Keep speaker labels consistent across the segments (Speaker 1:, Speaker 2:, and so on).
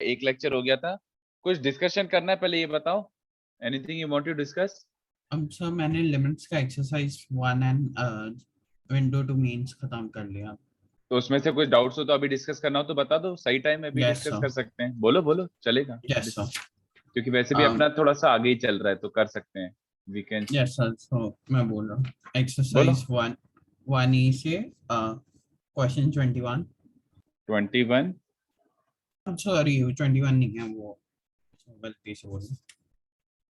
Speaker 1: एक लेक्चर हो गया था, कुछ डिस्कशन करना है पहले ये बताओ, anything you want to discuss?
Speaker 2: अब सर मैंने लिमिट्स का exercise 1 and window two means खत्म कर लिया।
Speaker 1: तो उसमें से कुछ डाउट्स हो तो अभी डिस्कस करना हो तो बता दो, सही टाइम है, अभी
Speaker 2: यस
Speaker 1: डिस्कस
Speaker 2: सर,
Speaker 1: कर सकते हैं, बोलो बोलो चलेगा।
Speaker 2: यस सर,
Speaker 1: क्योंकि वैसे भी अपना थोड़ा सा आगे ही चल रहा है तो कर सकते हैं, we can.
Speaker 2: Yes sir. So मैं बोल रहा हूँ
Speaker 1: बोलो।
Speaker 2: एक्सरसाइज 1 ए से क्वेश्चन 21।
Speaker 1: 21।
Speaker 2: सॉरी 21 नहीं है वो, गलती से
Speaker 1: देन।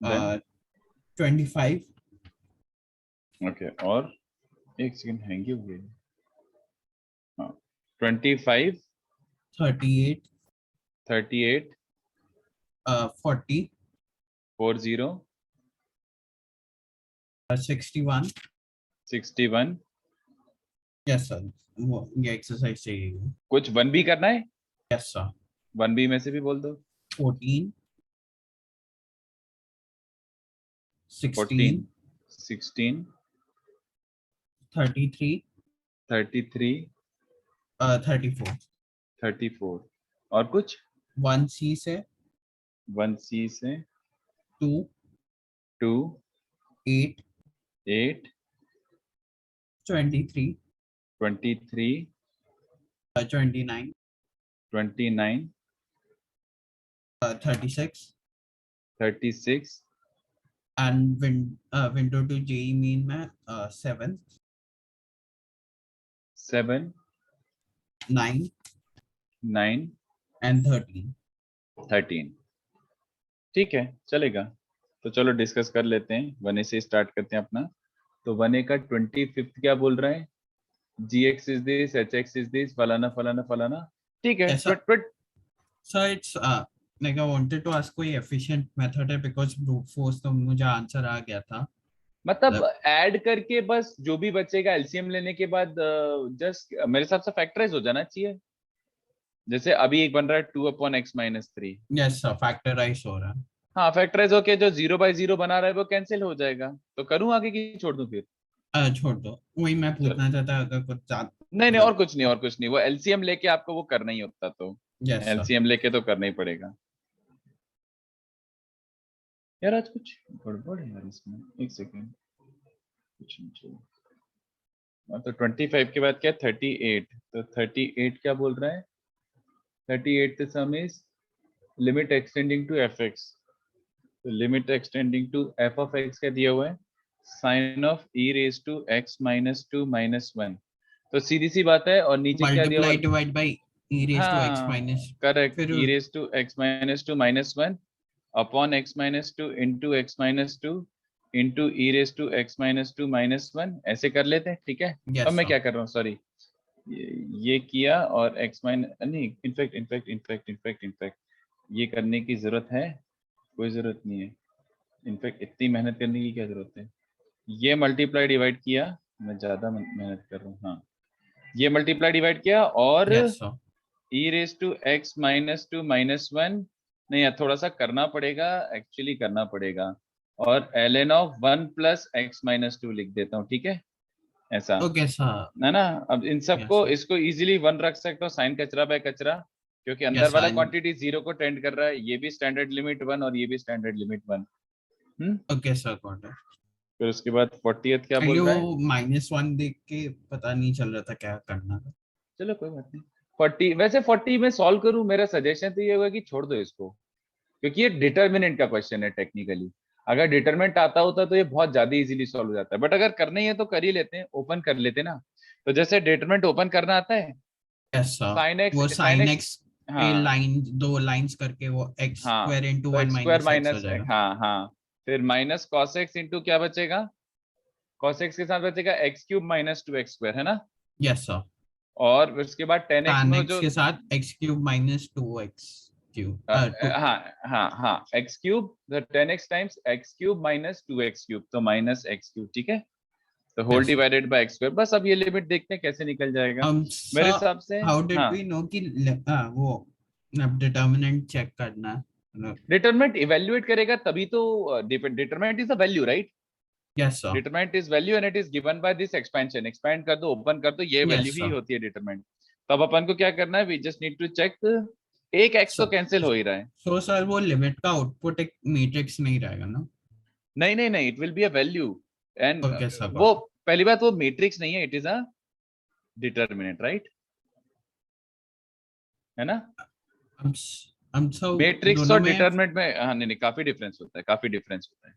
Speaker 2: बोल 25,
Speaker 1: ओके, और एक सेकंड हैंग हो गया। हाँ, 25,
Speaker 2: 38,
Speaker 1: 38,
Speaker 2: 40,
Speaker 1: 40,
Speaker 2: 61।
Speaker 1: 61।
Speaker 2: यस सर, वो ये एक्सरसाइज चाहिए।
Speaker 1: कुछ वन भी करना है?
Speaker 2: Yes sir.
Speaker 1: वन बी में से भी बोल दो।
Speaker 2: 14, 16,
Speaker 1: 14, 16,
Speaker 2: 33,
Speaker 1: 33,
Speaker 2: 34।
Speaker 1: 34। और कुछ?
Speaker 2: 1 सी से
Speaker 1: 1 सी से
Speaker 2: 2,
Speaker 1: 2,
Speaker 2: 8,
Speaker 1: 8,
Speaker 2: 23,
Speaker 1: 23,
Speaker 2: 29,
Speaker 1: 29,
Speaker 2: 36
Speaker 1: 36,
Speaker 2: and window two JEE main में 7,
Speaker 1: 7,
Speaker 2: 9
Speaker 1: 9,
Speaker 2: एंड 13।
Speaker 1: 13। ठीक है, चलेगा। तो चलो डिस्कस कर लेते हैं, 1A से स्टार्ट करते हैं अपना। तो 1A का 25 क्या बोल रहा है? gx is this, hx is this, फलाना फलाना फलाना। ठीक है,
Speaker 2: Yes, sir. So it's like I wanted to ask कोई efficient method है because brute force तो मुझे आंसर आ गया था।
Speaker 1: मतलब ऐड करके बस जो भी बचेगा एलसीएम लेने के बाद जस्ट मेरे हिसाब से फैक्टराइज हो जाना चाहिए। जैसे अभी एक बन रहा है 2/x-3।
Speaker 2: Yes sir, factorize हो रहा है।
Speaker 1: हाँ, फैक्टराइज होके जो 0/0 बना रहा है वो कैंसिल हो जाएगा। तो करूँ आगे की छोड़ दूं फिर?
Speaker 2: छोड़ दो, वही मैं
Speaker 1: चल,
Speaker 2: पूछना चाहता अगर कुछ
Speaker 1: नहीं नहीं, और
Speaker 2: मतलब।
Speaker 1: कुछ नहीं, और कुछ नहीं, वो एलसीएम लेके आपको वो करना ही होता, तो
Speaker 2: यस सर।
Speaker 1: एलसीएम लेके तो करना ही पड़ेगा। यार आज कुछ गड़बड़ है यार इसमें, एक सेकेंड, कुछ नहीं चाहिए। तो 25 के बाद क्या? 38। तो 38 क्या बोल रहा है? 38 the sum is limit extending to fx। तो limit extending to f of x क्या दिया हुआ है? Sine of e raise to x -2 -1। तो सीधी सी बात है, और नीचे क्या दिया हुआ
Speaker 2: मल्टीप्लाई
Speaker 1: है?
Speaker 2: Divide by e raise to x
Speaker 1: हाँ,
Speaker 2: माइनस,
Speaker 1: करेक्ट,
Speaker 2: फिर
Speaker 1: e raise to x -2 -1 upon x -2 into x -2 into e raise to x -2 -1, ऐसे कर लेते हैं, ठीक है। अब
Speaker 2: यस
Speaker 1: मैं
Speaker 2: सर।
Speaker 1: क्या कर रहा हूँ, सॉरी, ये किया और x माइनस नहीं, इनफैक्ट ये करने की जरूरत है? कोई जरूरत नहीं है। इनफैक्ट इतनी मेहनत करने की क्या जरूरत है? ये मल्टीप्लाई डिवाइड किया, मैं ज्यादा मेहनत कर रहा हूँ, हाँ, ये मल्टीप्लाई डिवाइड किया और
Speaker 2: yes sir.
Speaker 1: e raise to x -2 -1, नहीं यार थोड़ा सा करना पड़ेगा, एक्चुअली करना पड़ेगा, और ln ऑफ 1 प्लस x -2 लिख देता हूँ, ठीक है, ऐसा
Speaker 2: ओके सर।
Speaker 1: है ना। अब इन
Speaker 2: यस
Speaker 1: सबको
Speaker 2: सर।
Speaker 1: इसको इजीली 1 रख सकता हूँ, साइन कचरा बाय कचरा, क्योंकि अंदर
Speaker 2: यस
Speaker 1: वाला
Speaker 2: सर।
Speaker 1: क्वांटिटी 0 को टेंड कर रहा है, ये भी स्टैंडर्ड लिमिट 1 और ये भी standard limit 1।
Speaker 2: Okay sir, got it.
Speaker 1: फिर उसके बाद 40th क्या
Speaker 2: एक्चुअली
Speaker 1: बोल रहा है?
Speaker 2: वो -1 देख के पता नहीं चल रहा था क्या करना था।
Speaker 1: चलो कोई बात नहीं, 40, वैसे 40 में सॉल्व करूं, मेरा सजेशन तो ये होगा कि छोड़ दो इसको, क्योंकि ये डिटर्मिनेंट का क्वेश्चन है टेक्निकली। अगर डिटरमिनेंट आता होता तो ये बहुत ज्यादा इजीली सॉल्व हो जाता है, बट अगर करना ही है तो कर ही लेते हैं, ओपन कर लेते हैं ना। तो जैसे डिटरमिनेंट ओपन करना आता है,
Speaker 2: यस सर।
Speaker 1: साइन एक्स,
Speaker 2: वो
Speaker 1: साइन
Speaker 2: साइन
Speaker 1: एक्स,
Speaker 2: एक्स पे
Speaker 1: हाँ
Speaker 2: लाइन, दो लाइंस करके वो एक्स
Speaker 1: हाँ,
Speaker 2: स्क्वायर इंटू
Speaker 1: तो
Speaker 2: 1
Speaker 1: एक्स स्क्वायर
Speaker 2: माइनस एक्स हो
Speaker 1: माइनस,
Speaker 2: जाएगा।
Speaker 1: हाँ हाँ, फिर माइनस कॉस एक्स इंटू क्या बचेगा? कॉस एक्स के साथ बचेगा एक्स क्यूब -2x², है ना।
Speaker 2: Yes sir.
Speaker 1: और उसके बाद 10x
Speaker 2: tan
Speaker 1: में
Speaker 2: x
Speaker 1: जो
Speaker 2: के साथ x cube minus 2x cube two.
Speaker 1: हाँ हाँ हाँ, x cube, 10x times x cube -2x3, तो -x3, ठीक है। तो whole
Speaker 2: yes sir.
Speaker 1: Divided by x², बस अब ये लिमिट देखते हैं कैसे निकल जाएगा मेरे
Speaker 2: सर
Speaker 1: हिसाब से।
Speaker 2: हाउ डिड
Speaker 1: हाँ,
Speaker 2: वी नो कि वो अब डिटर्मिनेंट चेक करना है मतलब।
Speaker 1: डिटरमिनेंट इवेल्युएट करेगा तभी तो, determinant is the value, right.
Speaker 2: Yes sir.
Speaker 1: Determinant is value and it is given by this expansion, expand कर दो, ओपन कर दो, ये वैल्यू
Speaker 2: यस
Speaker 1: ही
Speaker 2: सर।
Speaker 1: होती है डिटरमिनेंट। तो अब अपन को क्या करना है, we just need to check एक x तो कैंसिल हो ही रहा है।
Speaker 2: सो सर वो लिमिट का आउटपुट एक मैट्रिक्स नहीं रहेगा ना?
Speaker 1: नहीं नहीं नहीं, it will be a value and
Speaker 2: okay sir,
Speaker 1: वो पहली बात वो मैट्रिक्स नहीं है, it is a determinant, right? है ना?
Speaker 2: हम सब
Speaker 1: मैट्रिक्स
Speaker 2: दोनों
Speaker 1: और
Speaker 2: में।
Speaker 1: डिटरमिनेंट में, हाँ नहीं नहीं, काफी डिफरेंस होता है, काफी डिफरेंस होता है।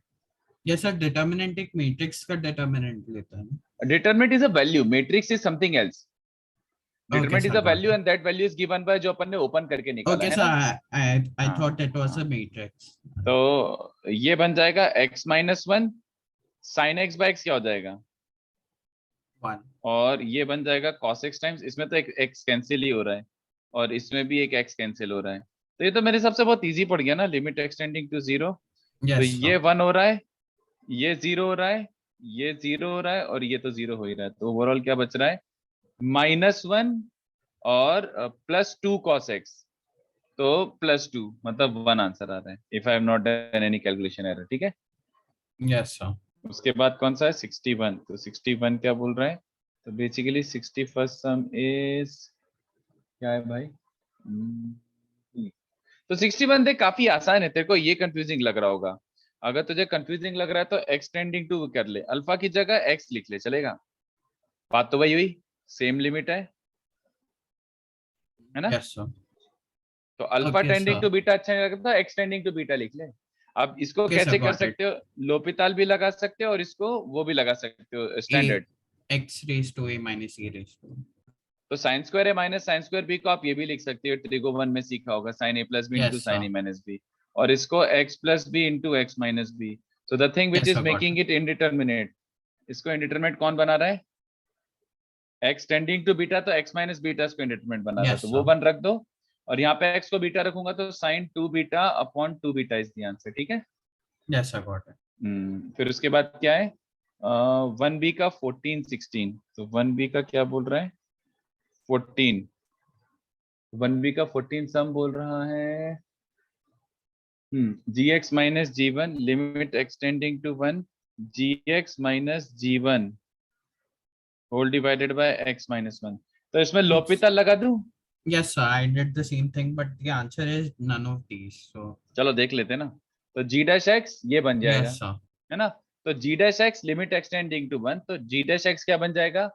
Speaker 2: ये सर डिटर्मिनेंट एक मैट्रिक्स का डिटर्मिनेंट लेता है ना?
Speaker 1: Determinant is a value, matrix is something else.
Speaker 2: Okay
Speaker 1: determinant is
Speaker 2: sir,
Speaker 1: a
Speaker 2: got
Speaker 1: value
Speaker 2: it.
Speaker 1: And that value is given by जो अपन ने ओपन करके निकाला
Speaker 2: ओके
Speaker 1: है ना।
Speaker 2: सर, आई
Speaker 1: हाँ
Speaker 2: थॉट इट वाज अ
Speaker 1: हाँ।
Speaker 2: मैट्रिक्स।
Speaker 1: तो ये बन जाएगा x-1 sin x bye x क्या हो जाएगा,
Speaker 2: 1।
Speaker 1: और ये बन जाएगा cos x टाइम्स, इसमें तो एक x कैंसिल ही हो रहा है और इसमें भी एक x कैंसिल हो रहा है। तो ये तो मेरे हिसाब से बहुत इजी पड़ गया ना, लिमिट एक्सटेंडिंग टू 0। तो
Speaker 2: यस
Speaker 1: ये
Speaker 2: सर।
Speaker 1: 1 हो रहा है, ये 0 हो रहा है, ये 0 हो रहा है और ये तो 0 हो ही रहा है। तो ओवरऑल क्या बच रहा है, -1 और +2 cos x। तो +2 मतलब 1 आंसर आ रहा है, if I have not done any calculation error, ठीक है।
Speaker 2: Yes sir.
Speaker 1: उसके बाद कौन सा है 61, तो 61 क्या बोल रहा है, तो बेसिकली 61st सम इज क्या है भाई। तो 61 देख काफी आसान है, तेरे को ये कंफ्यूजिंग लग रहा होगा। अगर तुझे कंफ्यूजिंग लग रहा है तो एक्सटेंडिंग टू कर ले, अल्फा की जगह x लिख ले, चलेगा। बात तो वही हुई, सेम लिमिट है ना।
Speaker 2: Yes sir.
Speaker 1: तो alpha
Speaker 2: okay
Speaker 1: tending
Speaker 2: sir.
Speaker 1: To beta अच्छा नहीं लगता, एक्सटेंडिंग टू बीटा लिख ले। अब इसको
Speaker 2: ओके सर,
Speaker 1: कैसे कर
Speaker 2: गॉट इट।
Speaker 1: सकते हो, लोपिताल भी लगा सकते हो और इसको वो भी लगा सकते हो
Speaker 2: a
Speaker 1: standard.
Speaker 2: x raise to a minus e raise to.
Speaker 1: तो साइन स्क्वायर है माइनस साइन स्क्वायर बी को आप ये भी लिख सकते हो, त्रिकोण में सीखा होगा, sine A plus B into
Speaker 2: yes
Speaker 1: sine A
Speaker 2: sir.
Speaker 1: Minus B, और इसको X plus B into X minus B. So the thing which
Speaker 2: yes
Speaker 1: is
Speaker 2: sir, got
Speaker 1: making
Speaker 2: it.
Speaker 1: It indeterminate, इसको इनडिटरमिनेट कौन बना रहा है, X tending to beta, तो X minus beta इसको indeterminate बना रहा है,
Speaker 2: यस
Speaker 1: तो वो
Speaker 2: सर।
Speaker 1: वन रख दो। और यहाँ पे एक्स को बीटा रखूंगा तो sine 2 beta upon 2 beta is the answer, ठीक है।
Speaker 2: Yes sir, got it.
Speaker 1: फिर उसके बाद क्या है, 1b का 14 16, तो 1b का क्या बोल रहा है 14, 1b का 14 सम बोल रहा है gx minus g1 limit extending to 1 gx minus g1 whole divided by x minus 1। तो इसमें लोपितल लगा दूं,
Speaker 2: Yes, sir, I did the same thing, but the answer is none of these. So,
Speaker 1: चलो देख लेते हैं ना। तो g डैश x ये बन जाएगा,
Speaker 2: yes, sir.
Speaker 1: है ना। तो g dash x limit extending to 1, तो g डैश x क्या बन जाएगा,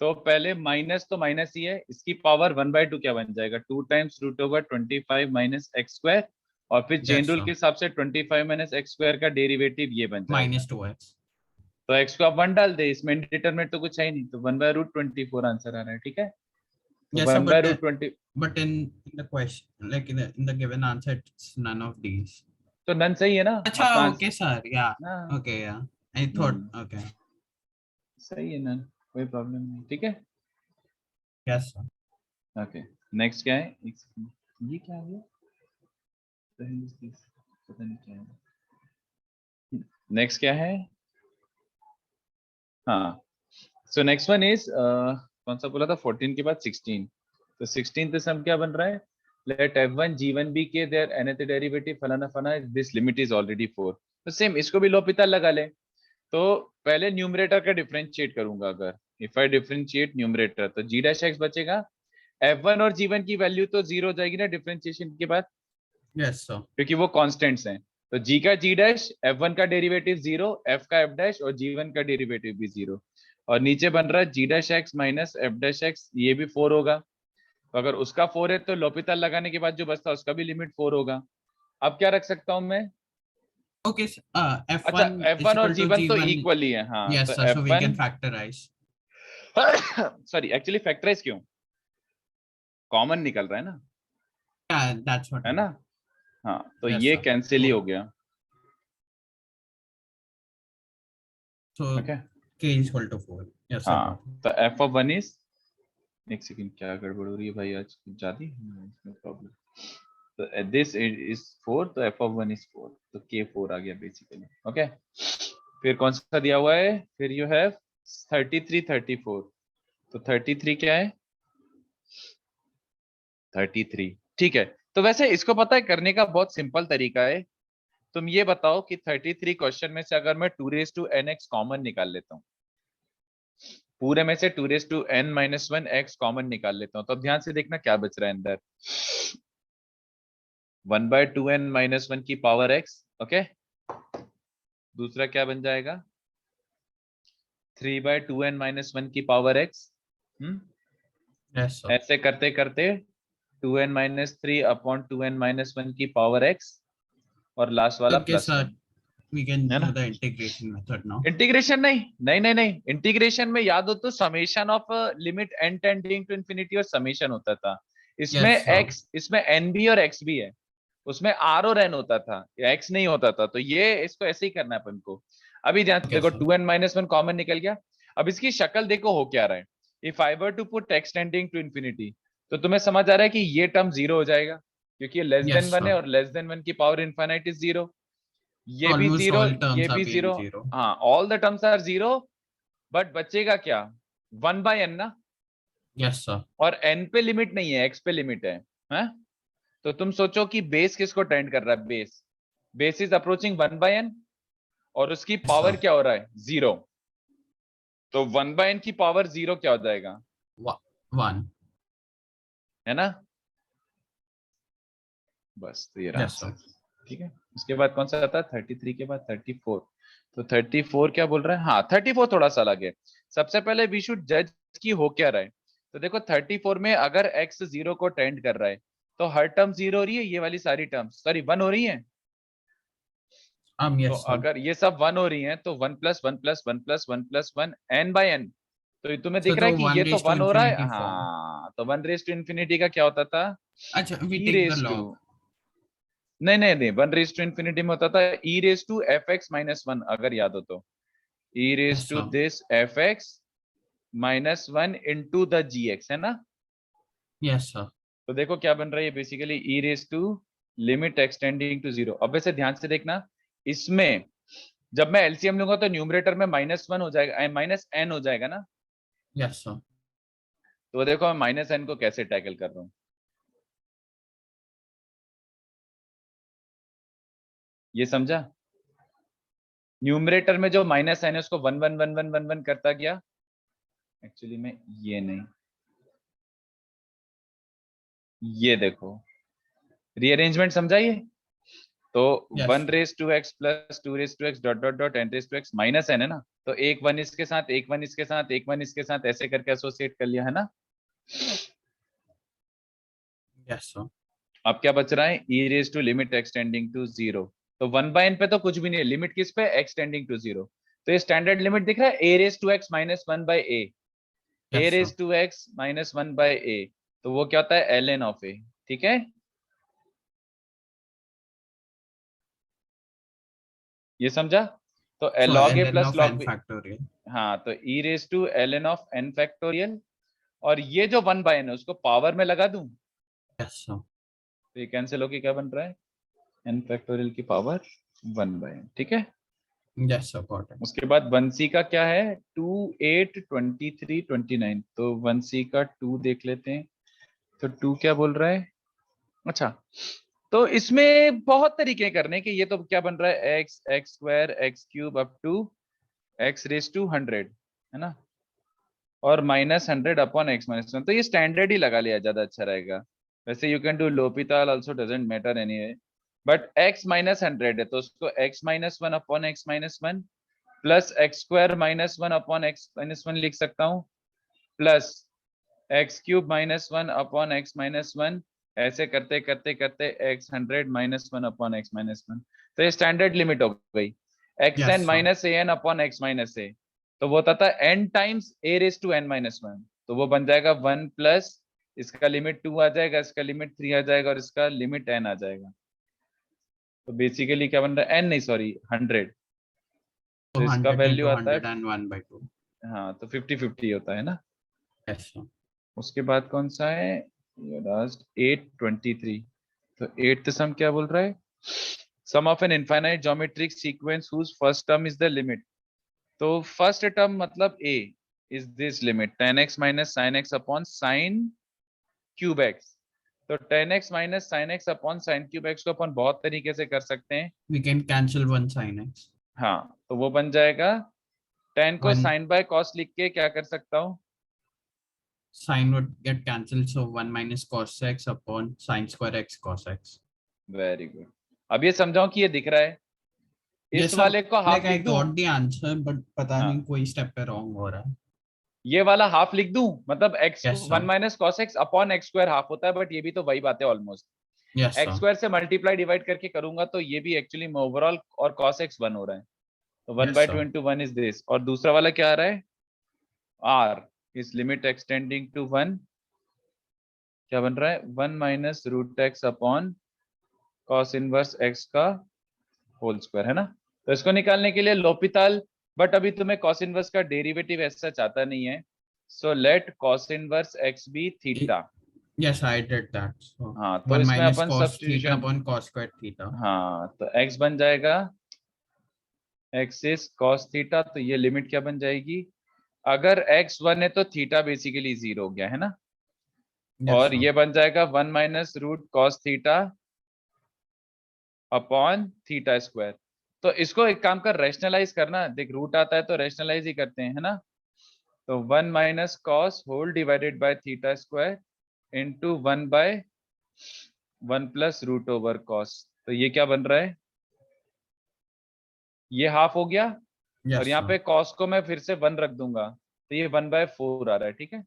Speaker 1: तो पहले माइनस तो माइनस ही है, इसकी पावर 1/2 क्या बन जाएगा, 2 times root over 25 minus x square, और फिर चेन
Speaker 2: Yes,
Speaker 1: रूल
Speaker 2: sir.
Speaker 1: के हिसाब से 25 माइनस एक्स स्क्वायर का डेरिवेटिव ये बन जाएगा।
Speaker 2: Minus 2x.
Speaker 1: तो एक्स को आप 1 डाल दे, इसमें डिटरमिनेंट तो कुछ है ही नहीं, तो 1/√24 आंसर आ रहा है, ठीक है। तो
Speaker 2: Yes, sir,
Speaker 1: 1/√20,
Speaker 2: but in the question, like in the given answer, it's none of these.
Speaker 1: तो नन सही है ना
Speaker 2: Acha,
Speaker 1: आपका
Speaker 2: okay,
Speaker 1: आंसर।
Speaker 2: sir. Yeah.
Speaker 1: हाँ
Speaker 2: Okay, yeah. I thought,
Speaker 1: hmm,
Speaker 2: okay.
Speaker 1: सही है नन, कोई प्रॉब्लम नहीं, ठीक है।
Speaker 2: Yes, sir.
Speaker 1: ओके, नेक्स्ट क्या है, एक सेकंड, ये क्या आ गया, पता नहीं क्या है। नेक्स्ट क्या है, हाँ, सो नेक्स्ट वन इज कौन सा बोला था, 14 के बाद 16। तो 16 सम क्या बन रहा है, लेट f1 g1 b के देयर nth डेरिवेटिव फलाना फलाना, दिस लिमिट इज ऑलरेडी 4। तो सेम इसको भी लोपितल लगा ले। तो पहले न्यूमरेटर का डिफरेंशिएट करूंगा, अगर इफ आई डिफरेंशिएट न्यूमरेटर तो g डैश x बचेगा, f1 और g1 की वैल्यू तो 0 हो जाएगी ना डिफरेंशिएशन के बाद,
Speaker 2: Yes, sir.
Speaker 1: क्योंकि वो कांस्टेंट्स हैं। तो g का g डैश, f1 का डेरिवेटिव 0, f का f डैश और g1 का डेरिवेटिव भी 0, और नीचे बन रहा है g dash x minus f dash x, ये भी 4 होगा। तो अगर उसका 4 है तो लोपितल लगाने के बाद जो बचता है उसका भी लिमिट 4 होगा। अब क्या रख सकता हूँ मैं,
Speaker 2: Okay,
Speaker 1: अच्छा
Speaker 2: F1 is
Speaker 1: f1 और
Speaker 2: equal to
Speaker 1: g1 तो
Speaker 2: G1.
Speaker 1: इक्वल ही है, हाँ तो
Speaker 2: Yes, sir. So we
Speaker 1: f1
Speaker 2: can factorize.
Speaker 1: Sorry actually factorize क्यों, कॉमन निकल रहा है ना,
Speaker 2: Yeah, that's what
Speaker 1: है
Speaker 2: I
Speaker 1: ना।
Speaker 2: mean.
Speaker 1: हाँ तो
Speaker 2: Yes,
Speaker 1: ये
Speaker 2: sir.
Speaker 1: कैंसिल ही हो गया,
Speaker 2: So
Speaker 1: okay.
Speaker 2: K is equal to 4. Yes, sir, got
Speaker 1: हाँ
Speaker 2: it.
Speaker 1: तो f(1) इज, एक सेकंड क्या गड़बड़ हो रही है भाई आज, ज्यादा इसमें प्रॉब्लम। तो दिस इज 4, तो f(1) इज 4, तो k4 आ गया बेसिकली, ओके। फिर कौन सा दिया हुआ है, फिर यू हैव 33 34, तो 33 क्या है 33, ठीक है। तो वैसे इसको पता है करने का बहुत सिंपल तरीका है। तुम ये बताओ कि 33 क्वेश्चन में से अगर मैं 2n(x) कॉमन निकाल लेता हूँ, पूरे में से 2n-1 x कॉमन निकाल लेता हूँ, तो अब ध्यान से देखना क्या बच रहा है अंदर, 1/2n माइनस 1 की पावर x, ओके। दूसरा क्या बन जाएगा, 3/2n माइनस 1 की पावर x।
Speaker 2: yes sir,
Speaker 1: ऐसे करते करते 2n minus 3 upon 2n minus 1 की पावर x, और लास्ट वाला
Speaker 2: okay
Speaker 1: plus
Speaker 2: sir,
Speaker 1: 1,
Speaker 2: we can
Speaker 1: है
Speaker 2: do
Speaker 1: ना।
Speaker 2: the integration method now.
Speaker 1: Integration नहीं नहीं नहीं नहीं, इंटीग्रेशन में याद हो तो summation of limit n tending to infinity और समेशन होता था। इसमें
Speaker 2: Yes sir,
Speaker 1: x, इसमें n भी और x भी है, उसमें r और n होता था, x नहीं होता था। तो ये इसको ऐसे ही करना है अपन को। अभी ध्यान से
Speaker 2: okay
Speaker 1: देखो,
Speaker 2: sir,
Speaker 1: 2n माइनस 1 कॉमन निकल गया। अब इसकी शक्ल देखो हो क्या रहा है। If I were to put x tending to infinity, तो तुम्हें समझ आ रहा है कि ये टर्म जीरो हो जाएगा, क्योंकि ये लेस देन
Speaker 2: yes
Speaker 1: 1 है
Speaker 2: sir,
Speaker 1: और लेस देन 1 की पावर इनफाइनाइट इज जीरो। ये भी
Speaker 2: almost
Speaker 1: जीरो,
Speaker 2: all
Speaker 1: ये
Speaker 2: terms are
Speaker 1: भी
Speaker 2: being
Speaker 1: जीरो।
Speaker 2: zero.
Speaker 1: हाँ, all the terms are zero, but बचेगा क्या, 1/n ना।
Speaker 2: Yes sir,
Speaker 1: और n पे लिमिट नहीं है, x पे लिमिट है, हैं? तो तुम सोचो कि बेस किसको टेंड कर रहा है, base, base is approaching 1/n, और उसकी
Speaker 2: yes
Speaker 1: पावर
Speaker 2: sir,
Speaker 1: क्या हो रहा है, जीरो। तो 1/n की पावर जीरो क्या हो जाएगा,
Speaker 2: 1.
Speaker 1: है ना। बस तो ये रहा
Speaker 2: Yes sir,
Speaker 1: आंसर, ठीक है। उसके बाद कौन सा आता है, 33 के बाद 34। तो 34 क्या बोल रहा है, हाँ 34 थोड़ा सा अलग है। सबसे पहले वी शुड जज की हो क्या रहा है। तो देखो 34 में अगर x जीरो को टेंड कर रहा है, तो हर टर्म जीरो हो रही है, ये वाली सारी टर्म्स सॉरी 1 हो रही है। तो
Speaker 2: yes sir,
Speaker 1: अगर ये सब 1 हो रही हैं, तो 1 plus 1 plus 1 plus 1 plus 1 n/n। तो तुम्हें
Speaker 2: so
Speaker 1: दिख रहा है
Speaker 2: the
Speaker 1: कि
Speaker 2: 1
Speaker 1: ये तो
Speaker 2: raised to
Speaker 1: 1 हो रहा है,
Speaker 2: infinity form.
Speaker 1: हाँ। तो 1 रेज टू इन्फिनिटी का क्या होता था,
Speaker 2: अच्छा, we
Speaker 1: e
Speaker 2: take the
Speaker 1: raise to,
Speaker 2: log.
Speaker 1: नहीं नहीं नहीं, 1 रेज टू इन्फिनिटी में होता था e raise to fx minus 1, अगर याद हो तो। e raise
Speaker 2: Yes
Speaker 1: to
Speaker 2: sir,
Speaker 1: this fx minus 1 into the gx, है ना।
Speaker 2: yes sir,
Speaker 1: तो देखो क्या बन रहा है, basically e raise to limit extending to zero. अब वैसे ध्यान से देखना, इसमें जब मैं एलसीएम लूंगा तो न्यूमरेटर में -1 हो जाएगा, माइनस n हो जाएगा ना।
Speaker 2: yes sir,
Speaker 1: तो देखो मैं माइनस n को कैसे टैकल कर रहा हूँ, ये समझा। न्यूमरेटर में जो -n है उसको 1 1 1 1 1 1 करता गया, एक्चुअली में ये नहीं, ये देखो रीअरेंजमेंट समझा ये। तो
Speaker 2: yes
Speaker 1: 1
Speaker 2: sir,
Speaker 1: raise to x plus 2 raise to x dot dot dot n raise to x minus n है ना। तो एक 1 इसके साथ, एक 1 इसके साथ, एक 1 इसके साथ, ऐसे करके एसोसिएट कर लिया, है ना।
Speaker 2: yes sir,
Speaker 1: अब क्या बच रहा है, e raise to limit extending to zero. तो 1/n पे तो कुछ भी नहीं है, लिमिट किस पे, एक्सटेंडिंग टू जीरो। तो ये स्टैंडर्ड लिमिट दिख रहा है, a raise to x minus 1/a, a
Speaker 2: yes sir.
Speaker 1: Raise to x minus 1/a। तो वो क्या होता है, ln ऑफ a, ठीक है। ये समझा। तो
Speaker 2: So
Speaker 1: log a
Speaker 2: ln
Speaker 1: plus
Speaker 2: of
Speaker 1: log
Speaker 2: n
Speaker 1: b,
Speaker 2: factorial.
Speaker 1: हाँ तो e raise to ln of n factorial, और ये जो 1/n है उसको पावर में लगा दूं,
Speaker 2: Yes sir,
Speaker 1: तो ये कैंसिल होके क्या बन रहा है, n फैक्टोरियल की पावर 1/n, ठीक है।
Speaker 2: yes sir, got it.
Speaker 1: उसके बाद 1c का क्या है, 2 8 23 29। तो 1c का 2 देख लेते हैं। तो 2 क्या बोल रहा है, अच्छा। तो इसमें बहुत तरीके करने के, ये तो क्या बन रहा है, x x square x cube up to x raise to 100, है ना, और -100 अपॉन एक्स माइनस 1। तो ये स्टैंडर्ड ही लगा लिया, ज्यादा अच्छा रहेगा। वैसे you can do L'Hopital also, doesn't matter anyway. But x -100 है, तो उसको x -1 upon x -1 plus X square -1 upon x -1 लिख सकता हूँ, plus X cube -1 upon x -1, ऐसे करते करते करते x 100 -1 अपॉन x -1। तो ये स्टैंडर्ड लिमिट हो गई,
Speaker 2: Yes
Speaker 1: xn
Speaker 2: sir,
Speaker 1: minus an upon x minus a। तो वो होता था n times a raise to n -1। तो वो बन जाएगा 1 प्लस, इसका लिमिट 2 आ जाएगा, इसका लिमिट 3 आ जाएगा, और इसका लिमिट n आ जाएगा। तो बेसिकली क्या बन रहा है, n नहीं सॉरी 100। तो
Speaker 2: so
Speaker 1: इसका
Speaker 2: 100
Speaker 1: वैल्यू
Speaker 2: into
Speaker 1: आता है,
Speaker 2: 100 and 1/2.
Speaker 1: हाँ तो 50-50 होता है ना।
Speaker 2: Yes sir,
Speaker 1: उसके बाद कौन सा है, ये लास्ट 823। तो 8th सम क्या बोल रहा है, sum of an infinite geometric sequence whose first term is the limit. तो फर्स्ट टर्म मतलब a is this limit tan x minus sin x upon sin cube x। तो tan x minus sin x upon sin cube x को अपन बहुत तरीके से कर सकते हैं।
Speaker 2: we can cancel 1 sin x.
Speaker 1: हाँ तो वो बन जाएगा, tan को
Speaker 2: 1
Speaker 1: sin बाय cos लिख के क्या कर सकता हूँ,
Speaker 2: sin would get cancelled, so 1 minus cos x upon sin square x cos x.
Speaker 1: Very good. अब ये समझाओ कि ये दिख रहा है,
Speaker 2: ये
Speaker 1: इस
Speaker 2: सब
Speaker 1: वाले को
Speaker 2: लाइक
Speaker 1: हाफ
Speaker 2: आई
Speaker 1: लिख दूं,
Speaker 2: गॉट द आंसर बट पता नहीं
Speaker 1: हाँ
Speaker 2: कोई स्टेप पे रॉन्ग हो रहा है।
Speaker 1: ये वाला हाफ लिख दूं, मतलब x
Speaker 2: yes
Speaker 1: one
Speaker 2: sir,
Speaker 1: minus cos x upon x square half होता है, बट ये भी तो वही बात है almost.
Speaker 2: Yes
Speaker 1: x
Speaker 2: sir,
Speaker 1: square से मल्टीप्लाई डिवाइड करके करूंगा तो ये भी एक्चुअली में ओवरऑल और कॉस एक्स 1 हो रहा है, तो 1
Speaker 2: yes
Speaker 1: by two
Speaker 2: sir,
Speaker 1: into 1 is this, और दूसरा वाला क्या आ रहा है, R is limit extending to 1, क्या बन रहा है 1 minus root x upon cos inverse x का होल स्क्वायर, है ना। तो इसको निकालने के लिए लोपिताल, बट अभी तुम्हें कॉस इनवर्स का डेरिवेटिव ऐसा चाहता नहीं है, so let cos inverse X be theta.
Speaker 2: Yes I did that, so
Speaker 1: हाँ तो
Speaker 2: 1
Speaker 1: इसमें
Speaker 2: माइनस
Speaker 1: अपन
Speaker 2: cos theta
Speaker 1: substitution,
Speaker 2: upon cos square theta.
Speaker 1: हाँ तो x बन जाएगा x इज cos थीटा, तो ये लिमिट क्या बन जाएगी, अगर x 1 है तो थीटा बेसिकली 0 हो गया, है ना।
Speaker 2: यस
Speaker 1: और
Speaker 2: सर,
Speaker 1: ये बन जाएगा 1 minus root cos theta upon theta square. तो इसको एक काम कर रैशनलाइज करना, देख रूट आता है तो रैशनलाइज ही करते हैं, है ना। तो 1 minus cos whole divided by theta square into 1 by 1 plus root over cos, तो ये क्या बन रहा है, ये हाफ हो गया, और
Speaker 2: यस
Speaker 1: यहाँ
Speaker 2: सर,
Speaker 1: पे कॉस को मैं फिर से 1 रख दूंगा, तो ये 1/4 आ रहा है, ठीक है।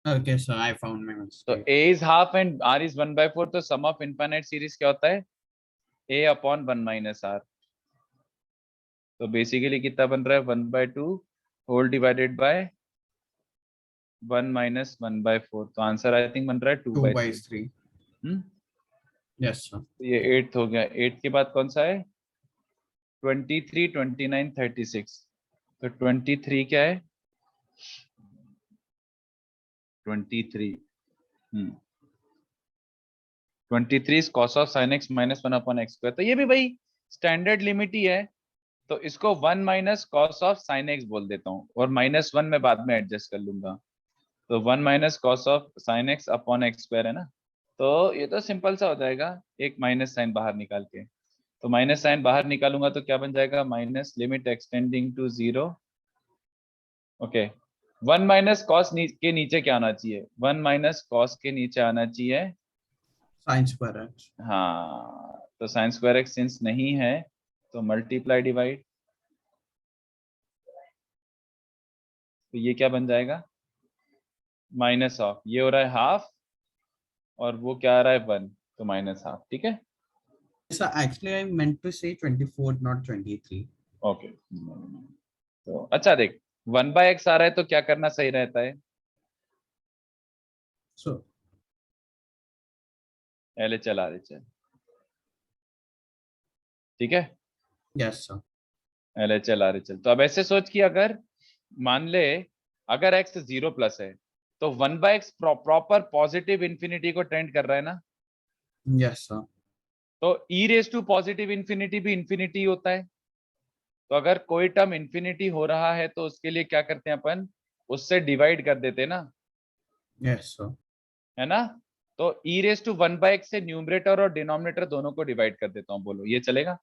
Speaker 2: Okay sir, I found my
Speaker 1: तो
Speaker 2: mistake.
Speaker 1: a is half and r is 1/4, तो सम ऑफ इनफाइनाइट सीरीज क्या होता है, a अपॉन 1 माइनस r। तो बेसिकली कितना बन रहा है 1/2 होल डिवाइडेड बाय 1 माइनस 1/4, तो आंसर आई थिंक बन रहा है 2/3।
Speaker 2: 2/3।
Speaker 1: हम्म,
Speaker 2: यस सर,
Speaker 1: तो ये 8th हो गया, 8 के बाद कौन सा है 23, 29, 36, तो 23 क्या है 23, 23 is cos of sin x minus 1 upon x square, तो ये भी भाई स्टैंडर्ड लिमिट ही है, तो इसको 1 minus cos of sine x बोल देता हूँ, और -1 मैं बाद में एडजस्ट कर लूंगा, तो 1 minus cos of sine x upon x square, है ना। तो ये तो सिंपल सा हो जाएगा, एक माइनस साइन बाहर निकाल के, तो माइनस साइन बाहर निकालूंगा तो क्या बन जाएगा, minus limit extending to 0, okay. 1 minus cos के नीचे क्या आना चाहिए, 1 माइनस कॉस के नीचे आना चाहिए,
Speaker 2: साइन स्क्वायर है।
Speaker 1: हाँ तो साइन स्क्वायर एक्स सिंस नहीं है तो मल्टीप्लाई डिवाइड, तो ये क्या बन जाएगा माइनस ऑफ, ये हो रहा है हाफ, और वो क्या आ रहा है 1, तो माइनस हाफ, ठीक है।
Speaker 2: Sir actually I meant to say 24 not 23।
Speaker 1: Okay तो अच्छा देख 1/x आ रहा है तो क्या करना सही रहता है,
Speaker 2: सो
Speaker 1: पहले चला रहे चल, ठीक है,
Speaker 2: यस सर,
Speaker 1: पहले चला रहे चल, तो अब ऐसे सोच कि अगर मान ले अगर x 0 प्लस है तो 1/x प्रॉपर पॉजिटिव इंफिनिटी को ट्रेंड कर रहा है ना,
Speaker 2: यस सर,
Speaker 1: तो e raise to positive infinity भी इंफिनिटी होता है, तो अगर कोई टर्म इंफिनिटी हो रहा है तो उसके लिए क्या करते हैं अपन, उससे डिवाइड कर देते हैं ना,
Speaker 2: यस सर,
Speaker 1: है ना। तो e रेज टू 1/x से न्यूमरेटर और डिनोमिनेटर दोनों को डिवाइड कर देता हूँ, बोलो ये चलेगा,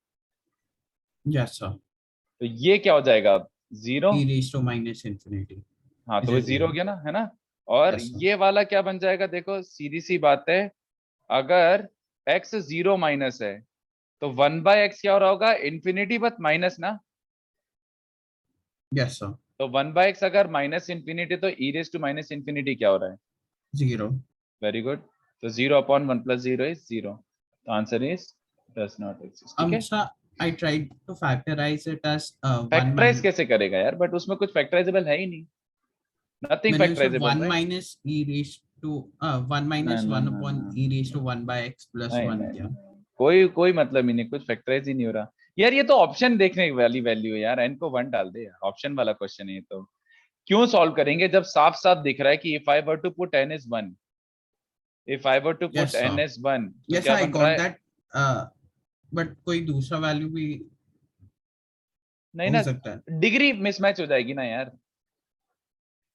Speaker 2: यस सर,
Speaker 1: तो ये क्या हो जाएगा 0,
Speaker 2: e raised to minus infinity
Speaker 1: हाँ तो
Speaker 2: is
Speaker 1: वो
Speaker 2: a
Speaker 1: 0 हो
Speaker 2: 0।
Speaker 1: गया ना, है ना। और
Speaker 2: यस सर,
Speaker 1: ये वाला क्या बन जाएगा, देखो सीधी सी बात है, अगर x 0 माइनस है तो 1/x क्या हो रहा होगा इंफिनिटी बट माइनस ना,
Speaker 2: यस सर,
Speaker 1: तो 1/x अगर माइनस इंफिनिटी तो e raise to minus infinity क्या हो रहा है,
Speaker 2: 0।
Speaker 1: वेरी गुड, तो 0 अपॉन 1 प्लस 0 इज 0, तो answer is does not exist, ठीक है।
Speaker 2: Sir, I tried to factorize it as 1
Speaker 1: factorize
Speaker 2: minus,
Speaker 1: कैसे करेगा यार, बट उसमें कुछ फैक्टराइजेबल है ही नहीं, नथिंग
Speaker 2: मैंने उसे
Speaker 1: factorisable
Speaker 2: 1
Speaker 1: right,
Speaker 2: minus e raised to 1
Speaker 1: नहीं
Speaker 2: minus
Speaker 1: नहीं
Speaker 2: 1
Speaker 1: नहीं
Speaker 2: upon e raised to 1 by x plus
Speaker 1: नहीं
Speaker 2: 1
Speaker 1: नहीं
Speaker 2: किया।
Speaker 1: नहीं, कोई कोई मतलब ही नहीं, कुछ फैक्टराइज ही नहीं हो रहा यार, ये तो ऑप्शन देखने वाली वैल्यू है यार, n को 1 डाल दे यार, ऑप्शन वाला क्वेश्चन है ये तो, क्यों सॉल्व करेंगे जब साफ साफ दिख रहा है कि if I were to put n is 1, if I were to put
Speaker 2: Yes
Speaker 1: n
Speaker 2: sir,
Speaker 1: is 1 तो
Speaker 2: yes
Speaker 1: क्या
Speaker 2: I
Speaker 1: बन रहा
Speaker 2: got
Speaker 1: है,
Speaker 2: that, but कोई दूसरा वैल्यू भी
Speaker 1: नहीं
Speaker 2: हो
Speaker 1: ना,
Speaker 2: सकता है।
Speaker 1: डिग्री मिसमैच हो जाएगी ना यार,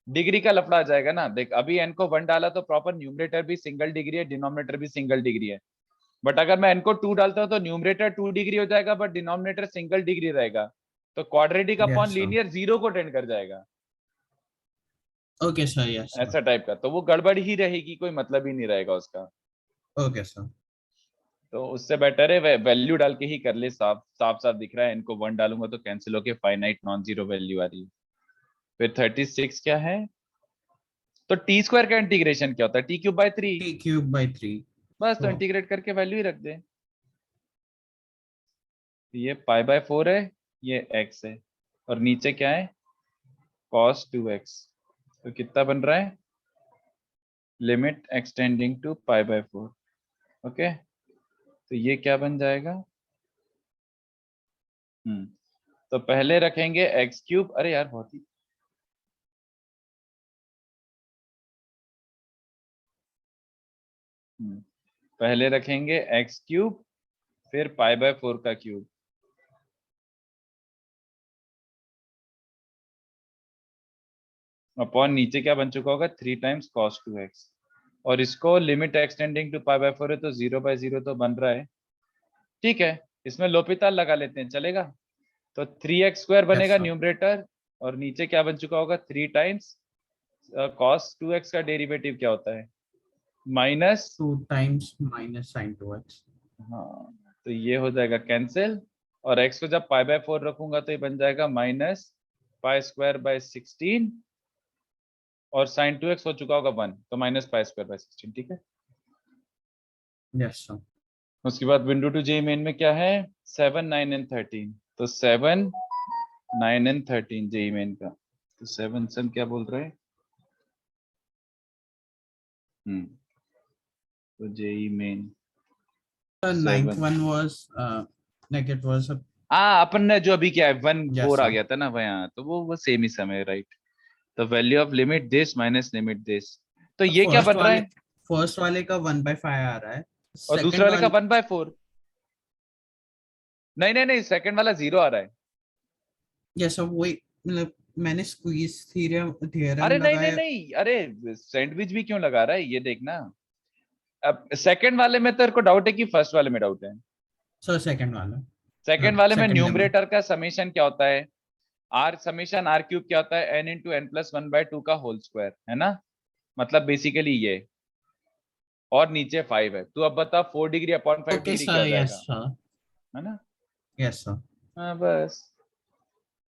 Speaker 1: डिग्री का लफड़ा आ जाएगा ना, देख अभी n को 1 डाला तो प्रॉपर न्यूमरेटर भी सिंगल डिग्री है, डिनोमिनेटर भी सिंगल डिग्री है, बट अगर मैं n को 2 डालता हूं तो न्यूमरेटर 2 डिग्री हो जाएगा बट डिनोमिनेटर सिंगल डिग्री रहेगा, तो quadratic upon
Speaker 2: Yes sir,
Speaker 1: linear 0 को टेंड कर जाएगा,
Speaker 2: okay sir, yes sir,
Speaker 1: ऐसा टाइप का, तो वो गड़बड़ ही रहेगी, कोई मतलब ही नहीं रहेगा उसका।
Speaker 2: okay sir।
Speaker 1: तो उससे बेटर है वैल्यू डाल के ही कर ले, साफ साफ साफ दिख रहा है। इनको 1 डालूंगा तो कैंसिल होके फाइनाइट नॉन जीरो वैल्यू आ रही है। फिर 36 क्या है, तो टी स्क्वायर का इंटीग्रेशन क्या होता है, t³/3।
Speaker 2: t³/3
Speaker 1: बस तो
Speaker 2: तो
Speaker 1: इंटीग्रेट करके वैल्यू ही रख दे। ये π/4 है, ये x है, और नीचे क्या है cos 2x। तो कितना बन रहा है, लिमिट एक्सटेंडिंग टू π/4। ओके, तो ये क्या बन जाएगा, तो पहले रखेंगे x³। अरे यार बहुत ही, पहले रखेंगे x³ फिर π/4 का क्यूब, अपॉन नीचे क्या बन चुका होगा 3 टाइम्स cos 2x। और इसको लिमिट एक्सटेंडिंग टू π/4 है तो 0/0 तो बन रहा है। ठीक है, इसमें लोपिताल लगा लेते हैं, चलेगा। तो 3x² बनेगा
Speaker 2: sir.
Speaker 1: न्यूमरेटर, और नीचे क्या बन चुका होगा 3 टाइम्स cos 2x का डेरिवेटिव क्या होता है, minus
Speaker 2: 2 times minus sin 2x।
Speaker 1: हाँ, तो ये हो जाएगा कैंसिल। और x को जब π/4 रखूंगा तो ये बन जाएगा -π²/16, और sin 2x हो चुका होगा 1, तो -π²/16। ठीक है,
Speaker 2: Yes sir।
Speaker 1: उसके बाद विंडो टू जे मेन में क्या है 7, 9 एंड 13। तो 7, 9 एंड 13 जे मेन का। तो 7 सम क्या बोल रहे हैं, तो J main
Speaker 2: The ninth
Speaker 1: 7।
Speaker 2: one was like it was a
Speaker 1: अपन ने जो अभी क्या है 1
Speaker 2: yes
Speaker 1: 4 आ
Speaker 2: sir।
Speaker 1: गया था ना वहाँ, तो वो सेम ही समय, राइट। तो value of limit this minus limit this, तो ये क्या बन रहा है,
Speaker 2: फर्स्ट वाले का 1/5 आ रहा है,
Speaker 1: और दूसरे
Speaker 2: सेकंड
Speaker 1: वाले का
Speaker 2: वाले
Speaker 1: 1/4। नहीं नहीं नहीं, सेकंड वाला 0 आ रहा है।
Speaker 2: yes sir वही मतलब मैंने स्क्वीज थ्योरम
Speaker 1: अरे नहीं नहीं
Speaker 2: लगाया
Speaker 1: नहीं, अरे सैंडविच भी क्यों लगा रहा है, ये देखना। अब सेकंड वाले में तेरे को डाउट है कि फर्स्ट वाले में डाउट है।
Speaker 2: सर सेकंड वाला
Speaker 1: सेकंड वाले में
Speaker 2: सेकंड लिमिट
Speaker 1: न्यूमरेटर का समेशन क्या होता है, आर समेशन r³ क्या होता है, n × n+1/2 का होल स्क्वायर, है ना। मतलब बेसिकली ये, और नीचे 5 है। तू अब बता 4 डिग्री अपॉन 5
Speaker 2: ओके
Speaker 1: डिग्री क्या
Speaker 2: सर
Speaker 1: हो
Speaker 2: यस
Speaker 1: जाएगा,
Speaker 2: सर
Speaker 1: है ना।
Speaker 2: यस सर
Speaker 1: हाँ बस,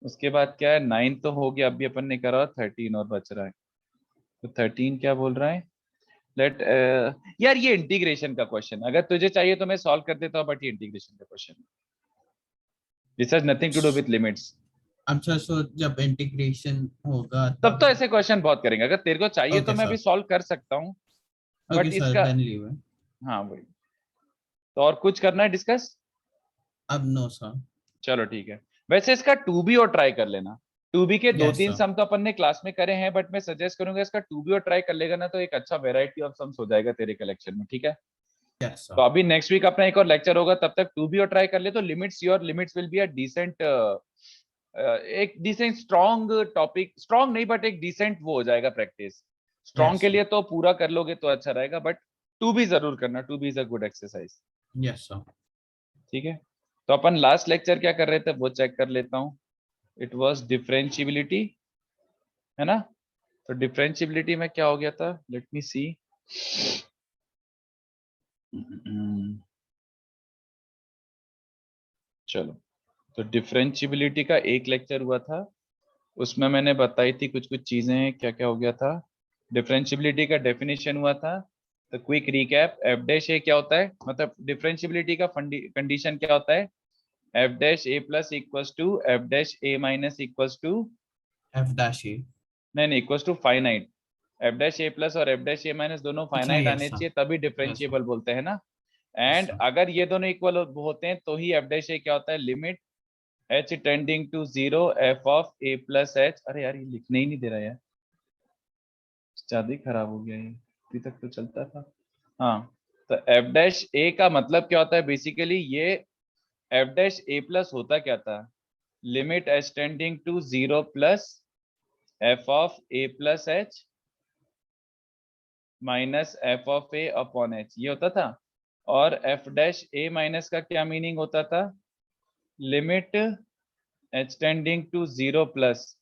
Speaker 1: उसके बाद क्या है 9 तो हो गया, अभी अपन ने करा 13 और बच रहा है। तो 13 क्या बोल रहा है, लेट यार ये इंटीग्रेशन का क्वेश्चन, अगर तुझे चाहिए तो मैं सॉल्व कर देता हूँ, बट ये इंटीग्रेशन का question, this has nothing to do with limits.
Speaker 2: अच्छा सो जब इंटीग्रेशन होगा
Speaker 1: तब तो
Speaker 2: तब
Speaker 1: ऐसे क्वेश्चन बहुत करेंगे, अगर तेरे को चाहिए तो
Speaker 2: ओके
Speaker 1: मैं अभी
Speaker 2: सर
Speaker 1: सॉल्व कर सकता हूँ,
Speaker 2: ओके
Speaker 1: बट
Speaker 2: सर
Speaker 1: इसका
Speaker 2: देन लीव इट
Speaker 1: हाँ वही। तो और कुछ करना है डिस्कस,
Speaker 2: अब नो सर
Speaker 1: चलो ठीक है। वैसे इसका 2B और ट्राई कर लेना, 2B के दो
Speaker 2: यस
Speaker 1: तीन
Speaker 2: सर
Speaker 1: सम तो अपन ने क्लास में करे हैं, बट मैं सजेस्ट करूंगा इसका 2B और ट्राई कर लेगा ना, तो एक अच्छा वेराइटी ऑफ सम्स हो जाएगा तेरे कलेक्शन में। ठीक है,
Speaker 2: यस
Speaker 1: तो
Speaker 2: सर
Speaker 1: अभी नेक्स्ट वीक अपना एक और लेक्चर होगा, तब तक 2B और ट्राई कर ले, तो limits your limits will be a decent, एक डिसेंट स्ट्रॉन्ग टॉपिक, स्ट्रॉन्ग नहीं बट एक डिसेंट वो हो जाएगा प्रैक्टिस। स्ट्रॉन्ग
Speaker 2: यस
Speaker 1: के
Speaker 2: सर
Speaker 1: लिए तो पूरा कर लोगे तो अच्छा रहेगा, बट 2B जरूर करना, 2B is a good exercise.
Speaker 2: Yes sir
Speaker 1: ठीक है, तो अपन लास्ट लेक्चर क्या कर रहे थे वो चेक कर लेता हूँ। इट वाज डिफरेंशिएबिलिटी, है ना। तो डिफरेंशिएबिलिटी में क्या हो गया था, लेट मी सी। चलो, तो डिफरेंशिएबिलिटी का एक लेक्चर हुआ था, उसमें मैंने बताई थी कुछ कुछ चीजें, क्या क्या हो गया था। डिफरेंशिएबिलिटी का डेफिनेशन हुआ था, तो क्विक रिकैप, एफ डैश ए क्या होता है, मतलब डिफरेंशिएबिलिटी का कंडीशन क्या होता है, F dash A plus equals to F dash A minus equals to,
Speaker 2: F dash A
Speaker 1: नहीं equals to finite. F dash A plus और एफ डैश ए माइनस दोनों
Speaker 2: अच्छा
Speaker 1: फाइनाइट
Speaker 2: यस
Speaker 1: आने
Speaker 2: सर
Speaker 1: चाहिए, तभी
Speaker 2: यस सर
Speaker 1: डिफरेंशिएबल बोलते हैं ना।
Speaker 2: यस
Speaker 1: एंड
Speaker 2: सर
Speaker 1: अगर ये दोनों इक्वल होते हैं तो ही एफ डैश ए क्या होता है, limit h tending to 0 f of a plus h। अरे यार ये लिखने ही नहीं दे रहा यार, ज्यादा ही खराब हो गया ये, अभी तक तो चलता था। हाँ, तो एफ डैश ए का मतलब क्या होता है, बेसिकली ये एफ डैश ए प्लस होता क्या था, limit h tending to 0 plus f of a plus h minus f of a upon h, ये होता था। और f डैश a माइनस का क्या मीनिंग होता था, limit h tending to 0 plus,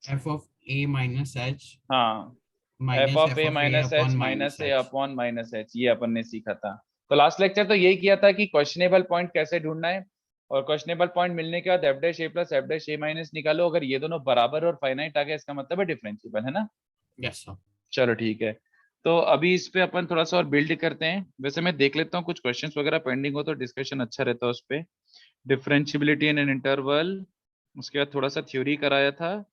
Speaker 2: F of A minus H
Speaker 1: हाँ F
Speaker 2: minus
Speaker 1: of
Speaker 2: F
Speaker 1: A
Speaker 2: of A
Speaker 1: minus
Speaker 2: upon
Speaker 1: H
Speaker 2: minus
Speaker 1: minus A
Speaker 2: H
Speaker 1: upon minus H, ये अपन ने सीखा था। तो लास्ट लेक्चर तो यही किया था कि क्वेश्चनेबल पॉइंट कैसे ढूंढना है, और क्वेश्चनेबल पॉइंट मिलने के बाद F dash A plus F dash A minus निकालो। अगर ये दोनों बराबर और फाइनाइट आ गया इसका मतलब है डिफरेंशिएबल, है ना।
Speaker 2: Yes sir.
Speaker 1: चलो ठीक है, तो अभी इस पे अपन थोड़ा सा और बिल्ड करते हैं। वैसे मैं देख लेता हूँ कुछ क्वेश्चंस वगैरह पेंडिंग हो तो डिस्कशन अच्छा रहता है उस पे। डिफरेंशिएबिलिटी इन एन इंटरवल, उसके बाद थोड़ा सा थ्योरी कराया था,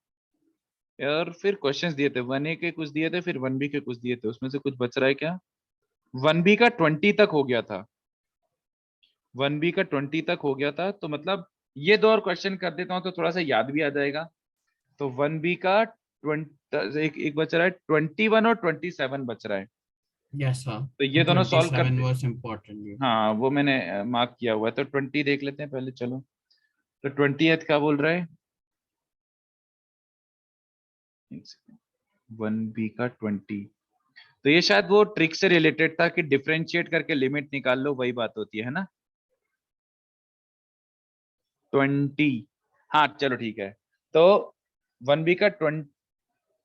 Speaker 1: और फिर क्वेश्चंस दिए थे, 1A के कुछ दिए थे, फिर 1B के कुछ दिए थे। उसमें से कुछ बच रहा है क्या? 1B का 20 तक हो गया था, 1B का 20 तक हो गया था, तो मतलब ये दो और क्वेश्चन कर देता हूँ तो थोड़ा सा याद भी आ जाएगा। तो 1B का 20, एक बच रहा है, 21 और 27 बच रहा है।
Speaker 2: Yes sir.
Speaker 1: तो ये दोनों सॉल्व
Speaker 2: 27
Speaker 1: करते,
Speaker 2: वाज इम्पोर्टेंट।
Speaker 1: हाँ वो मैंने मार्क किया हुआ है। तो 20 देख लेते हैं पहले, चलो। तो 20th क्या बोल रहा है? 1B का 20, तो ये शायद वो ट्रिक से रिलेटेड था कि डिफरेंशिएट करके लिमिट निकाल लो, वही बात होती है ना। 20, हाँ चलो ठीक है। तो 1B का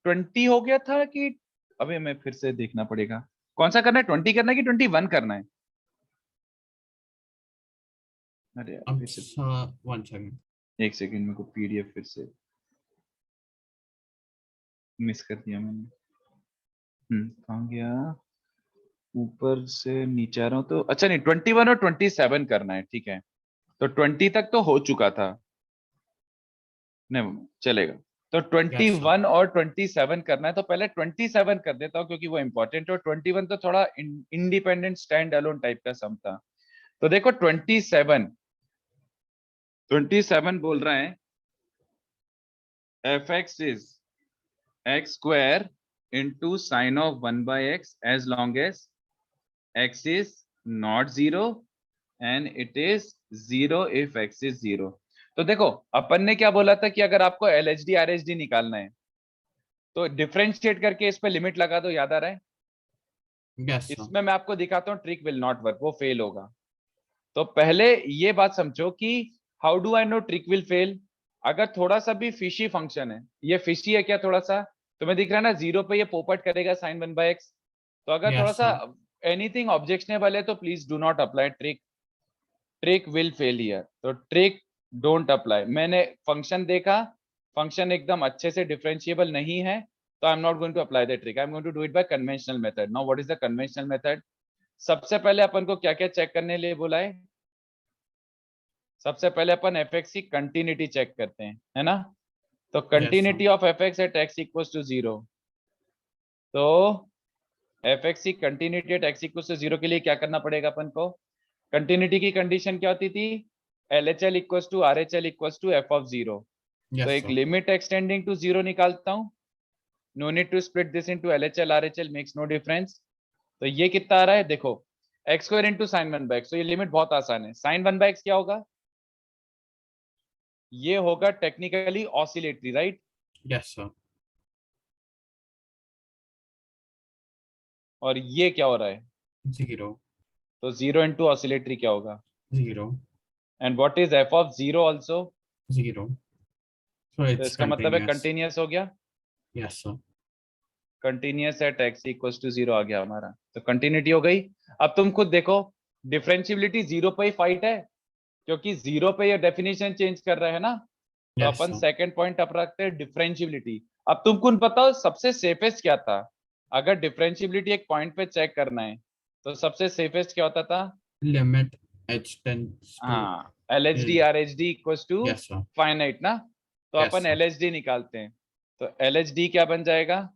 Speaker 1: 20 हो गया था कि, अबे मैं फिर से देखना पड़ेगा कौन सा करना है, 20 करना है कि 21 करना है। अरे यार
Speaker 2: अब
Speaker 1: फिर से,
Speaker 2: सर 1 सेकंड।
Speaker 1: एक सेकंड, मेरे को पीडीएफ फिर से मिस कर दिया मैंने। कहाँ गया? ऊपर से नीचे आ रहा हूँ तो, अच्छा नहीं, 21 और 27 करना है, ठीक है। तो 20 तक तो हो चुका था, नहीं चलेगा। तो
Speaker 2: यस सर।
Speaker 1: 21 और 27 करना है, तो पहले 27 कर देता हूँ क्योंकि वो इंपॉर्टेंट है, और 21 तो थोड़ा इंडिपेंडेंट स्टैंड अलोन टाइप का सम था। तो देखो 27 बोल रहा है f x is x square into sine of 1/x as long as x is not 0 and it is 0 if x is 0। तो देखो अपन ने क्या बोला था कि अगर आपको LHD RHD निकालना है तो डिफरेंशिएट करके इस पे लिमिट लगा दो, याद आ रहा है?
Speaker 2: Yes sir.
Speaker 1: इसमें मैं आपको दिखाता हूँ, ट्रिक विल नॉट वर्क, वो फेल होगा। तो पहले ये बात समझो कि how do I know trick will fail. अगर थोड़ा सा भी फिशी फंक्शन है, ये फिशी है क्या थोड़ा सा, तुम्हें दिख रहा है ना, 0 पे ये पोपट करेगा साइन 1/x। तो अगर थोड़ा
Speaker 2: यस
Speaker 1: सा
Speaker 2: सर।
Speaker 1: एनीथिंग ऑब्जेक्शनेबल है तो please do not apply trick, trick will fail here. तो ट्रिक डोंट अप्लाई। मैंने फंक्शन देखा, फंक्शन एकदम अच्छे से डिफरेंशिएबल नहीं है, तो I am not going to apply the trick, I am going to do it by conventional method. Now what is the conventional method? सबसे पहले अपन को क्या क्या चेक करने लिए बोला है? सबसे पहले अपन एफ एक्स की कंटिन्यूटी चेक करते हैं, है ना। तो
Speaker 2: yes sir.
Speaker 1: Continuity of F x at x equals to 0। तो एफ एक्स की continuity at x equals to 0 के लिए क्या करना पड़ेगा अपन को? कंटिन्यूटी की कंडीशन क्या होती थी? LHL equals to RHL equals to F of 0। तो
Speaker 2: यस
Speaker 1: एक
Speaker 2: सर।
Speaker 1: लिमिट एक्सटेंडिंग टू 0 निकालता हूँ, no need to split this into LHL RHL, makes no difference. तो ये कितना आ रहा है देखो, x square into sign 1/x। तो ये लिमिट बहुत आसान है, साइन 1/x क्या होगा? ये होगा technically oscillatory, right.
Speaker 2: Yes sir.
Speaker 1: और ये क्या हो रहा है?
Speaker 2: 0
Speaker 1: तो 0 इंटू ऑसिलेटरी क्या होगा?
Speaker 2: 0
Speaker 1: and what is F of 0 also?
Speaker 2: 0, so
Speaker 1: तो
Speaker 2: it's
Speaker 1: इसका मतलब है
Speaker 2: continuous.
Speaker 1: कंटिन्यूअस हो गया,
Speaker 2: Yes sir.
Speaker 1: Continuous at x equals to 0 आ गया हमारा, तो कंटिन्यूटी हो गई। अब तुम खुद देखो, डिफरेंशिएबिलिटी 0 पे ही फाइट है, क्योंकि 0 पे ये डेफिनेशन चेंज कर रहे हैं ना। तो
Speaker 2: Yes
Speaker 1: अपन
Speaker 2: sir.
Speaker 1: सेकंड पॉइंट अप रखते हैं डिफरेंशिएबिलिटी। अब तुमको बताओ सबसे सेफेस्ट क्या था? अगर डिफरेंशिएबिलिटी एक पॉइंट पे चेक करना है तो सबसे सेफेस्ट क्या होता था?
Speaker 2: Limit h tends to
Speaker 1: हाँ, LHD
Speaker 2: L.
Speaker 1: RHD equals to
Speaker 2: Yes sir.
Speaker 1: Finite ना। तो
Speaker 2: Yes
Speaker 1: अपन
Speaker 2: sir.
Speaker 1: LHD निकालते हैं। तो LHD क्या बन जाएगा?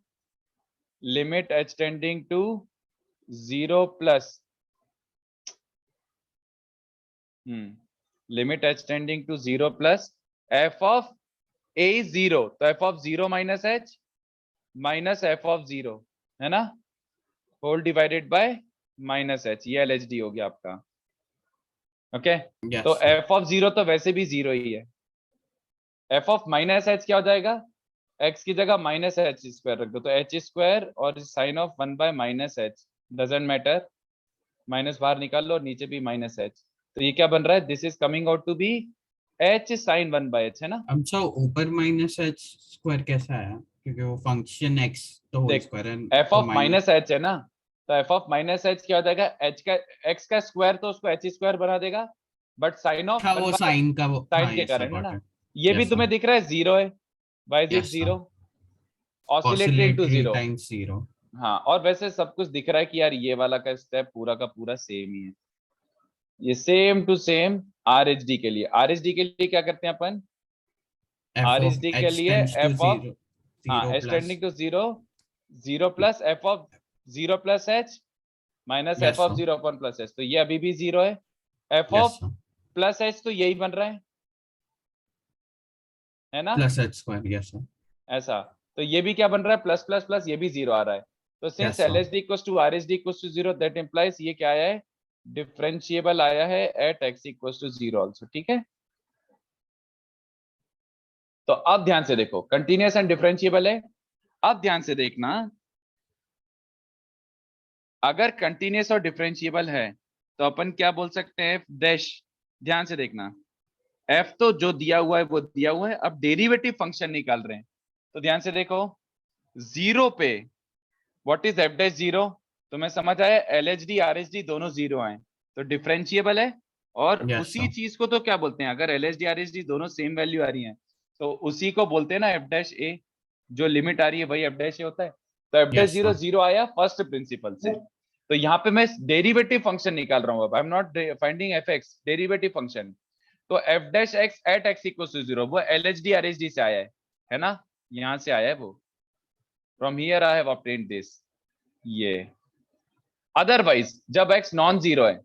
Speaker 1: Limit h tending to 0 plus, limit h tending to 0 plus f of a is 0, तो f of 0 minus h minus f of 0, है ना, whole divided by minus h। ये LHD हो गया आपका, ओके।
Speaker 2: Yes
Speaker 1: तो
Speaker 2: sir.
Speaker 1: f ऑफ 0 तो वैसे भी 0 ही है। f ऑफ माइनस h क्या हो जाएगा? x की जगह माइनस एच स्क्वायर रख दो, तो एच स्क्वायर और sine of 1/-h, doesn't matter, minus बाहर निकाल लो और नीचे भी माइनस एच। तो ये क्या बन रहा है? This is coming out to be h sine 1/h, है ना।
Speaker 2: अब सर ऊपर माइनस एच स्क्वायर कैसा आया, क्योंकि वो फंक्शन x तो होल
Speaker 1: देख
Speaker 2: स्क्वायर है
Speaker 1: f
Speaker 2: तो
Speaker 1: ऑफ
Speaker 2: माइनस।
Speaker 1: माइनस h है ना, तो एफ ऑफ माइनस एच क्या हो जाएगा, एच का एक्स का स्क्वायर तो उसको एच स्क्वायर बना देगा, बट साइन ऑफ
Speaker 2: हाँ वो साइन का वो,
Speaker 1: साइन
Speaker 2: हाँ
Speaker 1: के
Speaker 2: यस सर
Speaker 1: कारण है
Speaker 2: गॉट
Speaker 1: ना,
Speaker 2: इट।
Speaker 1: ये भी
Speaker 2: यस
Speaker 1: तुम्हें
Speaker 2: सर,
Speaker 1: दिख रहा है जीरो है, why is it
Speaker 2: yes sir,
Speaker 1: zero, oscillatory into
Speaker 2: oscillatory
Speaker 1: zero.
Speaker 2: Times zero.
Speaker 1: हाँ, और वैसे सब कुछ दिख रहा है कि यार ये वाला का स्टेप पूरा का पूरा सेम ही है, ये same to same R H D के लिए। आर एच डी के लिए क्या करते हैं अपन,
Speaker 2: F
Speaker 1: R H
Speaker 2: of
Speaker 1: D के
Speaker 2: एक्स
Speaker 1: लिए
Speaker 2: tends to
Speaker 1: F of,
Speaker 2: zero,
Speaker 1: हाँ
Speaker 2: zero
Speaker 1: H
Speaker 2: plus,
Speaker 1: tending to zero, zero plus F of zero plus H minus F
Speaker 2: yes
Speaker 1: of
Speaker 2: sir,
Speaker 1: zero upon plus H, तो ये अभी भी zero है। F
Speaker 2: yes
Speaker 1: of
Speaker 2: sir,
Speaker 1: plus H तो यही बन रहा है ना,
Speaker 2: plus H square, yes sir,
Speaker 1: ऐसा, तो ये भी क्या बन रहा है, प्लस प्लस प्लस, ये भी जीरो आ रहा है। तो since
Speaker 2: yes
Speaker 1: L
Speaker 2: sir,
Speaker 1: H D equals to R H D equals to zero, that implies ये क्या आया है, डिफरेंशिएबल आया है at x equals to zero also, ठीक है। तो अब ध्यान से देखो, कंटिन्यूअस एंड डिफरेंशिएबल है। अब ध्यान से देखना, अगर कंटिन्यूअस और डिफरेंशिएबल है तो अपन क्या बोल सकते हैं, एफ डैश, ध्यान से देखना, एफ तो जो दिया हुआ है वो दिया हुआ है, अब डेरिवेटिव फंक्शन निकाल रहे हैं, तो ध्यान से देखो, जीरो पे what is F dash zero, तो मैं समझ आया L H D R H D दोनों जीरो आए, तो डिफरेंशिएबल है। और
Speaker 2: यस
Speaker 1: उसी
Speaker 2: सर,
Speaker 1: चीज को तो क्या बोलते हैं, अगर L H D R H D दोनों सेम वैल्यू आ रही है तो उसी को बोलते हैं ना एफ डैश ए, जो लिमिट आ रही है वही एफ डैश ए होता है। तो F dash
Speaker 2: yes
Speaker 1: zero
Speaker 2: sir,
Speaker 1: zero आया फर्स्ट प्रिंसिपल से, तो यहाँ पे मैं डेरिवेटिव फंक्शन निकाल रहा हूँ, अब I am not finding F X, derivative function. तो F dash X at X equal to zero, वो L H D R H D से आया है ना, यहाँ से आया है वो, from here I have obtained this, ये। अदरवाइज जब x नॉन जीरो है,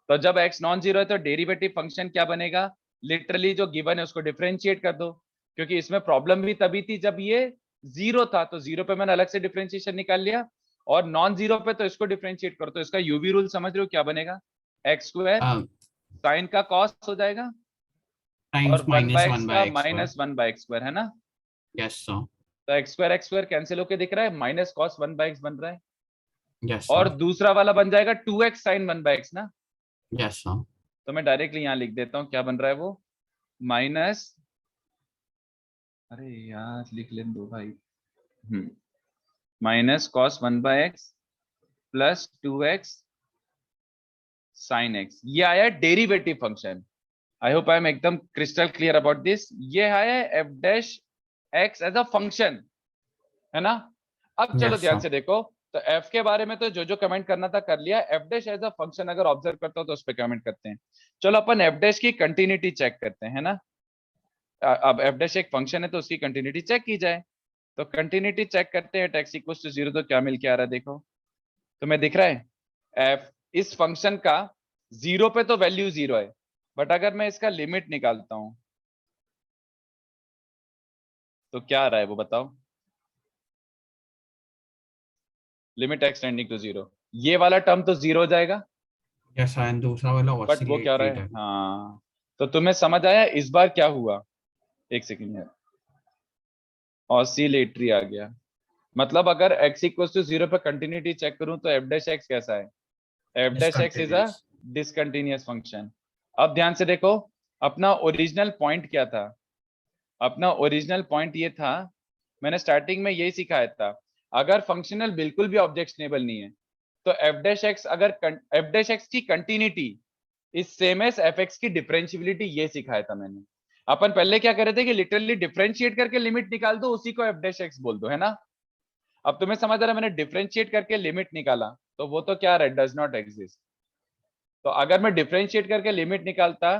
Speaker 1: तो जब x नॉन जीरो है तो डेरिवेटिव फंक्शन क्या बनेगा, लिटरली जो गिवन है उसको डिफरेंशिएट कर दो, क्योंकि इसमें प्रॉब्लम भी तभी थी जब ये जीरो था, तो जीरो पे मैंने अलग से डिफरेंशिएशन निकाल लिया, और नॉन जीरो पे तो इसको डिफरेंशिएट करो, तो इसका यूवी रूल समझ रहे हो क्या बनेगा, एक्स स्क्वायर साइन का कॉस हो जाएगा, और
Speaker 2: times
Speaker 1: one
Speaker 2: minus
Speaker 1: by X
Speaker 2: one
Speaker 1: का
Speaker 2: by X square,
Speaker 1: minus one by X square है ना,
Speaker 2: यस सर,
Speaker 1: तो एक्स स्क्वायर कैंसिल होके दिख रहा है, minus cos one by X बन रहा है,
Speaker 2: यस
Speaker 1: और
Speaker 2: सर,
Speaker 1: दूसरा वाला बन जाएगा two x sine one by x ना,
Speaker 2: यस सर,
Speaker 1: तो मैं डायरेक्टली यहां लिख देता हूं क्या बन रहा है वो, माइनस, अरे यार लिख लेने दो भाई, minus cos one by x plus two x sine x, ये आया derivative function. I hope I am एकदम क्रिस्टल क्लियर अबाउट दिस, ये आया f dash x as a function, है ना। अब चलो
Speaker 2: यस
Speaker 1: ध्यान
Speaker 2: सर,
Speaker 1: से देखो, तो एफ के बारे में तो जो जो कमेंट करना था कर लिया, f dash as a function अगर ऑब्जर्व करता हो तो उस पर कमेंट करते हैं। चलो अपन एफ डैश की कंटिन्यूटी चेक करते हैं, है ना, अब एफ डैश एक फंक्शन है तो उसकी कंटिन्यूटी चेक की जाए, तो कंटिन्यूटी चेक करते हैं, x इक्वल्स टू जीरो, तो क्या मिल के आ रहा है देखो, तो मैं दिख रहा है f इस फंक्शन का जीरो पे तो वैल्यू जीरो है, बट अगर मैं इसका लिमिट निकालता हूं तो क्या आ रहा है वो बताओ, limit x tending to zero, ये वाला टर्म तो जीरो हो जाएगा,
Speaker 2: यस सर, एंड दूसरा वाला
Speaker 1: बट वो क्या हो रहा
Speaker 2: ऑसिलेटरी
Speaker 1: है,
Speaker 2: टाइप,
Speaker 1: हाँ, तो तुम्हें समझ आया इस बार क्या हुआ, एक सेकेंड यार, ऑसिलेटरी आ गया, मतलब अगर x इक्वल्स टू जीरो पे कंटिन्यूटी चेक करूं तो f डैश x कैसा है, F dash x is a
Speaker 2: discontinuous,
Speaker 1: discontinuous function. अब ध्यान से देखो, अपना ओरिजिनल पॉइंट क्या था, अपना ओरिजिनल पॉइंट ये था, मैंने स्टार्टिंग में यही सिखाया था, अगर फंक्शनल बिल्कुल भी ऑब्जेक्शनेबल नहीं है तो एफ डैश एक्स, अगर एफ डैश एक्स की continuity is same as f x की डिफरेंशियबिलिटी, ये सिखाया था मैंने। अपन पहले क्या कर रहे थे कि लिटरली डिफरेंशिएट करके लिमिट निकाल दो, उसी को एफ डैश एक्स बोल दो, है ना। अब तुम्हें समझ आ रहा है, मैंने डिफरेंशिएट करके लिमिट निकाला तो वो तो क्या है, डज नॉट एग्जिस्ट, तो अगर मैं डिफरेंशिएट करके लिमिट निकालता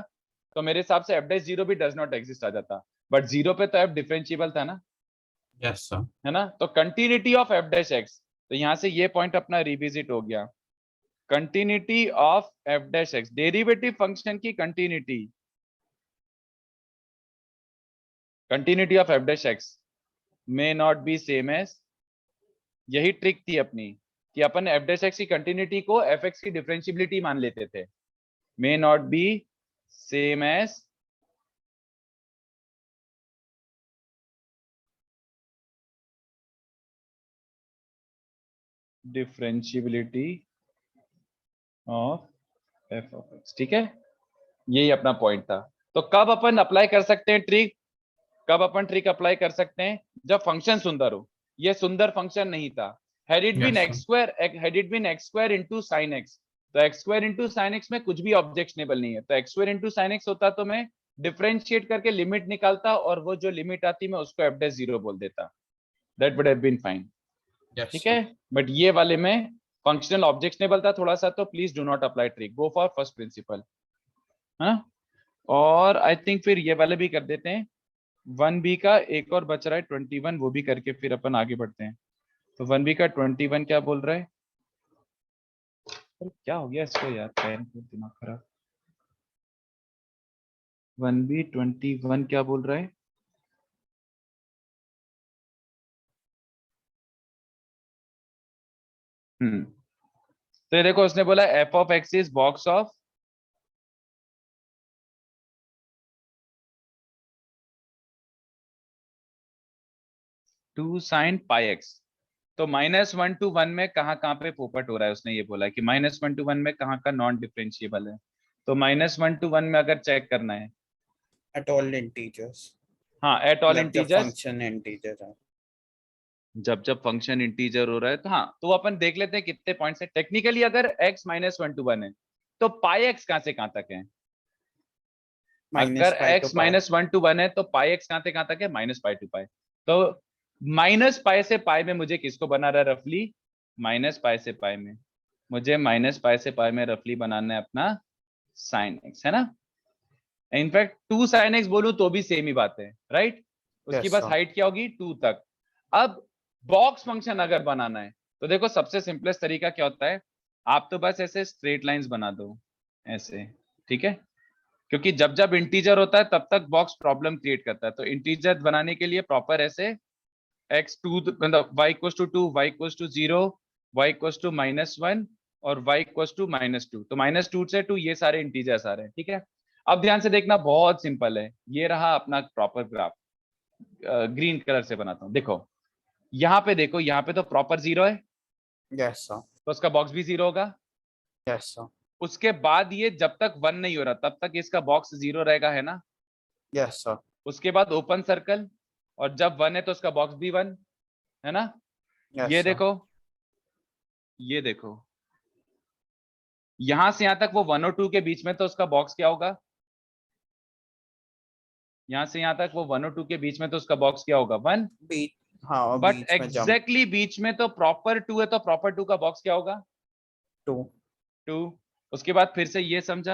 Speaker 1: तो मेरे हिसाब से एफ डैश जीरो भी डज नॉट एग्जिस्ट आ जाता, बट जीरो पे तो एफ डिफरेंशिएबल था ना,
Speaker 2: यस सर,
Speaker 1: है ना, तो continuity of F dash X, तो यहां से ये पॉइंट अपना रिविजिट हो गया, continuity of F dash X, derivative function की continuity, continuity of F dash X may not be same as, यही ट्रिक थी अपनी कि अपन एफ डैश एक्स की कंटिन्यूटी को एफ एक्स की डिफरेंशियबिलिटी मान लेते थे, may not be same as differentiability of F of X, ठीक है, यही अपना पॉइंट था। तो कब अपन अप्लाई कर सकते हैं ट्रिक, कब अपन ट्रिक अप्लाई कर सकते हैं, जब फंक्शन सुंदर हो, ये सुंदर फंक्शन नहीं था, had it been
Speaker 2: Yes,
Speaker 1: x
Speaker 2: sir.
Speaker 1: square, had it been x square into sin x, तो x square into sin x में कुछ भी ऑब्जेक्शनेबल नहीं है, तो x square into sin x होता तो मैं डिफरेंशिएट करके लिमिट निकालता और वो जो लिमिट आती मैं उसको f dash 0 बोल देता, that would have been fine.
Speaker 2: Yes,
Speaker 1: ठीक
Speaker 2: sir.
Speaker 1: है, बट ये वाले में फंक्शनल ऑब्जेक्शनेबल था थोड़ा सा, तो please do not apply trick, go for first principle. हाँ, और आई थिंक फिर ये वाले भी कर देते हैं. 1b का एक और बच रहा है 21, वो भी करके फिर अपन आगे बढ़ते हैं. तो 1b का 21 क्या बोल रहा है? क्या हो गया इसको यार, पेन को दिमाग खराब. 1b 21 क्या बोल रहा है? तो ये देखो उसने बोला f of x is box of two sine pi x. तो -1 to 1 में कहाँ पे पोपट हो रहा है, उसने ये बोला है कि -1 to 1 में कहाँ का नॉन डिफरेंशिएबल है. तो -1 to 1 में अगर चेक करना है,
Speaker 3: At all integers.
Speaker 1: हाँ एट ऑल
Speaker 3: मतलब जब
Speaker 1: इंटीजर्स,
Speaker 3: function integer है.
Speaker 1: जब फंक्शन इंटीजर हो रहा है तो हाँ, तो अपन देख लेते हैं कितने पॉइंट्स है. टेक्निकली अगर x -1 to 1 है तो पाई एक्स कहाँ से कहाँ तक है?
Speaker 3: Minus
Speaker 1: अगर
Speaker 3: pi to
Speaker 1: x
Speaker 3: pi.
Speaker 1: -1 to 1 है तो पाई एक्स कहाँ से कहाँ तक है? -पाई to पाई. तो -पाई से पाई में मुझे किसको बना रहा है रफली? -पाई से पाई में मुझे -पाई से पाई में रफली बनाना है अपना sin x, है ना. इनफैक्ट 2 sin x बोलूं तो भी सेम ही बात है, राइट. उसकी
Speaker 3: Yes,
Speaker 1: बस
Speaker 3: sir.
Speaker 1: हाइट क्या होगी? 2 तक. अब बॉक्स फंक्शन अगर बनाना है तो देखो सबसे सिंपलेस्ट तरीका क्या होता है, आप तो बस ऐसे स्ट्रेट लाइंस बना दो ऐसे, ठीक है. क्योंकि जब जब इंटीजर होता है तब तक बॉक्स प्रॉब्लम क्रिएट करता है, तो इंटीजर बनाने के लिए प्रॉपर ऐसे x2 मतलब y equals to 2, y equals to 0, y equals to -1 और y इक्वल्स टू -2. तो -2 से 2 ये सारे इंटीजर्स आ रहे हैं, ठीक है. अब ध्यान से देखना, बहुत सिंपल है. ये रहा अपना प्रॉपर ग्राफ, ग्रीन कलर से बनाता हूँ. देखो यहाँ पे, देखो यहाँ पे तो प्रॉपर 0 है,
Speaker 3: Yes, sir.
Speaker 1: तो उसका बॉक्स भी 0 होगा.
Speaker 3: Yes, sir.
Speaker 1: उसके बाद ये जब तक 1 नहीं हो रहा तब तक इसका बॉक्स 0 रहेगा, है ना.
Speaker 3: Yes, sir.
Speaker 1: उसके बाद ओपन सर्कल, और जब 1 है तो उसका बॉक्स भी 1, है ना.
Speaker 3: Yes,
Speaker 1: ये
Speaker 3: sir.
Speaker 1: देखो, ये देखो, यहां से यहां तक वो 1 और 2 के बीच में, तो उसका बॉक्स क्या होगा? यहां से यहां तक वो 1 और 2 के बीच में, तो उसका बॉक्स क्या होगा? 1.
Speaker 3: बीच, हाँ, और
Speaker 1: बट
Speaker 3: बीच में jump
Speaker 1: एग्जैक्टली बीच में तो प्रॉपर 2 है, तो प्रॉपर 2 का बॉक्स क्या होगा?
Speaker 3: 2.
Speaker 1: 2. उसके बाद फिर से ये समझा,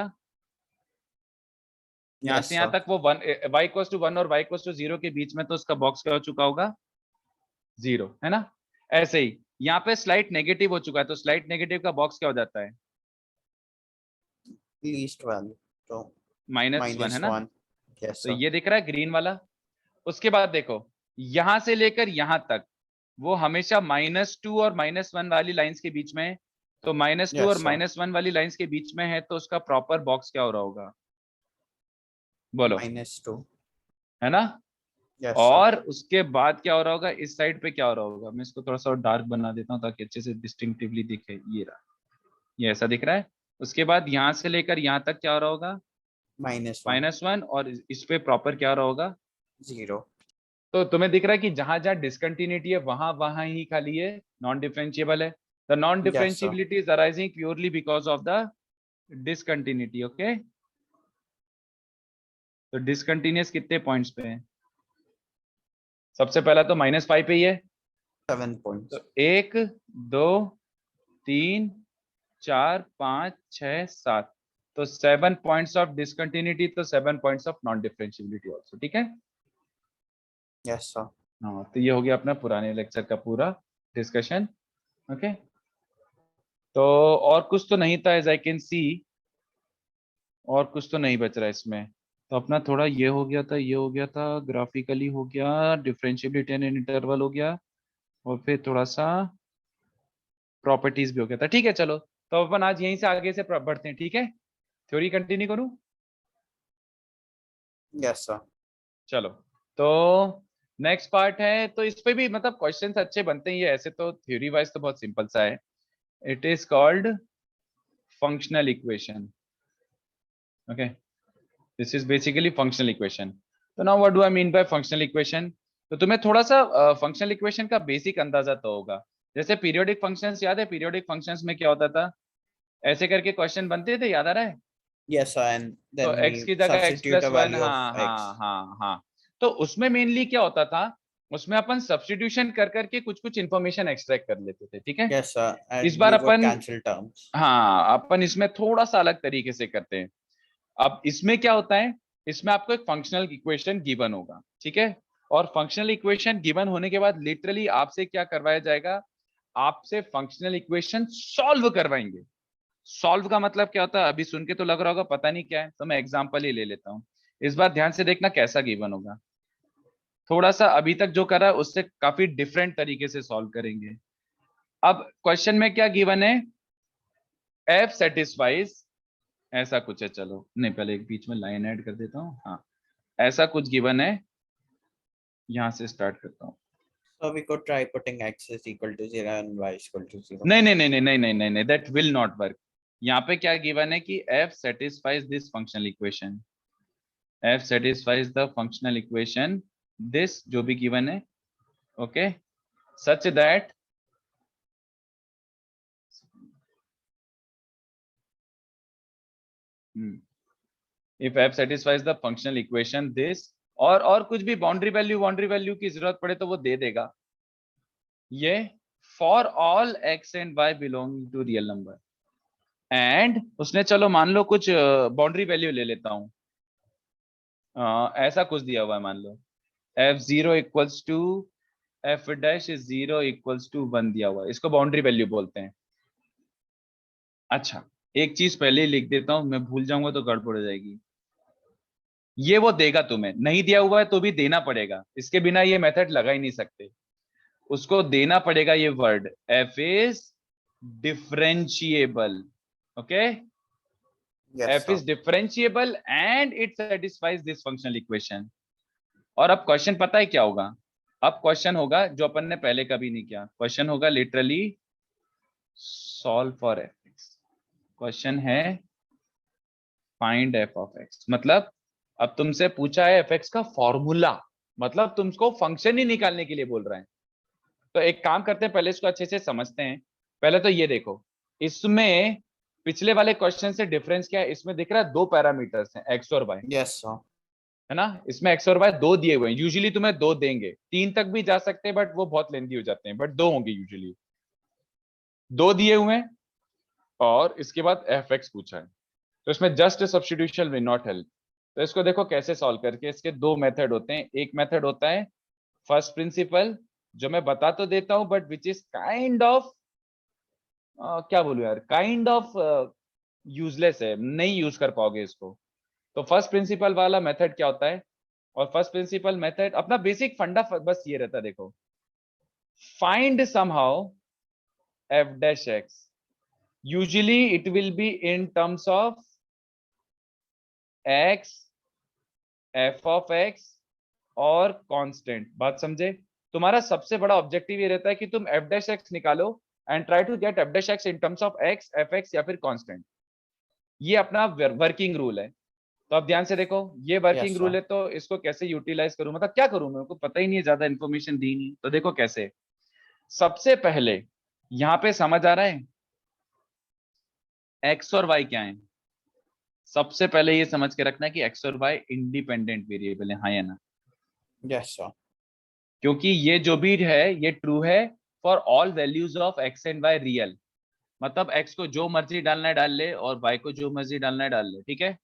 Speaker 1: यहाँ
Speaker 3: Yes,
Speaker 1: से यहाँ
Speaker 3: sir.
Speaker 1: तक वो 1, y इक्वल्स टू 1 और y इक्वल्स टू 0 के बीच में, तो उसका बॉक्स क्या हो चुका होगा? 0, है ना. ऐसे ही यहाँ पे स्लाइट नेगेटिव हो चुका है, तो स्लाइट नेगेटिव का बॉक्स क्या हो जाता है?
Speaker 3: Least value. So
Speaker 1: -1, है ना.
Speaker 3: 1. Yes,
Speaker 1: तो
Speaker 3: sir.
Speaker 1: ये दिख रहा है ग्रीन वाला. उसके बाद देखो यहां से लेकर यहां तक वो हमेशा -2 और -1 वाली लाइंस के बीच में है, तो -2
Speaker 3: Yes,
Speaker 1: और
Speaker 3: sir.
Speaker 1: -1 वाली लाइंस के बीच में है, तो उसका प्रॉपर बॉक्स क्या हो रहा होगा? बोलो,
Speaker 3: -2.
Speaker 1: है ना.
Speaker 3: Yes, sir.
Speaker 1: और उसके बाद क्या हो रहा होगा? इस साइड पे क्या हो रहा होगा? मैं इसको थोड़ा सा और डार्क बना देता हूँ ताकि अच्छे से डिस्टिंक्टिवली दिखे. ये रहा, ये ऐसा दिख रहा है. उसके बाद यहाँ से लेकर यहाँ तक क्या हो रहा होगा?
Speaker 3: -1.
Speaker 1: -1, और इस पे प्रॉपर क्या हो रहा होगा?
Speaker 3: 0.
Speaker 1: तो तुम्हें दिख रहा है कि जहां जहां डिसकंटिन्यूटी है वहां वहां ही खाली ये नॉन डिफरेंशिएबल है. The non differentiability is arising purely because of the discontinuity. Okay, तो डिसकंटिन्यूअस कितने पॉइंट्स पे है? सबसे पहला तो -5 पे ही है,
Speaker 3: 7 points.
Speaker 1: तो 1 2 3 4 5 6 7, तो 7 पॉइंट्स ऑफ डिसकंटिन्यूटी, तो 7 points of non differentiability also. ठीक है.
Speaker 3: Yes, sir.
Speaker 1: हाँ, तो ये हो गया अपना पुराने लेक्चर का पूरा डिस्कशन. ओके, तो और कुछ तो नहीं था एज आई कैन सी, और कुछ तो नहीं बच रहा इसमें. तो अपना थोड़ा ये हो गया था, ये हो गया था, ग्राफिकली हो गया, डिफरेंशिएबिलिटी एंड इंटरवल हो गया, और फिर थोड़ा सा प्रॉपर्टीज भी हो गया था. ठीक है, चलो तो अपन आज यहीं से आगे से बढ़ते हैं. ठीक है, थ्योरी कंटिन्यू करूं?
Speaker 3: Yes, sir.
Speaker 1: चलो, तो नेक्स्ट पार्ट है, तो इस पे भी मतलब क्वेश्चंस अच्छे बनते हैं. ये ऐसे तो थ्योरी वाइज तो बहुत सिंपल सा है. It is called functional equation. Okay, this is basically functional equation. तो now what do I mean by functional equation? तो तुम्हें थोड़ा सा फंक्शनल इक्वेशन का बेसिक अंदाजा तो होगा. जैसे पीरियोडिक फंक्शंस याद है, पीरियोडिक फंक्शंस में क्या होता था, ऐसे करके क्वेश्चन बनते थे, याद आ रहा है?
Speaker 3: Yes, sir. And
Speaker 1: तो
Speaker 3: then
Speaker 1: x
Speaker 3: we
Speaker 1: की जगह x
Speaker 3: substitute
Speaker 1: plus
Speaker 3: a
Speaker 1: one,
Speaker 3: value of
Speaker 1: हाँ
Speaker 3: x.
Speaker 1: हाँ हाँ हाँ, तो उसमें मेनली क्या होता था, उसमें अपन सब्स्टिट्यूशन कर करके कुछ कुछ इंफॉर्मेशन एक्सट्रैक्ट कर लेते थे, ठीक है।
Speaker 3: Yes, sir.
Speaker 1: इस
Speaker 3: And
Speaker 1: bar
Speaker 3: we would
Speaker 1: upon,
Speaker 3: cancel terms.
Speaker 1: हाँ अपन इसमें थोड़ा सा अलग तरीके से करते हैं। अब इसमें क्या होता है, इसमें आपको एक फंक्शनल इक्वेशन गिवन होगा, ठीक है, और फंक्शनल इक्वेशन गिवन होने के बाद लिटरली आपसे क्या करवाया जाएगा, आपसे फंक्शनल इक्वेशन सॉल्व करवाएंगे। सॉल्व का मतलब क्या होता है, अभी सुन के तो लग रहा होगा पता नहीं क्या है, तो मैं एग्जांपल ही ले लेता हूँ। इस बार ध्यान से देखना कैसा गिवन होगा, थोड़ा सा अभी तक जो करा है उससे काफी डिफरेंट तरीके से सॉल्व करेंगे। अब क्वेश्चन में क्या गिवन है, एफ सेटिस्फाइज, ऐसा कुछ है, चलो नहीं पहले एक बीच में लाइन ऐड कर देता हूँ, हाँ ऐसा कुछ गिवन है, यहां से स्टार्ट करता हूँ।
Speaker 3: So we could try putting x is equal to 0 and y is equal to 0.
Speaker 1: नहीं नहीं नहीं नहीं नहीं नहीं नहीं नहीं, दैट विल नॉट वर्क। यहाँ पे क्या गिवन है कि f satisfies this functional equation, f satisfies the functional equation, this जो भी गिवन है, okay, such that if f satisfies the functional equation this, और कुछ भी बाउंड्री वैल्यू की जरूरत पड़े तो वो दे देगा, ये for all x and y belonging to real number, and उसने चलो मान लो कुछ बाउंड्री वैल्यू ले लेता हूं, ऐसा कुछ दिया हुआ है, मान लो f0 equals to f dash is 0 equals to 1 दिया हुआ है, इसको बाउंड्री वैल्यू बोलते हैं। अच्छा एक चीज पहले ही लिख देता हूं, मैं भूल जाऊंगा तो गड़बड़ हो जाएगी, ये वो देगा तुम्हें, नहीं दिया हुआ है तो भी देना पड़ेगा, इसके बिना ये मेथड लगा ही नहीं सकते, उसको देना पड़ेगा ये word, f is differentiable, okay,
Speaker 3: Yes,
Speaker 1: f
Speaker 3: sir.
Speaker 1: is differentiable and it satisfies this functional equation। और अब क्वेश्चन पता है क्या होगा, अब क्वेश्चन होगा जो अपन ने पहले कभी नहीं किया, क्वेश्चन होगा literally solve for f, question है फाइंड f ऑफ x, मतलब अब तुमसे पूछा है f का फॉर्मूला, मतलब तुमको फंक्शन ही निकालने के लिए बोल रहा है। तो एक काम करते हैं, पहले इसको अच्छे से समझते हैं। पहले तो ये देखो, इसमें पिछले वाले क्वेश्चन से डिफरेंस क्या है, इसमें दिख रहा है दो पैरामीटर्स हैं x और y,
Speaker 3: Yes, sir.
Speaker 1: है ना, इसमें x और y दो दिए हुए हैं, यूजुअली तुम्हें दो देंगे, तीन तक भी जा सकते हैं बट वो बहुत लेंथी हो जाते हैं, बट दो होंगे यूजुअली, दो दिए हुए हैं, और इसके बाद fx पूछा है, तो इसमें just substitution will not help. तो इसको देखो कैसे सॉल्व करके, इसके दो मेथड होते हैं, एक मेथड होता है फर्स्ट प्रिंसिपल, जो मैं बता तो देता हूं but which is kind of क्या बोलूं यार, काइंड ऑफ यूजलेस है, नहीं यूज कर पाओगे इसको। तो फर्स्ट प्रिंसिपल वाला मेथड क्या होता है, और फर्स्ट प्रिंसिपल मेथड अपना बेसिक फंडा बस ये रहता है, देखो find somehow f dash x, usually it will be in terms of x, f of x और कांस्टेंट, बात समझे। तुम्हारा सबसे बड़ा ऑब्जेक्टिव ये रहता है कि तुम f dash x निकालो and try to get f dash x in terms of x, fx या फिर कांस्टेंट, ये अपना वर्किंग रूल है। तो अब ध्यान से देखो, ये वर्किंग
Speaker 3: Yes,
Speaker 1: रूल
Speaker 3: sir.
Speaker 1: है, तो इसको कैसे यूटिलाइज करूं, मतलब क्या करूं, मेरे को पता ही नहीं है, ज्यादा इन्फॉर्मेशन दी नहीं, तो देखो कैसे। सबसे पहले यहाँ पे समझ आ रहा है x और y क्या है, सबसे पहले ये समझ के रखना है कि x और y इंडिपेंडेंट वेरिएबल है, हाँ या ना,
Speaker 3: Yes, sir.
Speaker 1: क्योंकि ये जो भी है ये ट्रू है for all values of x and y real, मतलब x को जो मर्जी डालना है डाल ले और y को जो मर्जी डालना है डाल ले, ठीक है,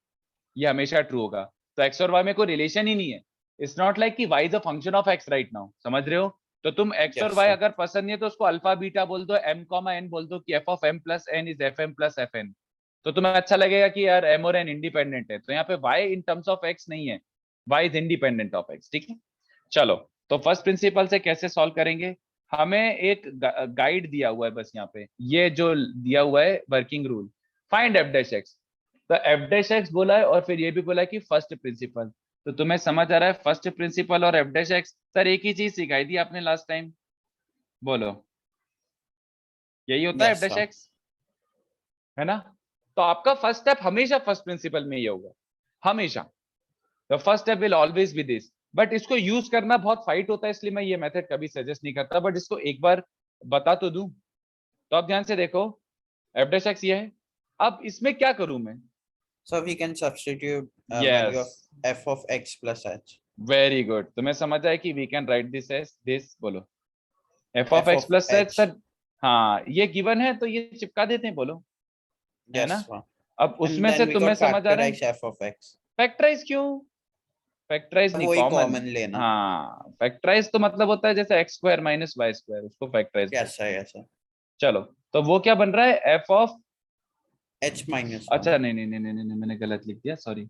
Speaker 1: ये हमेशा ट्रू होगा। तो x और y में कोई रिलेशन ही नहीं है, इट्स नॉट लाइक कि y is a function of x right now, समझ रहे हो। तो तुम x
Speaker 3: Yes,
Speaker 1: और y
Speaker 3: sir.
Speaker 1: अगर पसंद नहीं है तो उसको अल्फा बीटा बोल दो, m कॉमा n बोल दो कि f of m plus n is fm plus fn, तो तुम्हें अच्छा लगेगा कि यार m और n इंडिपेंडेंट है। तो यहाँ पे y in terms of x नहीं है, y is independent of x, ठीक है। चलो तो फर्स्ट प्रिंसिपल से कैसे सॉल्व करेंगे, हमें एक गाइड दिया हुआ है बस यहाँ पे, ये जो दिया हुआ है working rule, find f dash x, तो f डैश x बोला है और फिर ये भी बोला है कि फर्स्ट प्रिंसिपल, तो तुम्हें समझ आ रहा है फर्स्ट प्रिंसिपल और f डैश x, सर एक ही चीज सिखाई थी आपने लास्ट टाइम, बोलो यही होता है f
Speaker 3: Yes,
Speaker 1: dash
Speaker 3: sir.
Speaker 1: x, है ना। तो आपका फर्स्ट स्टेप हमेशा फर्स्ट प्रिंसिपल में ही होगा, हमेशा, the first step will always be this, but इसको यूज करना बहुत फाइट होता है, इसलिए मैं ये मेथड कभी सजेस्ट नहीं करता, बट इसको एक बार बता तो दूं। तो अब ध्यान से देखो, एफ डैश एक्स ये है। अब इसमें क्या करूं मैं?
Speaker 3: So we can substitute value
Speaker 1: yes,
Speaker 3: of f of x plus h.
Speaker 1: Very good. तो मैं समझ आया कि we can write this as this, बोलो F of
Speaker 3: F
Speaker 1: X
Speaker 3: of
Speaker 1: plus H
Speaker 3: h.
Speaker 1: Sir. हाँ ये गिवन है तो ये चिपका देते हैं, बोलो, है ना?
Speaker 3: Yes, sir.
Speaker 1: अब
Speaker 3: And
Speaker 1: उसमें से
Speaker 3: then we
Speaker 1: तुम्हें
Speaker 3: got
Speaker 1: समझ आ रहा है
Speaker 3: factorize f of x.
Speaker 1: Factorize क्यों? फैक्टराइज नहीं,
Speaker 3: वही
Speaker 1: कॉमन।
Speaker 3: कॉमन लेना.
Speaker 1: हाँ, फैक्टराइज तो मतलब होता है जैसे x square minus y square, उसको फैक्टराइज
Speaker 3: Yes,
Speaker 1: बोलते
Speaker 3: sir.
Speaker 1: हैं।
Speaker 3: Yes, sir.
Speaker 1: चलो, तो वो क्या बन रहा है? F of,
Speaker 3: H minus 1.
Speaker 1: अच्छा नहीं नहीं नहीं नहीं नहीं, मैंने गलत लिख दिया, सॉरी।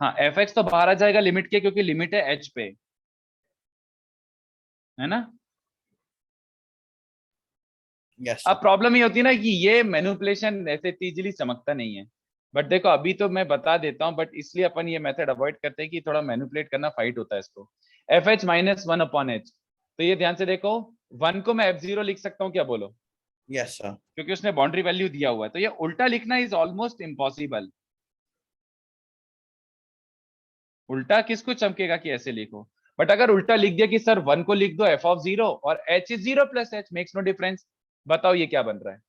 Speaker 1: हाँ, एफ एक्स तो बाहर आ जाएगा लिमिट के, क्योंकि लिमिट है एच पे, है ना?
Speaker 3: Yes,
Speaker 1: अब
Speaker 3: sir.
Speaker 1: प्रॉब्लम ये होती है ना कि ये मैनिपुलेशन ऐसे इजीली चमकता नहीं है। बट देखो अभी तो मैं बता देता हूँ, बट इसलिए अपन ये मेथड अवॉइड करते हैं कि थोड़ा मैनिपुलेट करना फाइट होता है इसको। F H minus one upon H, तो ये ध्यान से देखो, वन को मैं एफ जीरो लिख सकता हूँ क्या, बोलो?
Speaker 3: Yes, sir.
Speaker 1: क्योंकि उसने बाउंड्री वैल्यू दिया हुआ है, तो ये उल्टा लिखना इज ऑलमोस्ट इम्पॉसिबल। उल्टा किसको चमकेगा कि ऐसे लिखो? बट अगर उल्टा लिख दिया कि सर वन को लिख दो एफ ऑफ जीरो और h is zero plus h makes no difference, बताओ ये क्या बन रहा है?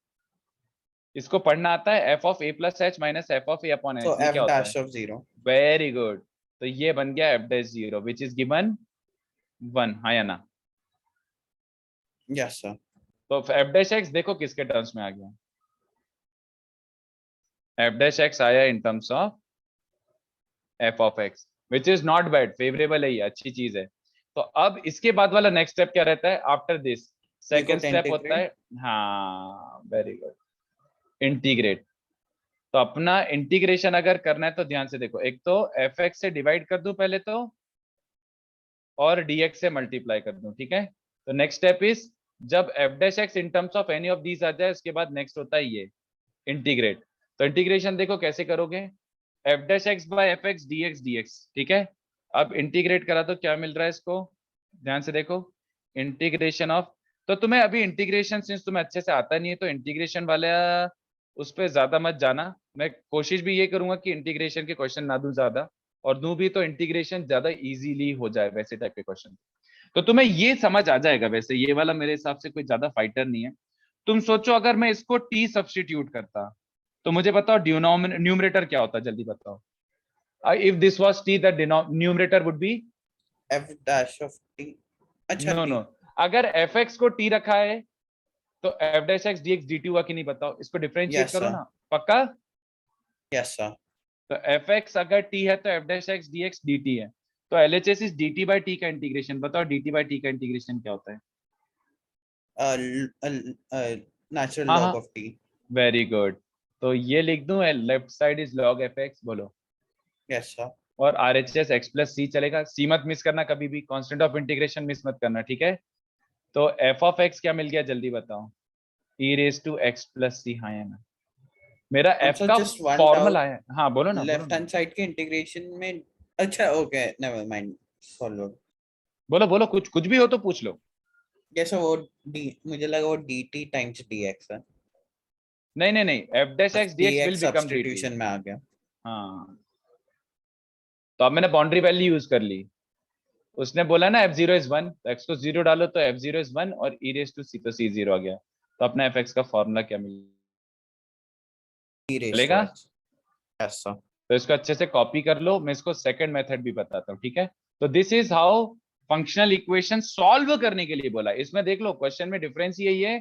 Speaker 1: इसको पढ़ना आता है, f of A plus H minus F of A upon H,
Speaker 3: So
Speaker 1: ये
Speaker 3: f
Speaker 1: क्या होता है?
Speaker 3: dash of 0.
Speaker 1: Very good. तो ये बन गया F dash zero which is given one, हाँ या ना?
Speaker 3: Yes, sir.
Speaker 1: तो एफ डैश एक्स देखो किसके टर्म्स में आ गया, एफ डैश एक्स आया इन terms of F of x, which is not bad, favourable है, ये अच्छी चीज है। तो अब इसके बाद वाला नेक्स्ट स्टेप क्या रहता है after this?
Speaker 3: We
Speaker 1: second
Speaker 3: got
Speaker 1: step होता है,
Speaker 3: integrate.
Speaker 1: हाँ वेरी गुड, इंटीग्रेट। तो अपना इंटीग्रेशन अगर करना है तो ध्यान से देखो, एक तो एफ एक्स से डिवाइड कर दूं पहले तो, और dx से मल्टीप्लाई कर दूं, ठीक है? तो नेक्स्ट स्टेप इज, जब f dash X in terms of any of these आ जाए, उसके बाद नेक्स्ट होता है ये इंटीग्रेट। तो इंटीग्रेशन देखो कैसे करोगे, f dash x by f x dx, ठीक है? अब इंटीग्रेट करा तो क्या मिल रहा है इसको, ध्यान से देखो, इंटीग्रेशन ऑफ, तो तुम्हें अभी इंटीग्रेशन सिंस तुम्हें अच्छे से आता नहीं है तो इंटीग्रेशन वाला उस पर ज्यादा मत जाना। मैं कोशिश भी ये करूंगा कि इंटीग्रेशन के क्वेश्चन ना दूं ज्यादा, और दूं भी तो इंटीग्रेशन ज्यादा इजीली हो जाए वैसे टाइप के क्वेश्चन। तो तुम्हें ये समझ आ जाएगा, वैसे ये वाला मेरे हिसाब से कोई ज्यादा फाइटर नहीं है। तुम सोचो अगर मैं इसको टी सब्स्टिट्यूट करता, तो मुझे बताओ न्यूमरेटर क्या होता, जल्दी बताओ। If this was T, the numerator would be,
Speaker 3: F dash of t. अच्छा
Speaker 1: नो नो,
Speaker 3: t.
Speaker 1: अगर एफ एक्स को टी रखा है तो F dash x D x D T हुआ कि नहीं, बताओ? इसको डिफरेंशिएट
Speaker 3: Yes,
Speaker 1: करो
Speaker 3: sir.
Speaker 1: ना, पक्का?
Speaker 3: Yes, sir.
Speaker 1: तो एफ एक्स अगर टी है तो F dash x D x D T है। तो L H S is D T by T का इंटीग्रेशन, बताओ डी टी बाई टी का इंटीग्रेशन क्या होता है?
Speaker 3: Natural
Speaker 1: हाँ
Speaker 3: log
Speaker 1: हाँ,
Speaker 3: of t.
Speaker 1: Very good. तो ये लिख दूं, left side is log F X, बोलो।
Speaker 3: Yes, sir.
Speaker 1: और R H S X plus C चलेगा, सी मत मिस करना कभी भी, कांस्टेंट ऑफ इंटीग्रेशन मिस मत करना, ठीक है? तो एफ ऑफ एक्स क्या मिल गया, जल्दी बताओ? ई रेज टू एक्स प्लस सी, हाँ या ना? मेरा एफ
Speaker 3: Also,
Speaker 1: का
Speaker 3: just one doubt.
Speaker 1: फॉर्मूला है, हाँ बोलो ना बोलो
Speaker 3: Left
Speaker 1: ना
Speaker 3: hand side के integration में. अच्छा, okay. Never mind. Follow.
Speaker 1: बोलो बोलो, कुछ कुछ भी हो तो पूछ लो।
Speaker 3: जैसे वो d, मुझे लगा वो dt times dx है.
Speaker 1: नहीं नहीं नहीं, F dash x D x will
Speaker 3: dx
Speaker 1: become D T.
Speaker 3: substitution में आ गया.
Speaker 1: हाँ, तो अब मैंने बाउंड्री वैल्यू यूज कर ली। उसने बोला ना एफ जीरो इज वन, तो एक्स को जीरो डालो तो एफ जीरो इज वन, और ई रेस टू सी तो सी जीरो आ गया। तो अपना एफ एक्स का फॉर्मूला क्या
Speaker 3: e raised to
Speaker 1: मिलेगा?
Speaker 3: x. Yes, sir.
Speaker 1: तो इसको अच्छे से कॉपी कर लो, मैं इसको सेकंड मेथड भी बताता हूँ, ठीक है? तो this is how functional equation solve करने के लिए बोला। इसमें देख लो क्वेश्चन में डिफरेंस यही है,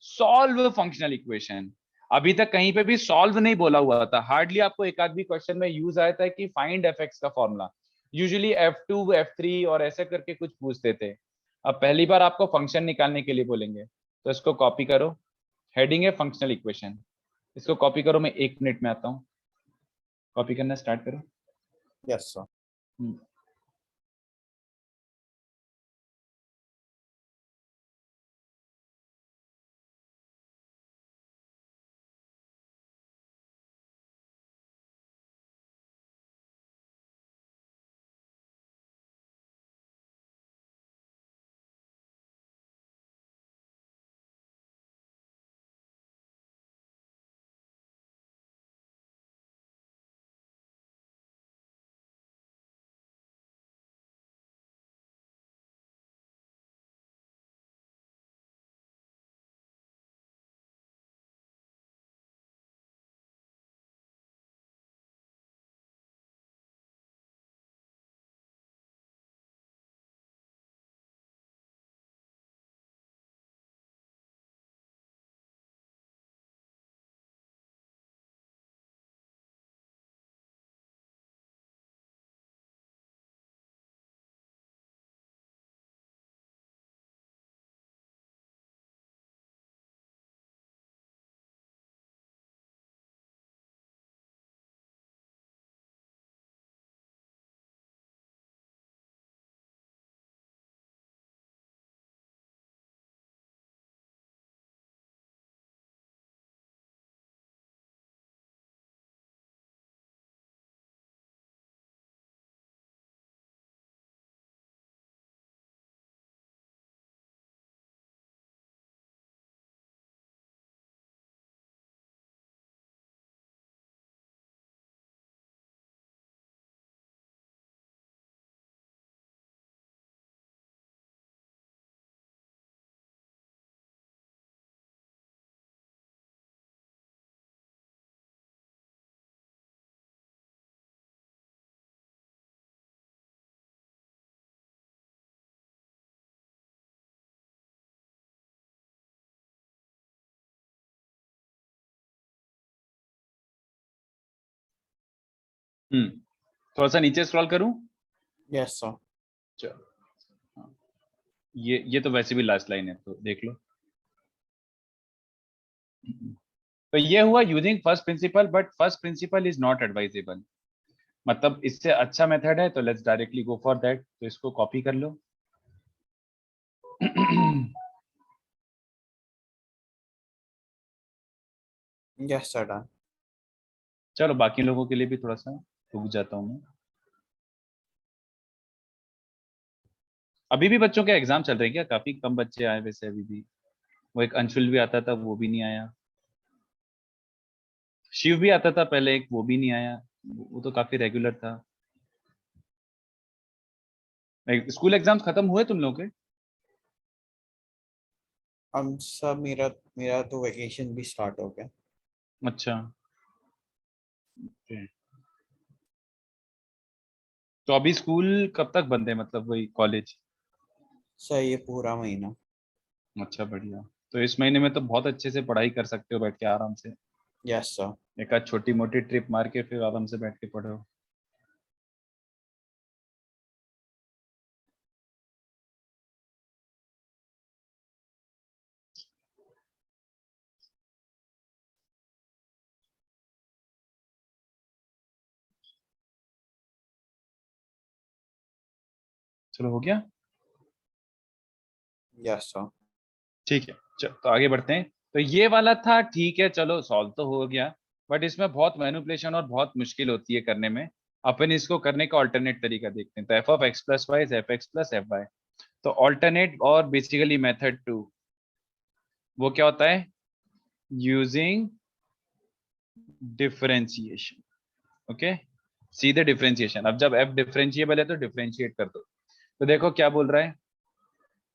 Speaker 1: सॉल्व फंक्शनल इक्वेशन। अभी तक कहीं पे भी सॉल्व नहीं बोला हुआ था, हार्डली आपको एक आध भी क्वेश्चन में यूज आया था कि फाइंड एफ एक्स का फॉर्मूला, यूजुअली F2 F3 और ऐसे करके कुछ पूछते थे। अब पहली बार आपको फंक्शन निकालने के लिए बोलेंगे, तो इसको कॉपी करो, हेडिंग है फंक्शनल इक्वेशन, इसको कॉपी करो, मैं 1 मिनट में आता हूँ। कॉपी करना स्टार्ट करो।
Speaker 3: Yes, sir.
Speaker 1: थोड़ा सा नीचे स्क्रॉल करूं?
Speaker 3: Yes, sir.
Speaker 1: चलो, हाँ, ये तो वैसे भी लास्ट लाइन है, तो देख लो। तो ये हुआ using first principle, but first principle is not advisable. मतलब इससे अच्छा मेथड है तो let's directly go for that. तो इसको कॉपी कर लो।
Speaker 3: Yes, sir. Done.
Speaker 1: चलो बाकी लोगों के लिए भी थोड़ा सा रुक जाता हूँ मैं। अभी भी बच्चों के एग्जाम चल रहे हैं क्या? काफी कम बच्चे आए वैसे अभी भी। वो एक अंशुल भी आता था, वो भी नहीं आया। शिव भी आता था पहले एक, वो भी नहीं आया। वो तो काफी रेगुलर था। स्कूल एग्जाम्स खत्म हुए तुम लोग के?
Speaker 3: हम सब मेरा मेरा तो वेकेशन भी स्टार्ट हो गया।
Speaker 1: अच्छा, okay. तो अभी स्कूल कब तक बंद है, मतलब वही कॉलेज?
Speaker 3: सर ये पूरा महीना।
Speaker 1: अच्छा बढ़िया। तो इस महीने में तो बहुत अच्छे से पढ़ाई कर सकते हो बैठ के आराम से।
Speaker 3: Yes sir.
Speaker 1: एक आध छोटी मोटी ट्रिप मार के फिर आराम से बैठ के पढ़ो। चलो हो गया।
Speaker 3: Yes sir.
Speaker 1: ठीक है, तो आगे बढ़ते हैं। तो ये वाला था, ठीक है, चलो सॉल्व तो हो गया। बट इसमें बहुत मैनिपुलेशन और बहुत मुश्किल होती है करने में। अपन इसको करने का ऑल्टरनेट तरीका देखते हैं। तो f of x plus y is f x plus f y. तो ऑल्टरनेट और बेसिकली मेथड 2 वो क्या होता है? Using differentiation. ओके, सीधे डिफरेंशिएशन। अब जब एफ डिफरेंशिएबल है तो डिफरेंशिएट कर दो। तो देखो क्या बोल रहा है,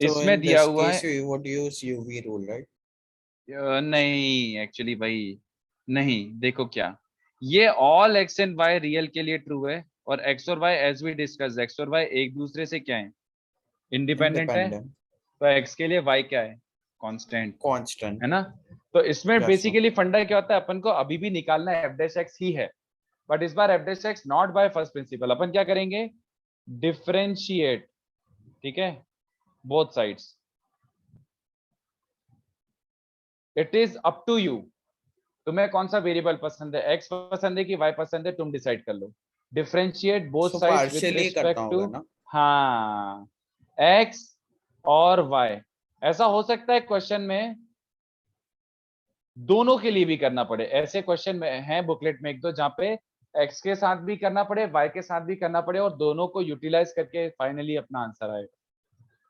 Speaker 3: So
Speaker 1: इसमें
Speaker 3: in
Speaker 1: दिया
Speaker 3: this
Speaker 1: हुआ
Speaker 3: case
Speaker 1: है।
Speaker 3: we would use UV rule, right?
Speaker 1: नहीं एक्चुअली भाई, नहीं। देखो क्या, ये all x and y real के लिए ट्रू है, और एक्स और y as we discuss, x और वाई एक दूसरे से क्या है? इंडिपेंडेंट है।
Speaker 3: Independent.
Speaker 1: तो एक्स के लिए वाई क्या है? Constant
Speaker 3: Constant.
Speaker 1: है ना। तो इसमें
Speaker 3: Yes sir.
Speaker 1: बेसिकली फंडा क्या होता है, अपन को अभी भी निकालना है एफ डैश एक्स ही है। बट इस बार F dash X not by first principle. अपन क्या करेंगे? डिफरेंशिएट, ठीक है, both sides. It is up to you. तुम्हें कौन सा वेरिएबल पसंद है, एक्स पसंद है कि वाई पसंद है, तुम डिसाइड कर लो। Differentiate both
Speaker 3: So
Speaker 1: sides with
Speaker 3: partially करना
Speaker 1: रिस्पेक्ट टू,
Speaker 3: होगा ना?
Speaker 1: हाँ, एक्स और वाई। ऐसा हो सकता है क्वेश्चन में दोनों के लिए भी करना पड़े। ऐसे क्वेश्चन में है बुकलेट में एक दो जहां पे एक्स के साथ भी करना पड़े, वाई के साथ भी करना पड़े, और दोनों को यूटिलाइज करके फाइनली अपना आंसर आएगा।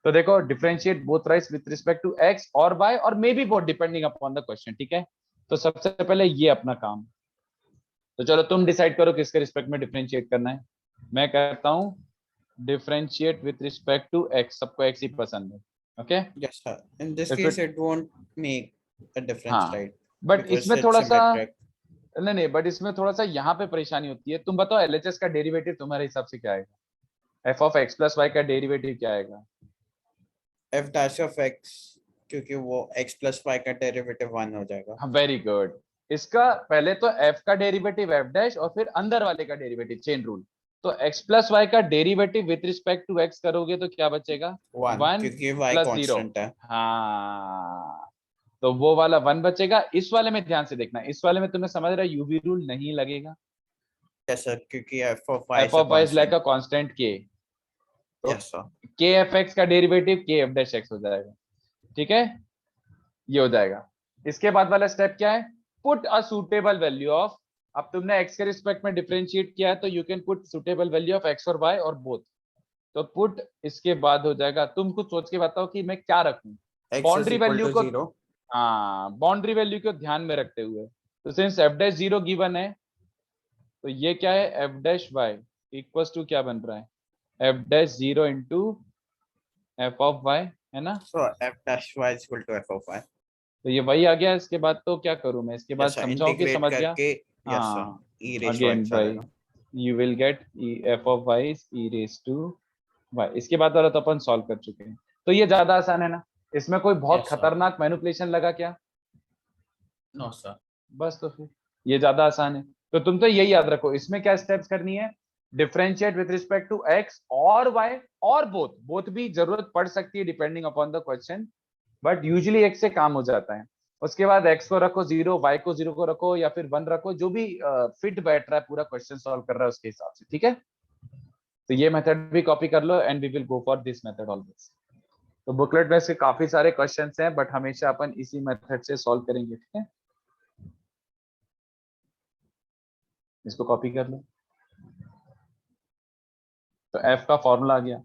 Speaker 1: तो देखो, differentiate both rights with respect to x और वाई, और maybe both depending upon the question, ठीक है। तो सबसे पहले ये अपना काम। तो चलो तुम डिसाइड करो किसके रिस्पेक्ट में डिफरेंशिएट करना है। मैं कहता हूं differentiate with respect to x. सबको एक्स ही पसंद है, okay.
Speaker 3: Yes sir. In this
Speaker 1: if
Speaker 3: case
Speaker 1: it,
Speaker 3: it won't make a difference,
Speaker 1: हाँ,
Speaker 3: right?
Speaker 1: बट
Speaker 3: Because
Speaker 1: इसमें
Speaker 3: it's
Speaker 1: थोड़ा सा,
Speaker 3: symmetric.
Speaker 1: नहीं नहीं, बट इसमें थोड़ा सा यहाँ पे परेशानी होती है। तुम बताओ एलएचएस का डेरिवेटिव तुम्हारे हिसाब से क्या आएगा? F of x plus y का डेरिवेटिव क्या आएगा?
Speaker 3: F dash of x, क्योंकि वो x plus y का डेरिवेटिव 1 हो जाएगा।
Speaker 1: हाँ, वेरी गुड। इसका पहले तो एफ का डेरिवेटिव एफ डैश, और फिर अंदर वाले का डेरिवेटिव, चेन रूल। तो एक्स प्लस वाई का derivative with respect to x करोगे तो क्या बचेगा?
Speaker 3: 1
Speaker 1: वन
Speaker 3: क्योंकि y
Speaker 1: प्लस जीरो।
Speaker 3: कांस्टेंट है।
Speaker 1: हाँ, तो वो वाला वन बचेगा। इस वाले में ध्यान से देखना, इस वाले में तुम्हें समझ रहा है यूवी रूल नहीं लगेगा।
Speaker 3: Yes sir, क्योंकि f of y
Speaker 1: f
Speaker 3: is a
Speaker 1: of Y is like
Speaker 3: constant.
Speaker 1: A constant k. तो
Speaker 3: Yes sir.
Speaker 1: K f x का derivative k f dash x हो जाएगा, ठीक है। ये हो जाएगा। इसके बाद वाला स्टेप क्या है? Put a suitable value of. अब तुमने एक्स के रिस्पेक्ट में डिफरेंशिएट किया है तो you can put suitable value of x और वाई और बोथ। तो पुट, इसके बाद हो जाएगा, तुम कुछ सोच के बताओ कि मैं क्या रखूं।
Speaker 3: x is
Speaker 1: boundary
Speaker 3: equal
Speaker 1: value
Speaker 3: to
Speaker 1: को,
Speaker 3: 0.
Speaker 1: हाँ, बाउंड्री वैल्यू को ध्यान में रखते हुए, तो since f dash zero given है, तो ये क्या है? F dash y equals to क्या बन रहा है? F dash zero into f of y, है ना।
Speaker 3: So f dash y is equal to f of y.
Speaker 1: तो ये वही आ गया। इसके बाद तो क्या करूं मैं? इसके बाद
Speaker 3: Yes sir,
Speaker 1: समझाओ कि
Speaker 3: इंटीग्रेट
Speaker 1: समझ गया।
Speaker 3: करके। Yes sir,
Speaker 1: हाँ,
Speaker 3: e raised to
Speaker 1: again
Speaker 3: x आ
Speaker 1: भाई,
Speaker 3: जाएगा।
Speaker 1: You will get f of y e raise to y. इसके बाद वाला तो अपन सॉल्व कर चुके हैं। तो ये ज्यादा आसान है ना। इसमें कोई बहुत
Speaker 3: Yes sir.
Speaker 1: खतरनाक मैनिपुलेशन लगा क्या?
Speaker 3: No sir.
Speaker 1: बस, तो फिर ये ज्यादा आसान है। तो तुम तो यही याद रखो, इसमें क्या स्टेप्स करनी है, differentiate with respect to x और वाई और बोथ, बोथ भी जरूरत पड़ सकती है depending upon the question, but usually x से काम हो जाता है। उसके बाद एक्स को रखो 0, वाई को 0 को रखो या फिर 1 रखो, जो भी फिट बैठ रहा है पूरा क्वेश्चन सॉल्व कर रहा है उसके हिसाब से, ठीक है। तो ये मेथड भी कॉपी कर लो and we will go for this method always. तो बुकलेट में से काफी सारे क्वेश्चंस हैं बट हमेशा अपन इसी मेथड से सॉल्व करेंगे, ठीक है। इसको कॉपी कर लो। तो एफ का फॉर्मूला आ गया,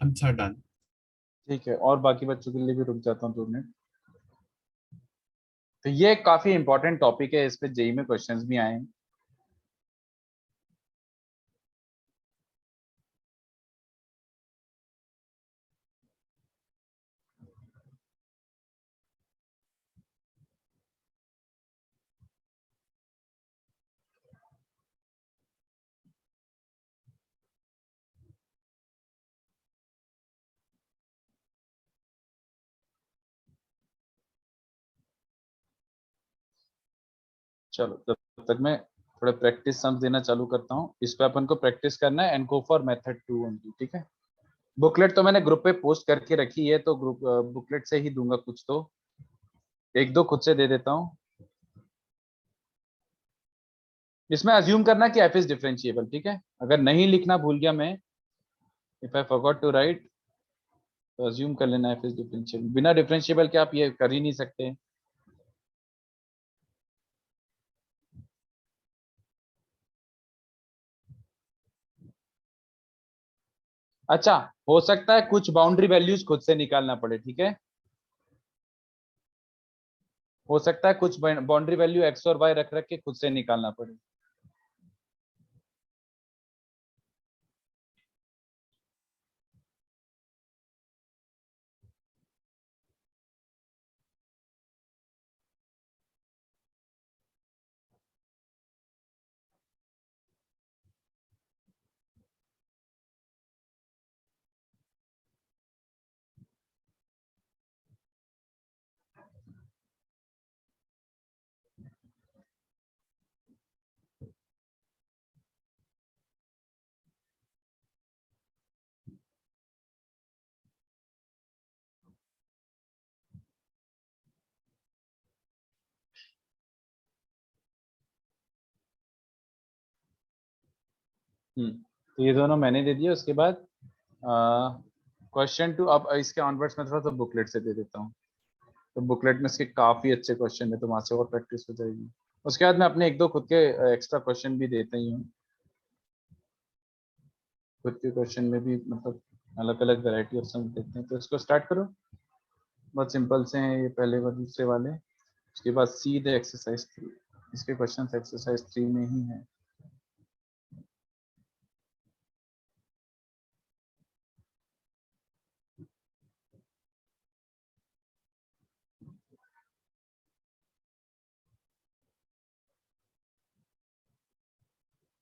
Speaker 2: आंसर डन।
Speaker 1: ठीक है। और बाकी बच्चों के लिए भी रुक जाता हूँ 2 मिनट। तो ये काफी इंपॉर्टेंट टॉपिक है, इस पे जेई में क्वेश्चंस भी आए हैं। चलो तब तक मैं थोड़ा प्रैक्टिस सम्स देना चालू करता हूँ। इस पे अपन को प्रैक्टिस करना है and go for method 2 only, ठीक है। बुकलेट तो मैंने ग्रुप पे पोस्ट करके रखी है, तो ग्रुप बुकलेट से ही दूंगा कुछ, तो एक दो खुद से दे देता हूँ। इसमें अज्यूम करना कि एफ इज डिफरेंशिएबल, ठीक है। अगर नहीं लिखना भूल गया मैं, if I forgot to write, तो अज्यूम कर लेना एफ इज डिफरेंशिएबल। बिना डिफरेंशिएबल के आप ये कर ही नहीं सकते। अच्छा, हो सकता है कुछ बाउंड्री वैल्यूज खुद से निकालना पड़े, ठीक है। हो सकता है कुछ बाउंड्री वैल्यू एक्स और वाई रख रख के खुद से निकालना पड़े। तो ये दोनों मैंने दे दिए। उसके बाद क्वेश्चन 2, अब इसके ऑनवर्ड्स में थोड़ा तो बुकलेट से दे देता हूँ। तो बुकलेट में इसके काफी अच्छे क्वेश्चन है, तो वहां से और प्रैक्टिस हो जाएगी। उसके बाद मैं अपने एक दो खुद के एक्स्ट्रा क्वेश्चन भी देता ही हूँ। खुद के क्वेश्चन में भी मतलब अलग अलग वैरायटी ऑफ सम देते हैं। तो इसको स्टार्ट करो, बहुत सिंपल से हैं ये पहले व दूसरे वाले। उसके बाद सीधे एक्सरसाइज 3, इसके क्वेश्चन एक्सरसाइज 3 में ही है।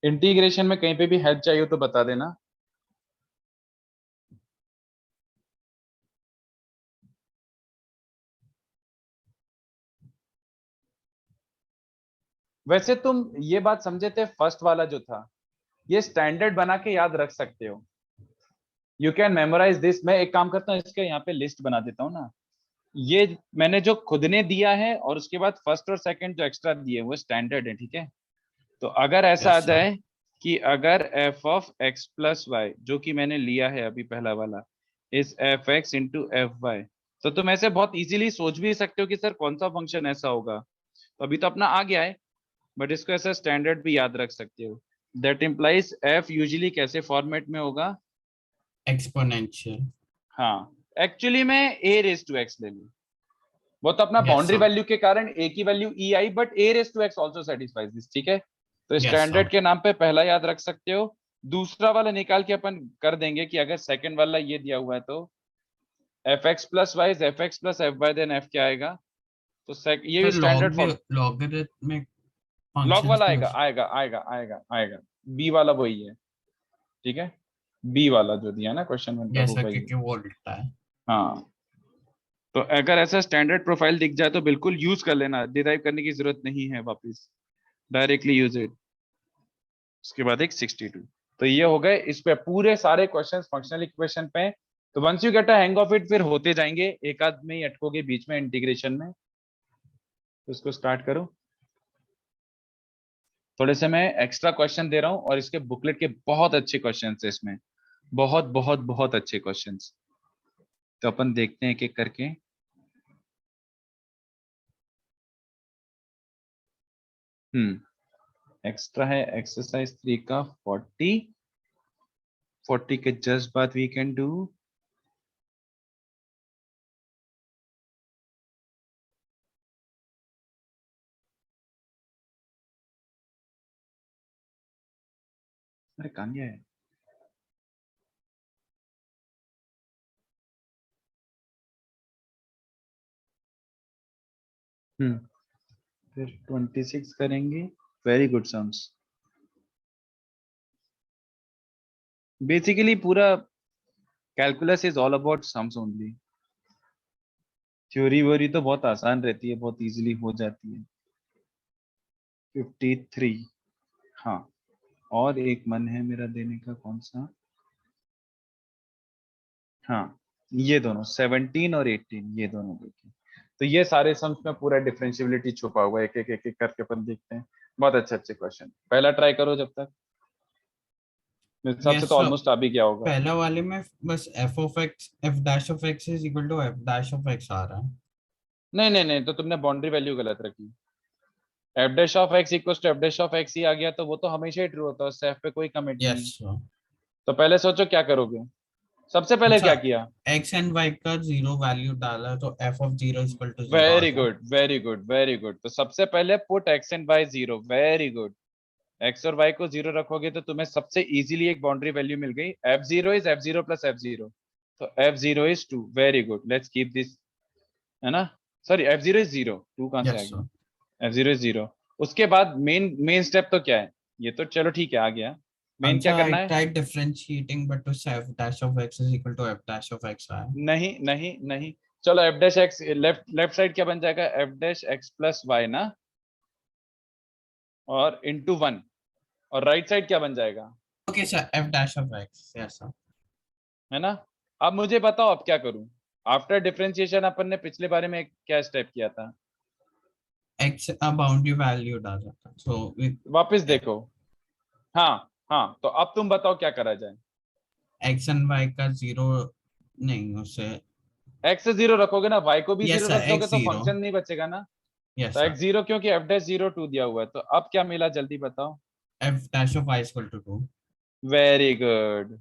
Speaker 1: इंटीग्रेशन में कहीं पे भी हेल्प चाहिए हो तो बता देना। वैसे तुम ये बात समझे थे, फर्स्ट वाला जो था ये स्टैंडर्ड बना के याद रख सकते हो। You can memorise this. मैं एक काम करता हूँ, इसके यहाँ पे लिस्ट बना देता हूँ ना, ये मैंने जो खुद ने दिया है और उसके बाद फर्स्ट और सेकंड जो एक्स्ट्रा दिए वो स्टैंडर्ड है, ठीक है। तो अगर ऐसा आ
Speaker 2: Yes, sir.
Speaker 1: जाए कि अगर f of x plus y जो कि मैंने लिया है अभी पहला वाला इस f x into f y, तो तुम ऐसे बहुत इजीली सोच भी सकते हो कि सर कौन सा फंक्शन ऐसा होगा। तो अभी तो अपना आ गया है, बट इसको ऐसा स्टैंडर्ड भी याद रख सकते हो। दैट इम्प्लाइज f यूजुअली कैसे फॉर्मेट में होगा।
Speaker 2: Exponential.
Speaker 1: हाँ, एक्चुअली मैं a रेज टू x ले लूं, वो तो अपना
Speaker 2: Yes,
Speaker 1: बाउंड्री
Speaker 2: sir.
Speaker 1: वैल्यू के कारण a की वैल्यू e आई, but a raise to x also satisfies this, ठीक है। तो
Speaker 2: Yes,
Speaker 1: स्टैंडर्ड
Speaker 2: sir.
Speaker 1: के नाम पे पहला याद रख सकते हो, दूसरा वाला निकाल के अपन कर देंगे कि अगर सेकंड वाला ये दिया हुआ है तो f x plus y f x plus f y, then f क्या आएगा। तो ये
Speaker 2: तो
Speaker 1: भी standard form,
Speaker 2: logarithmic
Speaker 1: log
Speaker 2: functions
Speaker 1: वाला
Speaker 2: भी
Speaker 1: आएगा आएगा आएगा आएगा आएगा, बी वाला वही है, ठीक है। बी वाला जो दिया ना क्वेश्चन में वो
Speaker 2: जैसा
Speaker 1: वही है।
Speaker 2: क्योंकि वो उल्टा है.
Speaker 1: हाँ, तो अगर ऐसा स्टैंडर्ड प्रोफाइल दिख जाए तो बिल्कुल यूज कर लेना, डिराइव करने की जरूरत नहीं है वापस, डायरेक्टली यूज इट। उसके बाद एक 62। तो ये हो गए इस पे पूरे सारे क्वेश्चंस फंक्शनल इक्वेशन पे। तो once you get a hang of it फिर होते जाएंगे, एक आध में ही अटकोगे बीच में इंटीग्रेशन में। तो इसको स्टार्ट करो। थोड़े से मैं एक्स्ट्रा क्वेश्चन दे रहा हूँ और इसके बुकलेट के बहुत अच्छे क्वेश्चन है इसमें, बहुत बहुत बहुत अच्छे क्वेश्चन। तो अपन देखते हैं एक एक करके। एक्स्ट्रा है एक्सरसाइज 3 का 40 के जस्ट बाद वी कैन डू अरे कहाँ गया है। फिर 26 करेंगे, वेरी गुड सम्स। बेसिकली पूरा calculus is all about sums only. Theory वोरी तो बहुत आसान रहती है, बहुत इजीली हो जाती है। 53, हाँ। और एक मन है मेरा देने का, कौन सा। हाँ, ये दोनों 17 और 18 ये दोनों देखिए। तो ये सारे सम्स में पूरा डिफरेंशियबिलिटी छुपा हुआ है, एक एक करके अपन देखते हैं। बहुत अच्छे अच्छे क्वेश्चन, पहला ट्राई करो जब तक। मेरे हिसाब से
Speaker 2: Yes,
Speaker 1: तो
Speaker 2: sir.
Speaker 1: ऑलमोस्ट आ भी गया होगा।
Speaker 2: पहला वाले में बस f of x f dash of x is equal to f dash of x आ रहा है.
Speaker 1: नहीं नहीं नहीं, तो तुमने बाउंड्री वैल्यू गलत रखी। F dash of X equal to F dash of X ही आ गया, तो वो तो हमेशा ही ट्रू होता है, उससे एफ पे कोई कमिट नहीं है।
Speaker 2: Yes, sir.
Speaker 1: तो पहले सोचो क्या करोगे, सबसे पहले
Speaker 2: अच्छा,
Speaker 1: क्या किया।
Speaker 2: x and y का जीरो वैल्यू डाला तो f of 0 is equal to 0 आ
Speaker 1: वेरी
Speaker 2: गया.
Speaker 1: Good very good very good. तो सबसे पहले put X and Y zero, very good. X और वाई को जीरो रखोगे तो तुम्हें सबसे इजीली एक बाउंड्री वैल्यू मिल गई, F zero is F zero plus F zero. तो F zero is 2, very good, let's keep this, है ना। सॉरी, एफ जीरो इज 0, 2 कहां से आ
Speaker 2: Yes, sir.
Speaker 1: गया। F zero is 0। उसके बाद मेन मेन स्टेप तो क्या है, ये तो चलो ठीक है आ गया। मेन क्या
Speaker 2: अच्छा,
Speaker 1: करना
Speaker 2: I
Speaker 1: है।
Speaker 2: tried differentiating but to say f dash of x is equal to f dash of x आया.
Speaker 1: नहीं नहीं नहीं, चलो f dash x, left left side क्या बन जाएगा, f dash x plus y ना, और इंटू 1। और राइट साइड क्या बन जाएगा,
Speaker 2: Okay, sir, f dash of x. Yes, sir.
Speaker 1: है ना। अब मुझे बताओ अब क्या करूं। आफ्टर डिफरेंशिएशन अपन ने पिछले बारे में क्या स्टेप किया था।
Speaker 2: x बाउंड्री वैल्यू डाला था. So with
Speaker 1: वापस देखो। हाँ हाँ, तो अब तुम बताओ क्या करा जाए।
Speaker 2: x and y का जीरो नहीं उसे.
Speaker 1: एक्स से जीरो रखोगे ना, वाई को भी
Speaker 2: Yes,
Speaker 1: जीरो
Speaker 2: sir,
Speaker 1: रख दोगे
Speaker 2: x
Speaker 1: तो
Speaker 2: zero.
Speaker 1: फंक्शन नहीं बचेगा ना।
Speaker 2: Yes,
Speaker 1: तो
Speaker 2: sir.
Speaker 1: एक्स जीरो क्योंकि एफ डैश जीरो 2 दिया हुआ है, तो अब क्या मिला जल्दी बताओ।
Speaker 2: f dash of y is equal to 2.
Speaker 1: Very good.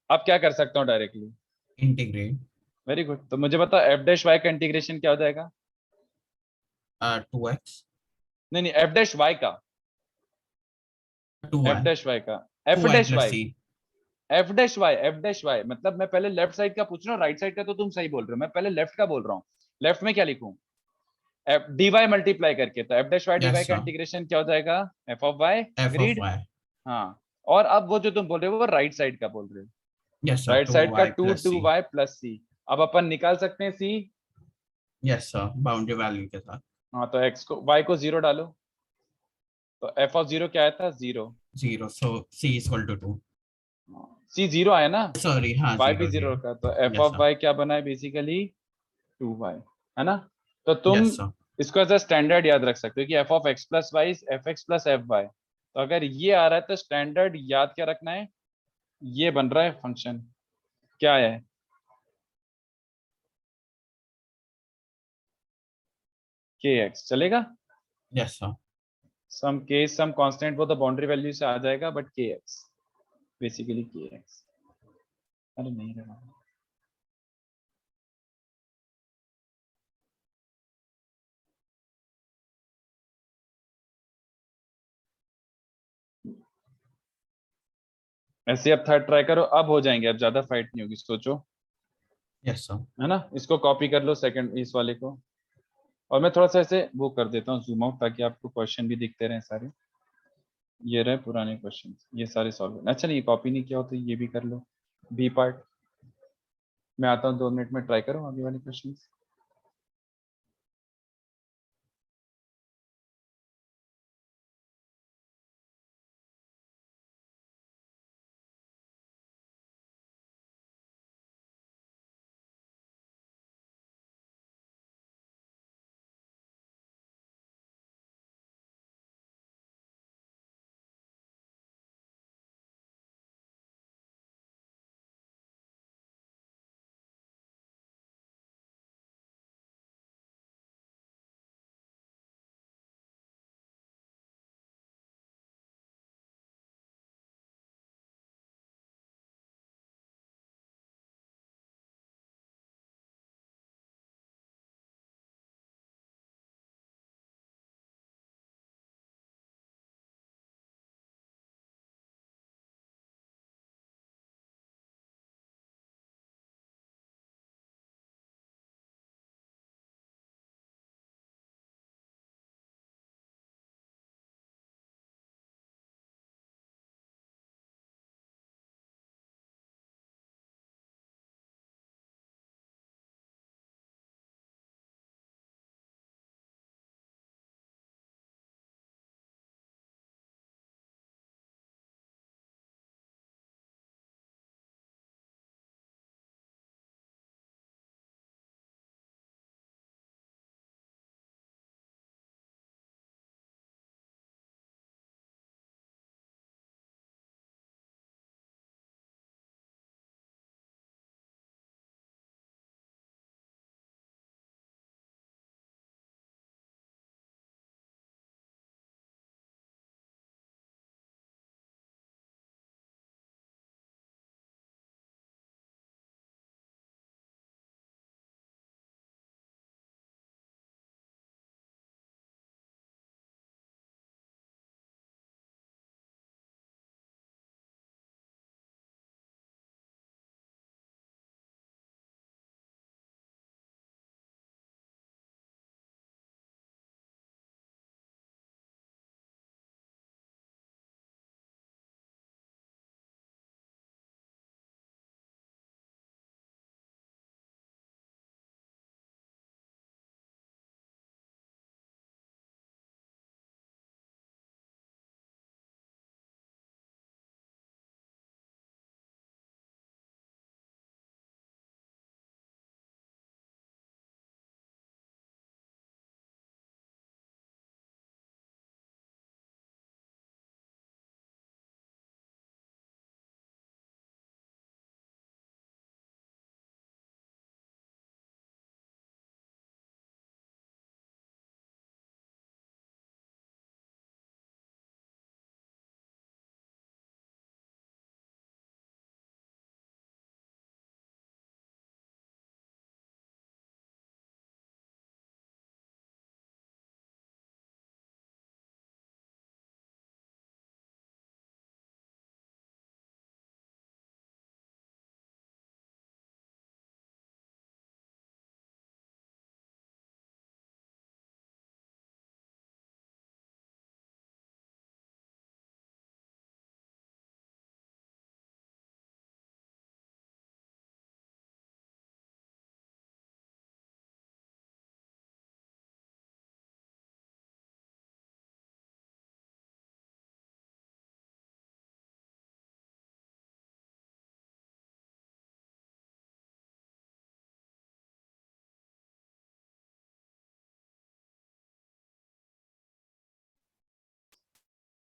Speaker 1: अब क्या कर सकता हूँ डायरेक्टली।
Speaker 2: Integrate
Speaker 1: वेरी गुड, तो मुझे बताओ एफ डैश वाई का इंटीग्रेशन क्या हो जाएगा।
Speaker 2: 2x
Speaker 1: नहीं नहीं, एफ डैश वाई का,
Speaker 2: 2y
Speaker 1: एफ डैश वाई का, f
Speaker 2: 2y
Speaker 1: dash
Speaker 2: plus
Speaker 1: y,
Speaker 2: c.
Speaker 1: F dash y, f dash y मतलब मैं पहले लेफ्ट साइड का पूछ रहा हूँ, राइट साइड का तो तुम सही बोल रहे हो, मैं पहले लेफ्ट का बोल रहा हूँ। लेफ्ट में क्या लिखूं, एफ डी वाई मल्टीप्लाई करके, तो F dash y d y
Speaker 2: Yes,
Speaker 1: का
Speaker 2: sir.
Speaker 1: इंटीग्रेशन क्या हो जाएगा, f of y,
Speaker 2: f of
Speaker 1: agreed.
Speaker 2: y.
Speaker 1: हाँ, और अब वो जो तुम बोल रहे हो वो राइट साइड का बोल रहे हो,
Speaker 2: Yes, sir.
Speaker 1: राइट साइड का
Speaker 2: 2y
Speaker 1: 2
Speaker 2: plus
Speaker 1: 2
Speaker 2: c.
Speaker 1: Y plus सी। अब अपन निकाल सकते हैं सी।
Speaker 2: Yes, sir. बाउंड्री वैल्यू के साथ.
Speaker 1: हाँ, तो एक्स को वाई को जीरो डालो, तो एफ ऑफ जीरो क्या आया था, 0।
Speaker 2: 0. So c is equal to 2.
Speaker 1: C zero आया ना,
Speaker 2: Sorry, हाँ
Speaker 1: वाई भी
Speaker 2: 0
Speaker 1: जीरो
Speaker 2: 0.
Speaker 1: रखा, तो f
Speaker 2: Yes,
Speaker 1: of
Speaker 2: sir.
Speaker 1: Y क्या बना है बेसिकली 2y, है ना? तो तुम
Speaker 2: Yes, sir.
Speaker 1: इसको एज अ स्टैंडर्ड याद रख सकते हो कि f of x plus y is f x plus f y. तो अगर ये आ रहा है तो स्टैंडर्ड याद क्या रखना है, ये बन रहा है फंक्शन, क्या है, के एक्स, चलेगा?
Speaker 2: Yes, sir.
Speaker 1: सम के सम कांस्टेंट वो तो बाउंड्री वैल्यू से आ जाएगा, बट के एक्स बेसिकली के एक्स। अरे नहीं रहा, ऐसे अब थर्ड ट्राई करो, अब हो जाएंगे, अब ज्यादा फाइट नहीं होगी, सोचो,
Speaker 2: Yes, sir.
Speaker 1: है ना? इसको कॉपी कर लो सेकंड इस वाले को, और मैं थोड़ा सा ऐसे वो कर देता हूँ जूम आउट, ताकि आपको क्वेश्चन भी दिखते रहे सारे। ये रहे पुराने क्वेश्चन, ये सारे सॉल्व। अच्छा नहीं, कॉपी नहीं किया हो तो ये भी कर लो, बी पार्ट। मैं आता हूँ 2 मिनट में, ट्राई करो आगे वाले क्वेश्चन।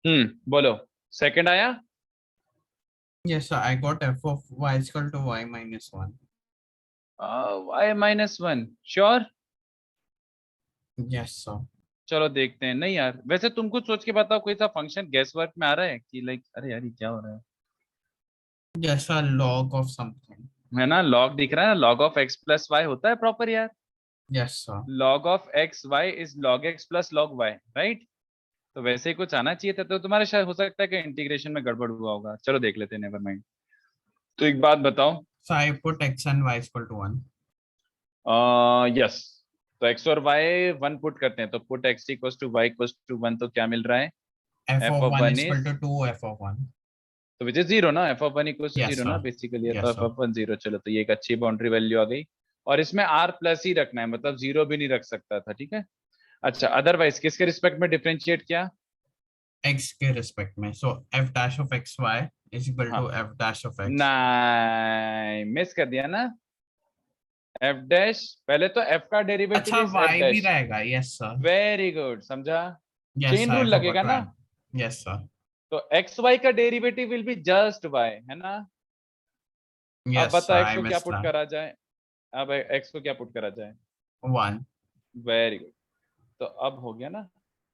Speaker 1: बोलो सेकंड आया.
Speaker 2: Yes, sir. I got f of y is equal to y minus 1.
Speaker 1: y-1 sure.
Speaker 2: Yes, sir.
Speaker 1: चलो देखते हैं. नहीं यार, वैसे तुम कुछ सोच के बताओ, कोई सा फंक्शन गेस वर्क में आ रहा है कि लाइक अरे यार ये क्या हो रहा है.
Speaker 2: Yes, sir. Log of something.
Speaker 1: है ना, log दिख रहा है ना, log of x plus y होता है प्रॉपर यार.
Speaker 2: Yes, sir.
Speaker 1: log of x y is log x plus log y, right. तो वैसे ही कुछ आना चाहिए था. तो तुम्हारे शायद हो सकता है कि इंटीग्रेशन में गड़बड़ हुआ होगा. चलो देख लेते हैं, नेवर माइंड. तो एक बात बताओ.
Speaker 2: So I put x and y is equal to 1.
Speaker 1: Yes. तो x और y 1 पुट करते हैं, तो put x equals to y equals to 1, तो क्या मिल रहा है.
Speaker 2: F
Speaker 1: f
Speaker 2: of
Speaker 1: of
Speaker 2: 1
Speaker 1: 1
Speaker 2: is equal
Speaker 1: is,
Speaker 2: to 2 f of 1.
Speaker 1: तो विच इज 0 ना. f of 1 equals to
Speaker 2: Yes,
Speaker 1: 0 ना
Speaker 2: sir.
Speaker 1: बेसिकली है. तो
Speaker 2: Yes,
Speaker 1: f
Speaker 2: sir.
Speaker 1: of 1 0. चलो, तो ये एक अच्छी बाउंड्री वैल्यू आ गई. और इसमें r प्लस ही रखना है, मतलब 0 भी नहीं रख सकता था. ठीक है. अच्छा, अदरवाइज किसके रिस्पेक्ट में डिफरेंशिएट किया.
Speaker 2: X के respect में. So f dash of x y is equal
Speaker 1: हाँ,
Speaker 2: to f dash of x.
Speaker 1: नहीं मिस कर दिया ना. f डैश, पहले तो f का डेरिवेटिव
Speaker 2: अच्छा
Speaker 1: इज f
Speaker 2: y भी
Speaker 1: डैश.
Speaker 2: रहेगा. Yes, sir.
Speaker 1: वेरी गुड, समझा.
Speaker 2: Yes,
Speaker 1: chain
Speaker 2: sir.
Speaker 1: Rule
Speaker 2: I
Speaker 1: लगेगा
Speaker 2: forgot to
Speaker 1: ना.
Speaker 2: add. Yes, sir.
Speaker 1: तो एक्स वाई का derivative will be just y, है ना. अब
Speaker 2: Yes, sir.
Speaker 1: बता एक्स
Speaker 2: I
Speaker 1: को क्या
Speaker 2: missed
Speaker 1: पुट
Speaker 2: that.
Speaker 1: करा जाए. अब एक्स को क्या पुट करा जाए.
Speaker 2: 1.
Speaker 1: Very good. तो अब हो गया ना.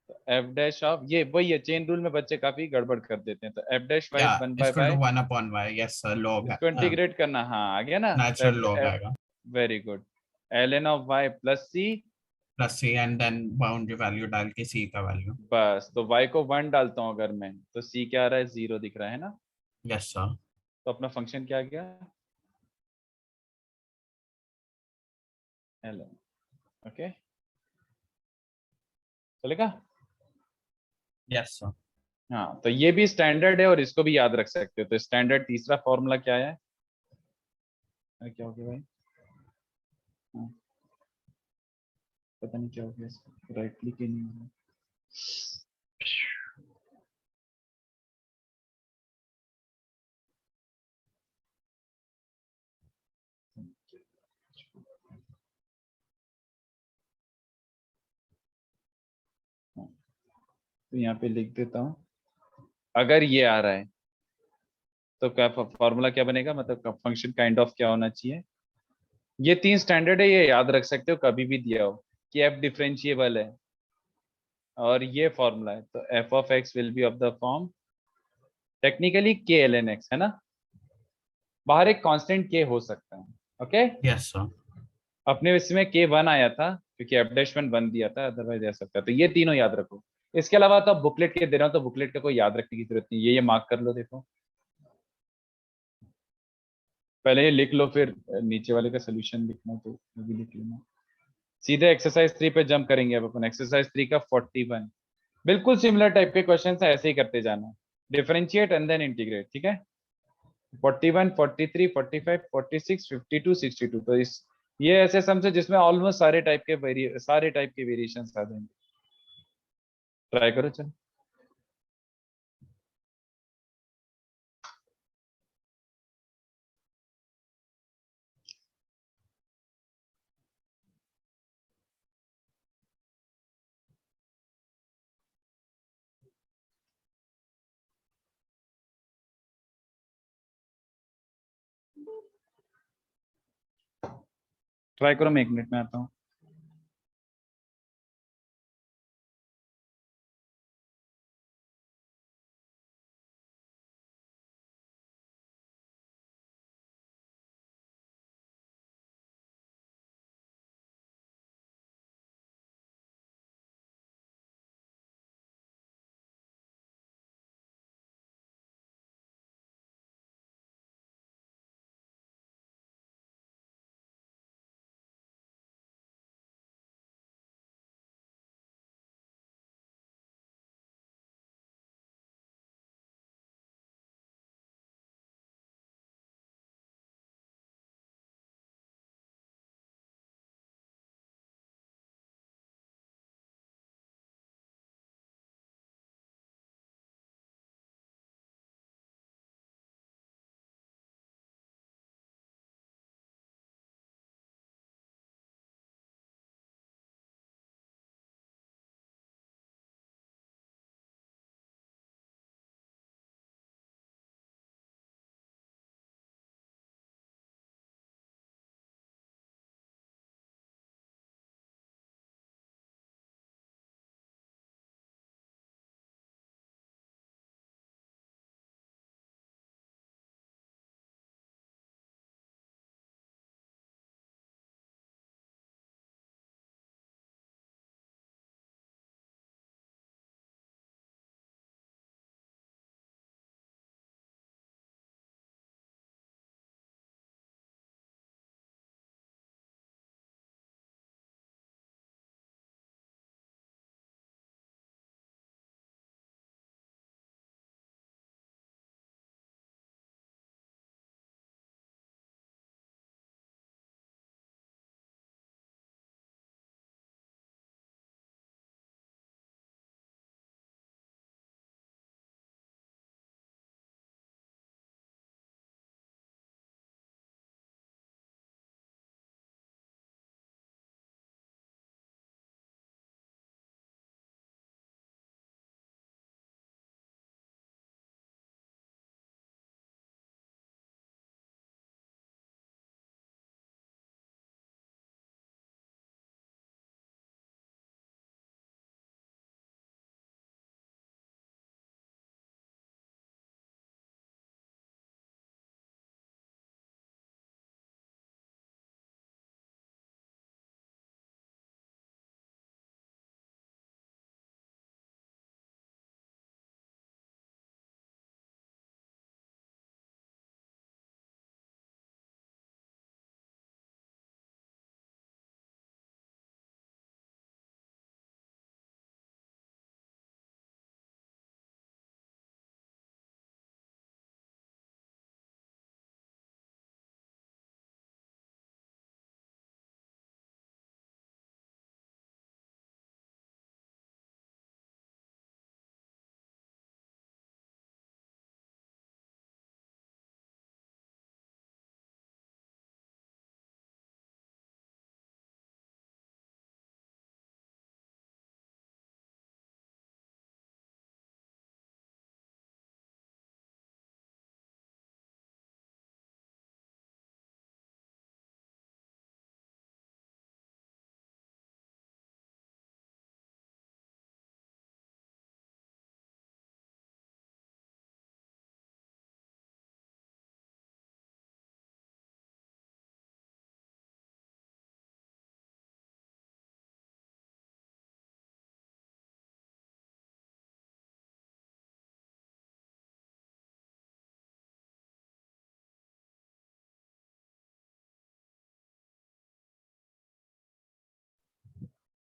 Speaker 1: तो एफ डैश ऑफ, ये वही है, चेन रूल में बच्चे काफी गड़बड़ कर देते हैं. तो F dash y is
Speaker 2: Yeah,
Speaker 1: 1
Speaker 2: it's
Speaker 1: by
Speaker 2: equal to
Speaker 1: by,
Speaker 2: 1 upon y. Yes, sir. Log.
Speaker 1: इसको इंटीग्रेट करना. हाँ आ गया ना. तो
Speaker 2: Natural log आएगा.
Speaker 1: Very good. L n of y plus c.
Speaker 2: Plus c and then boundary value डाल के c का value.
Speaker 1: बस, तो y को 1 डालता हूँ अगर मैं, तो c क्या आ रहा है, 0 दिख रहा है ना.
Speaker 2: Yes, sir.
Speaker 1: तो अपना फंक्शन क्या आ गया, एल एन. ओके, चलेगा.
Speaker 2: Yes, sir.
Speaker 1: हाँ, तो ये भी स्टैंडर्ड है और इसको भी याद रख सकते हो. तो स्टैंडर्ड तीसरा फॉर्मूला क्या है. क्या हो गया भाई. हाँ, पता नहीं क्या हो गया, राइट क्लिक ही नहीं हो रहा. हाँ, तो यहाँ पे लिख देता हूँ. अगर ये आ रहा है तो क्या फॉर्मूला क्या बनेगा, मतलब फंक्शन काइंड ऑफ क्या होना चाहिए. ये 3 स्टैंडर्ड है, ये याद रख सकते हो कभी भी दिया हो कि एफ डिफरेंशिएबल है और ये फॉर्मूला है. तो f of x will be of the form technically के एल एन एक्स, है ना. बाहर एक कांस्टेंट के हो सकता है. ओके.
Speaker 2: Yes, sir.
Speaker 1: अपने इसमें के 1 आया था क्योंकि एफ डैश 1 दिया था, अदरवाइज आ सकता है. तो ये तीनों याद रखो. इसके अलावा तो बुकलेट के दे रहा हूँ, तो बुकलेट का कोई याद रखने की जरूरत नहीं. ये मार्क कर लो. देखो पहले ये लिख लो, फिर नीचे वाले का सोल्यूशन लिखना तो वो भी लिख लेना. सीधे एक्सरसाइज 3 पे जंप करेंगे अब अपन. एक्सरसाइज 3 का 41. बिल्कुल सिमिलर टाइप के क्वेश्चन है, ऐसे ही करते जाना. Differentiate and then integrate. ठीक है. 41, 43, 45, 46, 52, 62. तो इस ये ऐसे समझो जिसमें ऑलमोस्ट सारे टाइप के वेरिएशंस आ जाएंगे. ट्राई करो. चलो ट्राई करो, मैं 1 मिनट में आता हूँ.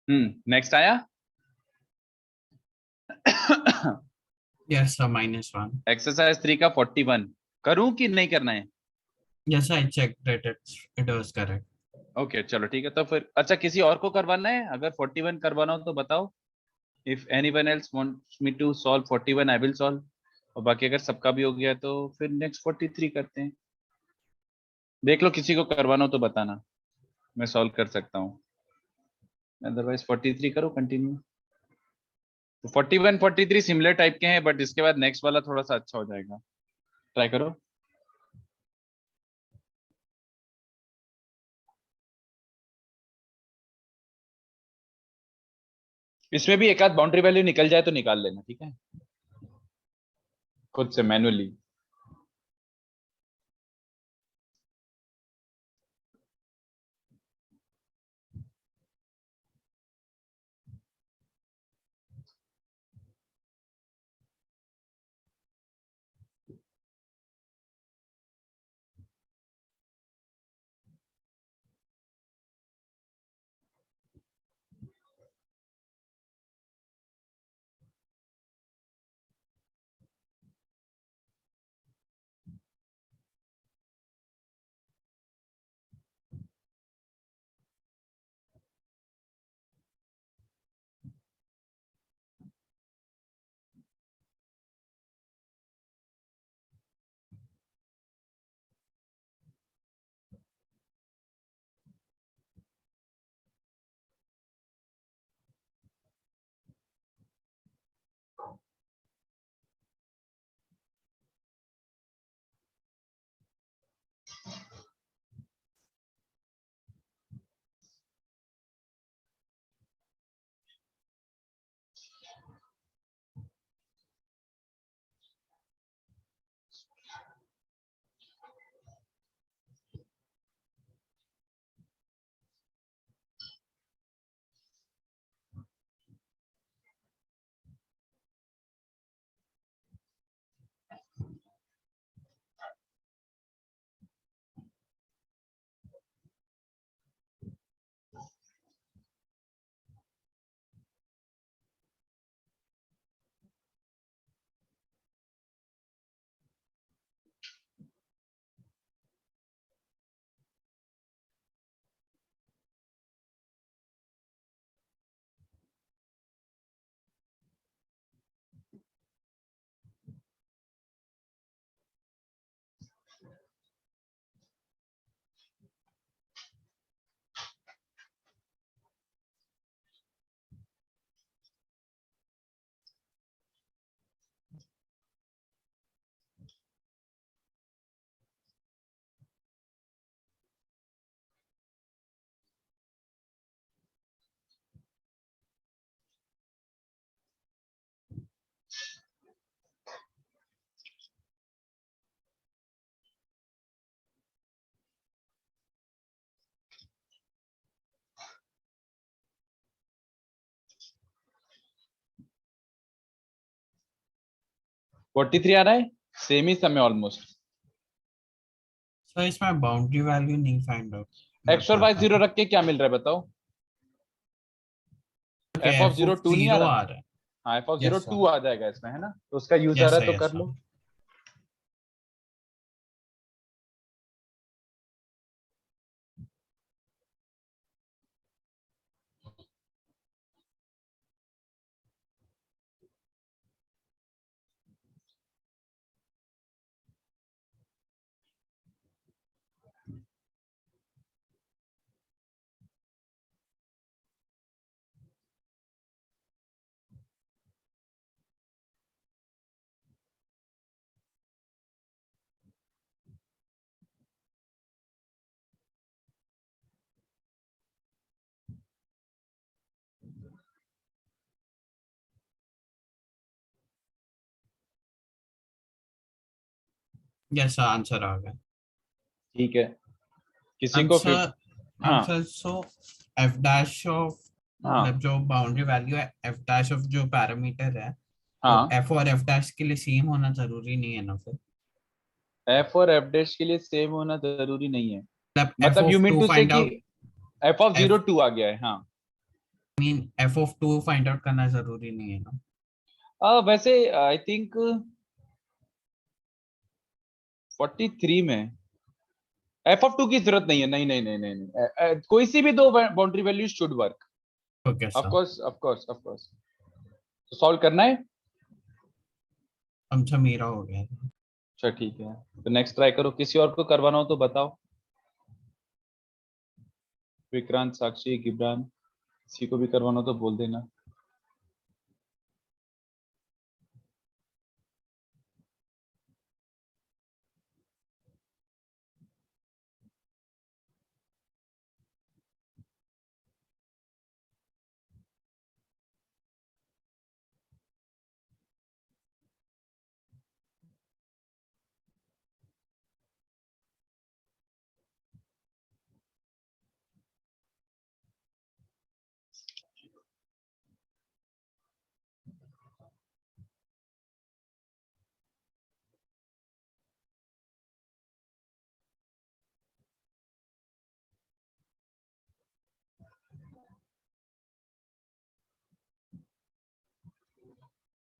Speaker 1: नेक्स्ट आया.
Speaker 2: Yes, sir, -1.
Speaker 1: एक्सरसाइज 3 का 41 करूं कि नहीं करना है?
Speaker 2: Yes, I checked that it was correct.
Speaker 1: Okay चलो ठीक है. तो फिर अच्छा किसी और को करवाना है? अगर 41 करवाना हो तो बताओ. If anyone else wants me to solve 41 I will solve. और बाकी अगर सबका भी हो गया तो फिर नेक्स्ट 43 करते हैं. देख लो किसी को करवाना हो तो बताना, मैं सॉल्व कर सकता हूँ. अदरवाइज 43 करो कंटिन्यू. तो 41 43 सिमिलर टाइप के हैं, बट इसके बाद नेक्स्ट वाला थोड़ा सा अच्छा हो जाएगा. ट्राई करो. इसमें भी एक आध बाउंड्री वैल्यू निकल जाए तो निकाल लेना, ठीक है, खुद से मैनुअली. फोर्टी थ्री आ रहा है, सेम ही समय ऑलमोस्ट.
Speaker 2: So इसमें बाउंड्री वैल्यू नहीं फाइंड आउट.
Speaker 1: एक्स और वाई जीरो रख के क्या मिल रहा है बताओ. एफ ऑफ जीरो टू नहीं आ रहा.
Speaker 2: आ रहा है.
Speaker 1: हाँ F of
Speaker 2: Yes,
Speaker 1: zero
Speaker 2: sir.
Speaker 1: Two आ जाएगा इसमें, है ना. तो उसका यूज आ
Speaker 2: Yes,
Speaker 1: रहा
Speaker 2: sir,
Speaker 1: है तो
Speaker 2: yes,
Speaker 1: कर
Speaker 2: sir.
Speaker 1: लो.
Speaker 2: Yes, sir, आंसर आ गया.
Speaker 1: ठीक है. किसी को फिर. हाँ
Speaker 2: answer so f dash of
Speaker 1: हाँ
Speaker 2: मतलब जो बाउंड्री वैल्यू है f dash of जो पैरामीटर है वो
Speaker 1: हाँ.
Speaker 2: f और f dash के लिए सेम होना जरूरी नहीं है ना फिर.
Speaker 1: एफ और एफ डैश के लिए सेम होना जरूरी नहीं है.
Speaker 2: मतलब f
Speaker 1: मतलब यू
Speaker 2: of
Speaker 1: मीन
Speaker 2: 2
Speaker 1: टू से
Speaker 2: फाइंड
Speaker 1: कि
Speaker 2: out
Speaker 1: F of zero
Speaker 2: f
Speaker 1: two आ गया है. हाँ
Speaker 2: मीन f(2) फाइंड आउट करना जरूरी नहीं है ना।
Speaker 1: वैसे आई थिंक 43 में f(2) की जरूरत नहीं है, नहीं नहीं नहीं नहीं, नहीं। कोई सी भी दो boundary value should work.
Speaker 2: Okay
Speaker 1: of
Speaker 2: sir,
Speaker 1: course of course of course. तो सॉल्व करना है।
Speaker 2: अच्छा मेरा हो गया।
Speaker 1: अच्छा ठीक है, तो नेक्स्ट ट्राई करो, किसी और को करवाना हो तो बताओ। विक्रांत, साक्षी, गिब्रान, किसी को भी करवाना हो तो बोल देना।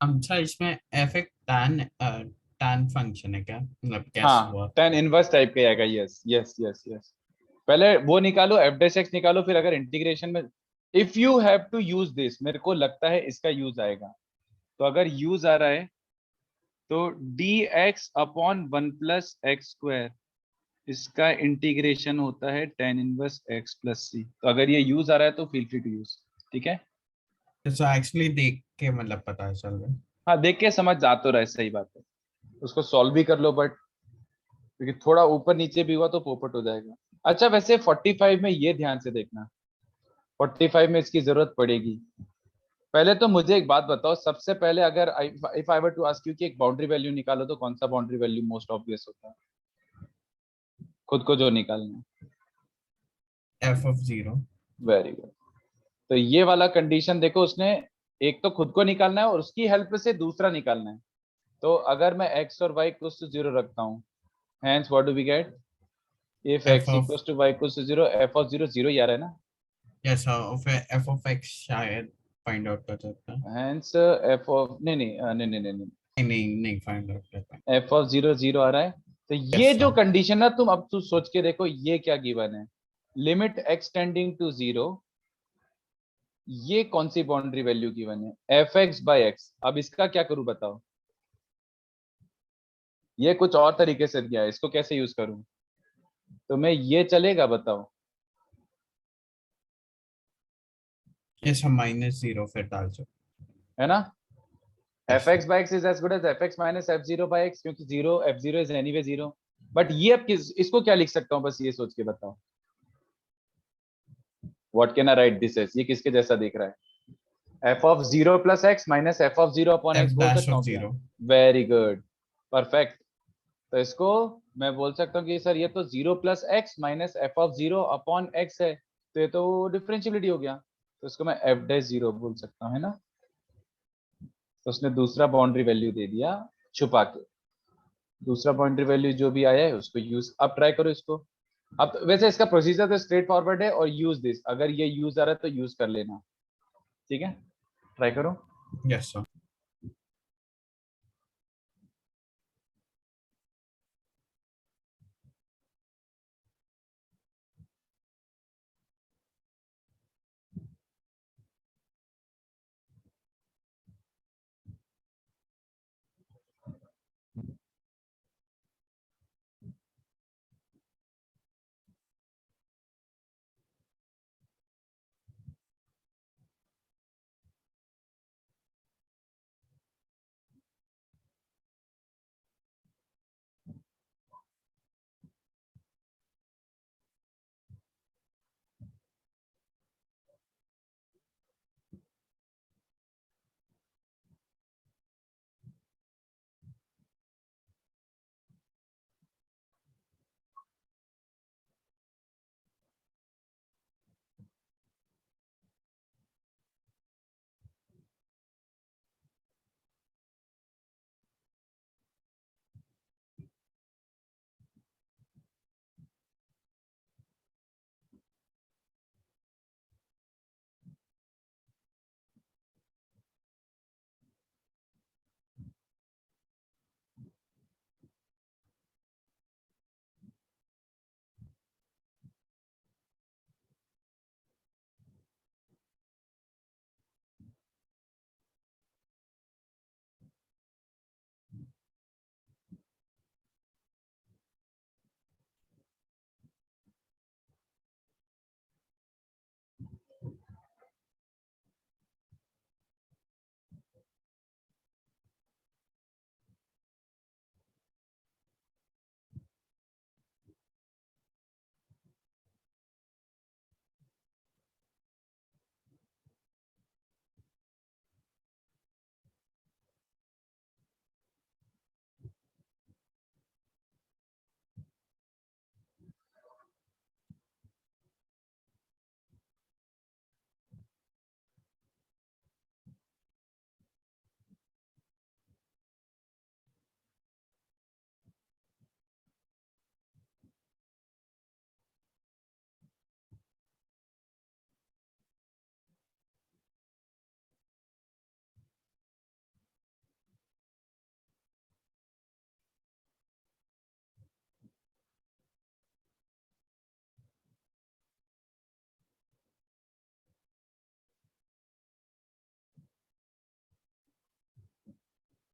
Speaker 2: अच्छा इसमें f एक tan फंक्शन है क्या, मतलब कैसे
Speaker 1: हाँ,
Speaker 2: हुआ?
Speaker 1: tan इनवर्स टाइप का आएगा। Yes yes yes yes. पहले वो निकालो, एफ डैश एक्स निकालो, फिर अगर इंटीग्रेशन में if you have to use this, मेरे को लगता है इसका यूज आएगा। तो अगर यूज आ रहा है तो डी एक्स अपॉन 1 + x², इसका इंटीग्रेशन होता है tan इनवर्स x + c। तो अगर ये यूज आ रहा है तो फील फ्री टू यूज। ठीक है।
Speaker 2: तो एक्चुअली देख के मतलब पता चल रहा है।
Speaker 1: हाँ, देख के समझ जा तो रहा है, सही बात है। उसको सॉल्व भी कर लो, बट क्योंकि थोड़ा ऊपर नीचे भी हुआ तो पोपट हो जाएगा। अच्छा, वैसे 45 में ये ध्यान से देखना, 45 में इसकी जरूरत पड़ेगी। पहले तो मुझे एक बात बताओ, सबसे पहले अगर if I were to ask you कि एक बाउंड्री वैल्यू निकालो, तो कौन सा बाउंड्री वैल्यू मोस्ट ऑब्वियस होता है खुद को जो निकालना है?
Speaker 2: f(0).
Speaker 1: Very good. तो ये वाला कंडीशन देखो, उसने एक तो खुद को निकालना है और उसकी हेल्प से दूसरा निकालना है। तो अगर मैं x और y इक्वल्स टू 0 रखता हूँ, hence what do we get? if
Speaker 2: f
Speaker 1: x
Speaker 2: of
Speaker 1: equals to y equals to 0, f(0) 0 ही आ रहा है ना।
Speaker 2: ऐसा फिर f of x शायद फाइंड आउट कर सकता है।
Speaker 1: hence f of नहीं नहीं नहीं नहीं नहीं नहीं,
Speaker 2: नहीं नहीं फाइंड आउट कर पाए।
Speaker 1: f(0) 0 आ रहा है। तो ये
Speaker 2: यस
Speaker 1: जो
Speaker 2: सर।
Speaker 1: कंडीशन है, तुम अब तू सोच के देखो ये क्या गिवन है। लिमिट x टेंडिंग टू 0, ये कौन सी बाउंड्री वैल्यू गिवन है? f(x/x). अब इसका क्या करूं बताओ? ये कुछ और तरीके से दिया है, इसको कैसे यूज करूं? तो मैं ये चलेगा बताओ?
Speaker 2: यस हम -0 फिर डाल सकते।
Speaker 1: है ना।
Speaker 2: Yes sir.
Speaker 1: f(x/x) is as good as f(x - f(0/x), क्योंकि 0 f(0) इज एनीवे 0। बट ये अब इसको क्या लिख सकता हूँ, बस ये सोच के बताओ। What can I write this as? ये किसके जैसा दिख रहा है? f(0 + x - f(0)/x)
Speaker 2: f
Speaker 1: बोल
Speaker 2: dash
Speaker 1: सकता
Speaker 2: of
Speaker 1: हूँ क्या?
Speaker 2: 0।
Speaker 1: Very good, perfect. तो इसको मैं बोल सकता हूँ कि सर ये तो 0 + x - f(0)/x है, तो ये तो डिफरेंशियबिलिटी हो गया। तो इसको मैं f(0) बोल सकता हूँ, है ना। तो उसने दूसरा बाउंड्री वैल्यू दे दिया छुपा के। दूसरा बाउंड्री वैल्यू जो भी आया है उसको यूज। अब ट्राई करो इसको। अब वैसे इसका प्रोसीजर तो स्ट्रेट फॉरवर्ड है, और यूज दिस, अगर ये यूज आ रहा है तो यूज कर लेना। ठीक है, ट्राई करो।
Speaker 2: Yes sir.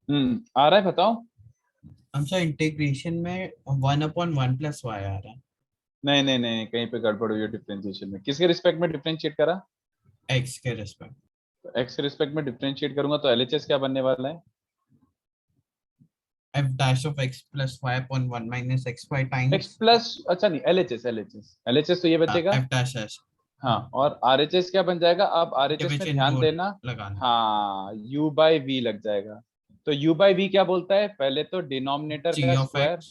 Speaker 1: आ रहा है बताओ।
Speaker 2: हम सर इंटीग्रेशन में 1/1 + y आ रहा है,
Speaker 1: नहीं नहीं नहीं, कहीं पे गड़बड़ हुई है डिफरेंशिएशन में। किसके रिस्पेक्ट में डिफरेंशिएट करा?
Speaker 2: x के रिस्पेक्ट।
Speaker 1: तो एक्स के रिस्पेक्ट में डिफरेंशिएट करूंगा तो एलएचएस क्या बनने वाला है?
Speaker 2: f' + y/1 - xy
Speaker 1: x
Speaker 2: times
Speaker 1: plus, अच्छा नहीं, एलएचएस एलएचएस एलएचएस तो ये बचेगा।
Speaker 2: f'।
Speaker 1: हाँ, और आरएचएस क्या बन जाएगा? अब आरएचएस में
Speaker 2: डिवीजन
Speaker 1: ध्यान
Speaker 2: रूल
Speaker 1: देना।
Speaker 2: लगाना।
Speaker 1: हाँ, यू बाई वी लग जाएगा। तो यू बाई वी क्या बोलता है? पहले तो डिनोमिनेटर
Speaker 2: g
Speaker 1: का
Speaker 2: of
Speaker 1: square,
Speaker 2: x,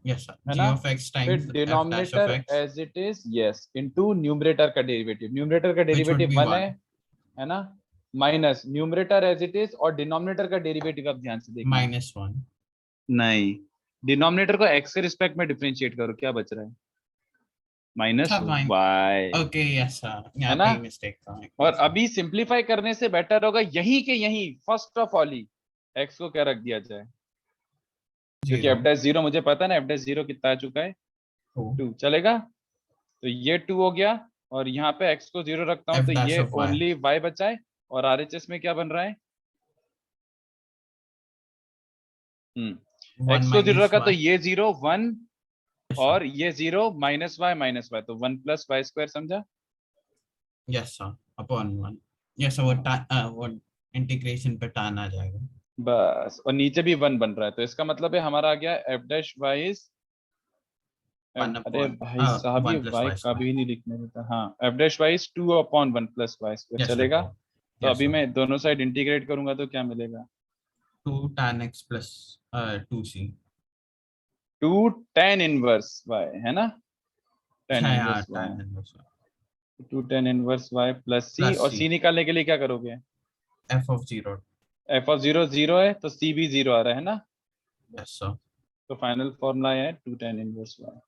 Speaker 2: yes sir,
Speaker 1: है
Speaker 2: g
Speaker 1: ना?
Speaker 2: of x
Speaker 1: फिर
Speaker 2: times f' of
Speaker 1: denominator
Speaker 2: x,
Speaker 1: as it is, yes, into numerator का डेरिवेटिव। न्यूमरेटर का
Speaker 2: which would
Speaker 1: derivative
Speaker 2: be
Speaker 1: one
Speaker 2: 1
Speaker 1: है ना? Minus numerator as it is, और denominator का derivative अब ध्यान से देखना।
Speaker 2: -1।
Speaker 1: नहीं, डिनोमिनेटर को एक्स के रिस्पेक्ट में डिफरेंशिएट करो, क्या बच रहा है? माइनस
Speaker 2: था माइन,
Speaker 1: वाई,
Speaker 2: ओके यस सर,
Speaker 1: है
Speaker 2: यहाँ
Speaker 1: ना?
Speaker 2: पे ही मिस्टेक था एक
Speaker 1: और
Speaker 2: बार से।
Speaker 1: अभी सिंपलीफाई करने से बेटर होगा यही के यही first of all he x को क्या रख दिया जाए, क्योंकि एफ
Speaker 2: 0
Speaker 1: डैश जीरो मुझे पता है ना, एफ डैश जीरो कितना आ चुका है?
Speaker 2: 2
Speaker 1: टू चलेगा। तो ये टू हो गया, और यहाँ पे एक्स को जीरो रखता हूँ तो
Speaker 2: f'
Speaker 1: ये
Speaker 2: of y,
Speaker 1: ओनली वाई बचा है। और आरएचएस में क्या बन रहा है?
Speaker 2: 1
Speaker 1: एक्स को जीरो
Speaker 2: -
Speaker 1: रखा तो
Speaker 2: y,
Speaker 1: ये जीरो वन,
Speaker 2: yes sir,
Speaker 1: और ये जीरो माइनस वाई तो वन प्लस वाई स्क्वायर, समझा?
Speaker 2: yes sir, upon 1, yes sir, वो इंटीग्रेशन पे टान आ जाएगा।
Speaker 1: बस, और नीचे भी वन बन रहा है, तो इसका मतलब है हमारा आ गया एफ डैश वाई इज,
Speaker 2: 1
Speaker 1: अरे
Speaker 2: upon
Speaker 1: भाई साहब, ये
Speaker 2: 1 +
Speaker 1: वाई
Speaker 2: y
Speaker 1: का
Speaker 2: square,
Speaker 1: भी नहीं लिखने देता। हाँ, f dash y is two upon one plus y square,
Speaker 2: yes sir,
Speaker 1: चलेगा? तो
Speaker 2: yes
Speaker 1: अभी
Speaker 2: sir,
Speaker 1: मैं दोनों साइड इंटीग्रेट करूंगा तो क्या मिलेगा?
Speaker 2: 2 tan x + 2c,
Speaker 1: two tan inverse Y, है ना? टेन
Speaker 2: हाँ
Speaker 1: inverse Y,
Speaker 2: tan inverse
Speaker 1: two tan inverse Y plus C,
Speaker 2: plus
Speaker 1: और
Speaker 2: c,
Speaker 1: सी निकालने के लिए क्या करोगे?
Speaker 2: f of 0,
Speaker 1: F of zero zero है तो सी भी जीरो आ रहा है ना?
Speaker 2: yes sir,
Speaker 1: तो फाइनल फॉर्मूला है टू टेन इनवर्स वाई।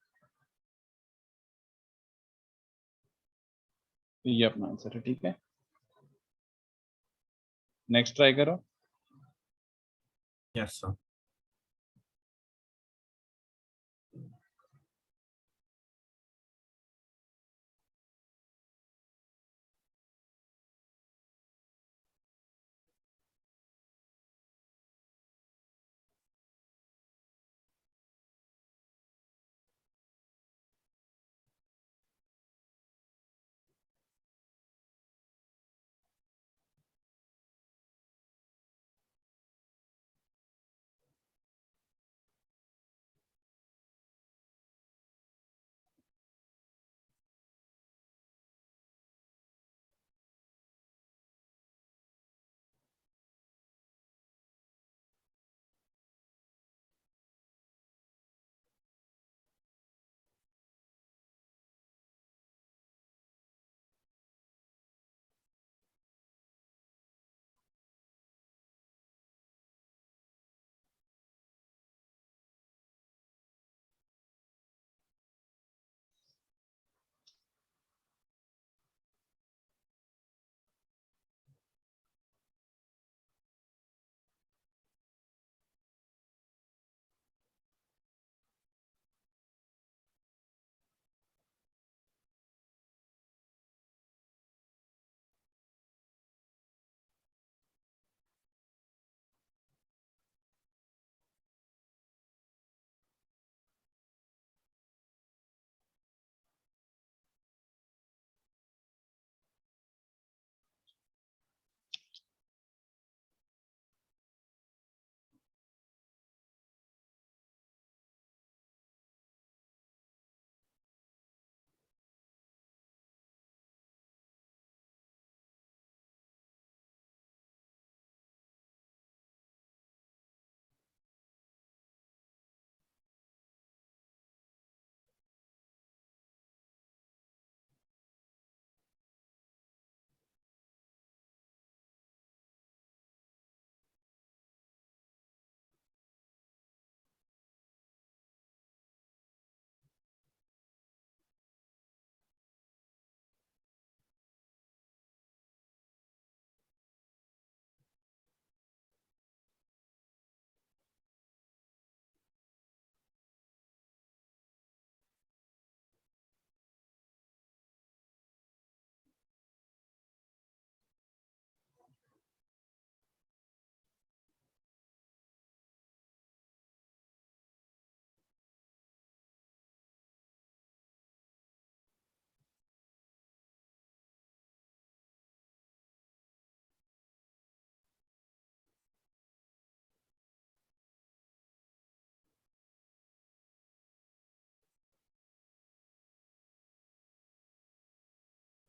Speaker 1: ये अपना आंसर है, ठीक है। नेक्स्ट ट्राई करो।
Speaker 2: yes sir।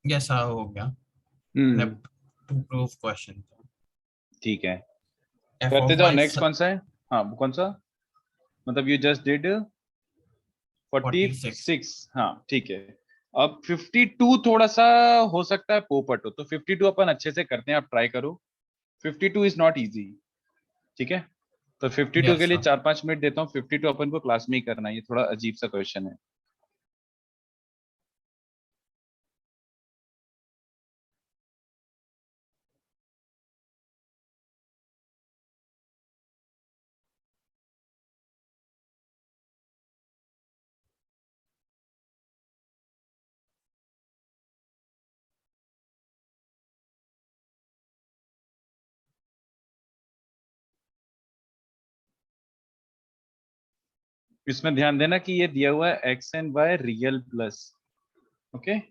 Speaker 2: यस हाँ हो गया टू प्रूव क्वेश्चन
Speaker 1: ठीक है,
Speaker 2: f
Speaker 1: करते
Speaker 2: of
Speaker 1: जाओ।
Speaker 2: y
Speaker 1: नेक्स्ट कौन सा है? हाँ, वो कौन सा? मतलब यू जस्ट डिड
Speaker 2: 46
Speaker 1: 46। हाँ ठीक है। अब 52 थोड़ा सा हो सकता है पोपट हो, तो 52 अपन अच्छे से करते हैं, आप ट्राई करो। 52 इज नॉट इजी। ठीक है, तो 52 के
Speaker 2: यस
Speaker 1: लिए
Speaker 2: सर
Speaker 1: 4-5 मिनट देता हूँ। 52 अपन को क्लास में ही करना है, ये थोड़ा अजीब सा क्वेश्चन है। इसमें ध्यान देना कि ये दिया हुआ है x and y real plus. Okay,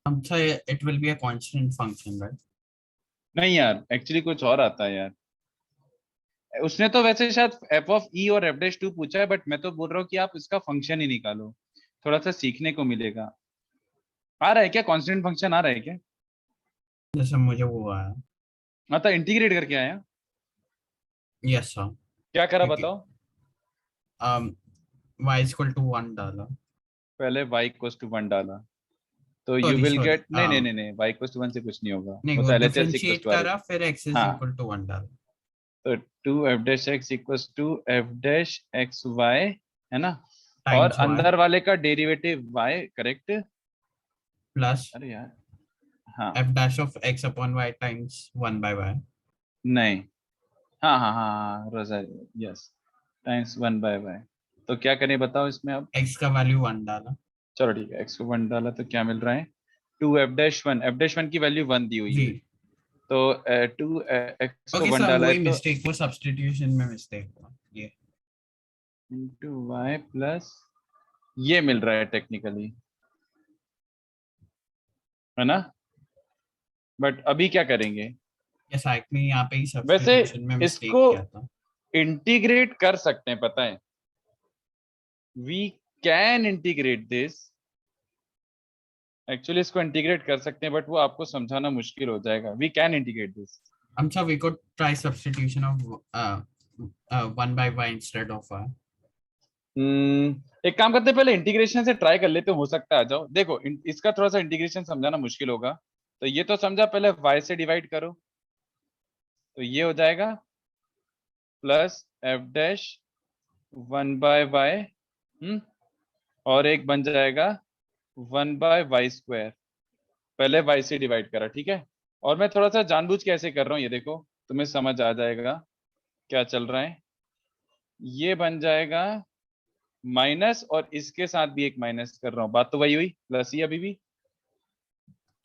Speaker 2: अच्छा it will be a constant function right
Speaker 1: नहीं यार, एक्चुअली कुछ और आता है यार। उसने तो वैसे शायद एफ ऑफ ई और एफ डैश टू पूछा है, बट मैं तो बोल रहा हूँ कि आप इसका फंक्शन ही निकालो, थोड़ा सा सीखने को मिलेगा। आ रहा है क्या कांस्टेंट फंक्शन? आ रहा है क्या?
Speaker 2: जैसे मुझे वो आया
Speaker 1: मतलब इंटीग्रेट करके आया?
Speaker 2: यस सर
Speaker 1: क्या करा
Speaker 2: क्योंकि
Speaker 1: बताओ।
Speaker 2: y is equal to 1 डाला
Speaker 1: पहले y इक्वल्स टू 1 डाला, तो you
Speaker 2: sorry
Speaker 1: will
Speaker 2: sorry
Speaker 1: get, नहीं नहीं नहीं नहीं, y इक्वल्स टू 1 से कुछ नहीं होगा,
Speaker 2: नहीं
Speaker 1: वो
Speaker 2: वो
Speaker 1: तो LHS equals
Speaker 2: differentiate
Speaker 1: to R.
Speaker 2: करा फिर x is
Speaker 1: हाँ,
Speaker 2: equal to 1 डाला
Speaker 1: तो 2 f dash x equals to f dash x y, है ना? और
Speaker 2: टाइम्स y
Speaker 1: अंदर वाले का डेरिवेटिव y, करेक्ट?
Speaker 2: प्लस
Speaker 1: अरे यार, हाँ,
Speaker 2: f dash of x upon y times 1 by y
Speaker 1: नहीं, हाँ हाँ हाँ हाँ रोजारी, यस, टाइम्स 1/y। तो क्या करें बताओ इसमें अब?
Speaker 2: x का वैल्यू 1 डाला
Speaker 1: चलो ठीक है, x को 1 डाला तो क्या मिल रहा है? 2f-1, f-1 की वैल्यू 1 दी हुई
Speaker 2: जी
Speaker 1: है, तो 2x को
Speaker 2: ओके
Speaker 1: 1
Speaker 2: सर
Speaker 1: डाला है
Speaker 2: वही
Speaker 1: तो
Speaker 2: मिस्टेक वो सब्स्टिट्यूशन में मिस्टेक हुआ ये
Speaker 1: इंटू वाई प्लस ये मिल रहा है टेक्निकली, है ना? बट अभी क्या करेंगे?
Speaker 2: ये साइक ने यहाँ पे ही
Speaker 1: वैसे
Speaker 2: सब्स्टिट्यूशन में मिस्टेक
Speaker 1: इसको
Speaker 2: किया था
Speaker 1: इंटीग्रेट कर सकते हैं, पता है, we can integrate this. Actually इसको इंटीग्रेट कर सकते हैं, बट वो आपको समझाना मुश्किल हो जाएगा। We can integrate this.
Speaker 2: अच्छा we could try substitution of 1 by y instead of y
Speaker 1: एक काम करते हैं, पहले इंटीग्रेशन से ट्राई कर लेते हैं, हो सकता है आ जाओ। देखो इसका थोड़ा सा इंटीग्रेशन समझाना मुश्किल होगा, तो ये तो समझा, पहले y से डिवाइड करो, तो ये हो जाएगा प्लस एफ डैश 1/y, और एक बन जाएगा 1/y²। पहले y से डिवाइड करा, ठीक है। और मैं थोड़ा सा जानबूझ के ऐसे कर रहा हूँ, ये देखो तुम्हें समझ आ जाएगा क्या चल रहा है। ये बन जाएगा माइनस, और इसके साथ भी एक माइनस कर रहा हूँ, बात तो वही हुई, प्लस ही अभी भी।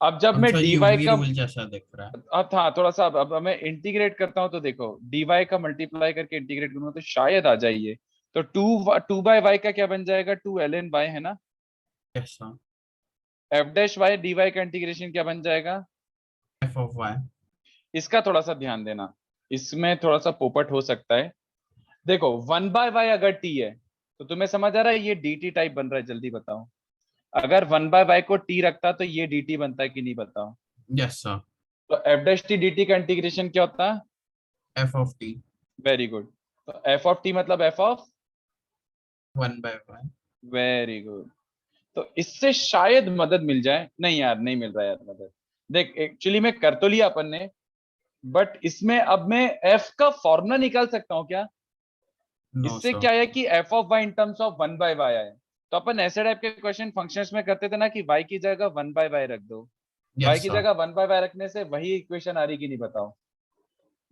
Speaker 1: अब जब मैं
Speaker 2: अच्छा
Speaker 1: dy
Speaker 2: यूवी
Speaker 1: का,
Speaker 2: रूल जैसा दिख रहा है
Speaker 1: अब हाँ थोड़ा सा, अब मैं इंटीग्रेट करता हूँ, तो देखो dy का मल्टीप्लाई करके इंटीग्रेट करूंगा तो शायद आ जाइए। तो 2/y का क्या बन जाएगा? 2 ln y, है ना?
Speaker 2: कैसा
Speaker 1: f डैश y dy का इंटीग्रेशन क्या बन जाएगा?
Speaker 2: f of y
Speaker 1: इसका थोड़ा सा ध्यान देना, इसमें थोड़ा सा पोपट हो सकता है। देखो 1/y अगर t है, तो तुम्हें समझ आ रहा है ये dt टाइप बन रहा है, जल्दी बताओ। अगर 1/y को t रखता तो ये dt बनता है कि नहीं, बताओ।
Speaker 2: Yes sir.
Speaker 1: तो f डैश t dt का इंटीग्रेशन क्या होता है?
Speaker 2: F of T
Speaker 1: very good. तो f ऑफ t मतलब f of,
Speaker 2: 1/y।
Speaker 1: Very good. तो इससे शायद मदद मिल जाए, नहीं यार नहीं मिल रहा यार मदद। देख एक्चुअली में कर तो लिया अपन ने, बट इसमें अब मैं f का फॉर्मूला निकाल सकता हूँ क्या?
Speaker 2: नो
Speaker 1: इससे
Speaker 2: सर।
Speaker 1: क्या है कि f of y in terms of 1/y आए। तो अपन ऐसे टाइप के क्वेश्चन फंक्शंस में करते थे ना कि y की जगह 1/y रख दो। y
Speaker 2: यस
Speaker 1: की
Speaker 2: सर।
Speaker 1: जगह 1/y रखने से वही इक्वेशन आ रही कि नहीं, बताओ।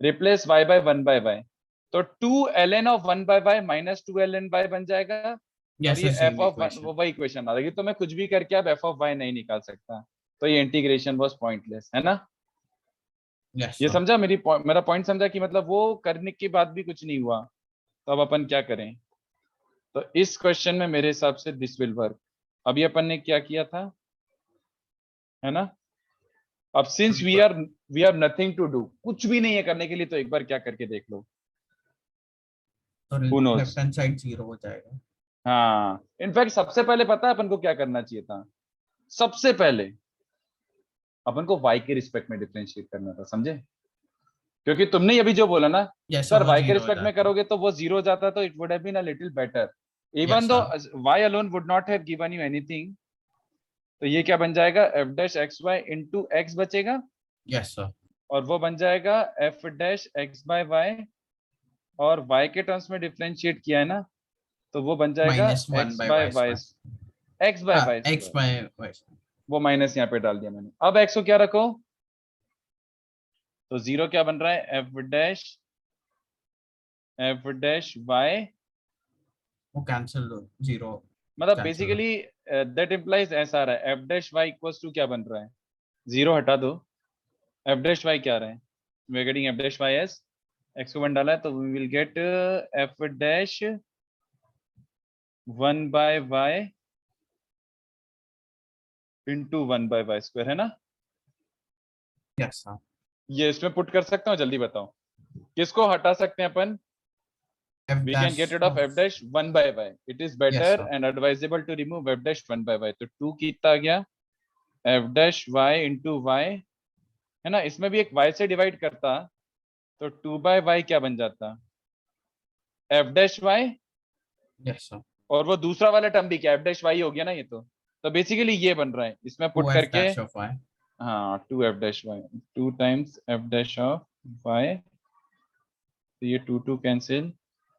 Speaker 1: रिप्लेस y बाय 1/y, तो 2 ln of 1/y minus 2 ln y बन जाएगा। और
Speaker 2: यस
Speaker 1: ये
Speaker 2: sir,
Speaker 1: f
Speaker 2: same
Speaker 1: of
Speaker 2: equation.
Speaker 1: वो वही इक्वेशन आ रही, तो मैं कुछ भी करके अब f ऑफ y नहीं निकाल सकता। तो ये इंटीग्रेशन वाज पॉइंटलेस, है ना?
Speaker 2: यस
Speaker 1: ये
Speaker 2: सर।
Speaker 1: समझा मेरा पॉइंट समझा कि मतलब वो करने के बाद भी कुछ नहीं हुआ, तो अब अपन क्या करें? तो इस क्वेश्चन में मेरे हिसाब से दिस विल वर्क। अभी अपन ने क्या किया था, है ना? अब since we are nothing to do, कुछ भी नहीं है करने के लिए, तो एक बार क्या करके देख लो।
Speaker 2: तो
Speaker 1: who
Speaker 2: left
Speaker 1: knows?
Speaker 2: Hand side 0 हो जाएगा।
Speaker 1: हाँ, इनफैक्ट सबसे पहले पता है अपन को क्या करना चाहिए था? सबसे पहले अपन को y के रिस्पेक्ट में डिफरेंशिएट करना था, समझे? क्योंकि तुमने अभी जो बोला ना,
Speaker 2: यस सर,
Speaker 1: सर
Speaker 2: वो
Speaker 1: y के
Speaker 2: 0 हो
Speaker 1: रिस्पेक्ट में
Speaker 2: जाता।
Speaker 1: करोगे तो वो जीरो जाता, तो it would have been a little better, even
Speaker 2: yes
Speaker 1: though
Speaker 2: sir.
Speaker 1: y alone would not have given you anything. तो ये क्या बन जाएगा, f dash X Y into X बचेगा,
Speaker 2: यस सर।
Speaker 1: और वो बन जाएगा f dash x by Y, और y के टर्म्स में डिफरेंशिएट किया है ना, तो वो बन जाएगा
Speaker 2: minus one
Speaker 1: x
Speaker 2: by
Speaker 1: by
Speaker 2: Y
Speaker 1: Y,
Speaker 2: square.
Speaker 1: x by Y
Speaker 2: x
Speaker 1: square.
Speaker 2: By y.
Speaker 1: वो माइनस यहाँ पे डाल दिया मैंने। अब x को क्या रखो, तो जीरो क्या बन रहा है, f डैश y,
Speaker 2: वो कैंसिल 0
Speaker 1: मतलब
Speaker 2: कैंसिल।
Speaker 1: बेसिकली दैट इंप्लाइज ऐसा आ रहा है, f dash y equals to क्या बन रहा है, जीरो हटा दो, f डैश y क्या आ रहा है, we are getting f dash y as x को 1 डाला है, तो we will get f dash 1/y into 1/y square, है ना?
Speaker 2: Yes sir.
Speaker 1: ये इसमें पुट कर सकता हूँ, जल्दी बताओ। किसको हटा सकते हैं अपन?
Speaker 2: F
Speaker 1: We can
Speaker 2: dash
Speaker 1: get rid of f dash 1/y. It is better
Speaker 2: yes sir.
Speaker 1: and advisable to remove f dash 1/y. तो 2 कितना आ गया, f dash y into y, है ना? इसमें भी एक y से डिवाइड करता, तो 2/y क्या बन जाता, f dash y,
Speaker 2: yes sir.
Speaker 1: और वो दूसरा वाला टर्म भी क्या f dash y हो गया ना, ये तो बेसिकली ये बन रहा है इसमें पुट
Speaker 2: 2 एफ
Speaker 1: करके।
Speaker 2: Dash of y.
Speaker 1: हाँ 2f dash y, 2 times f dash of y, तो ये 2 कैंसिल,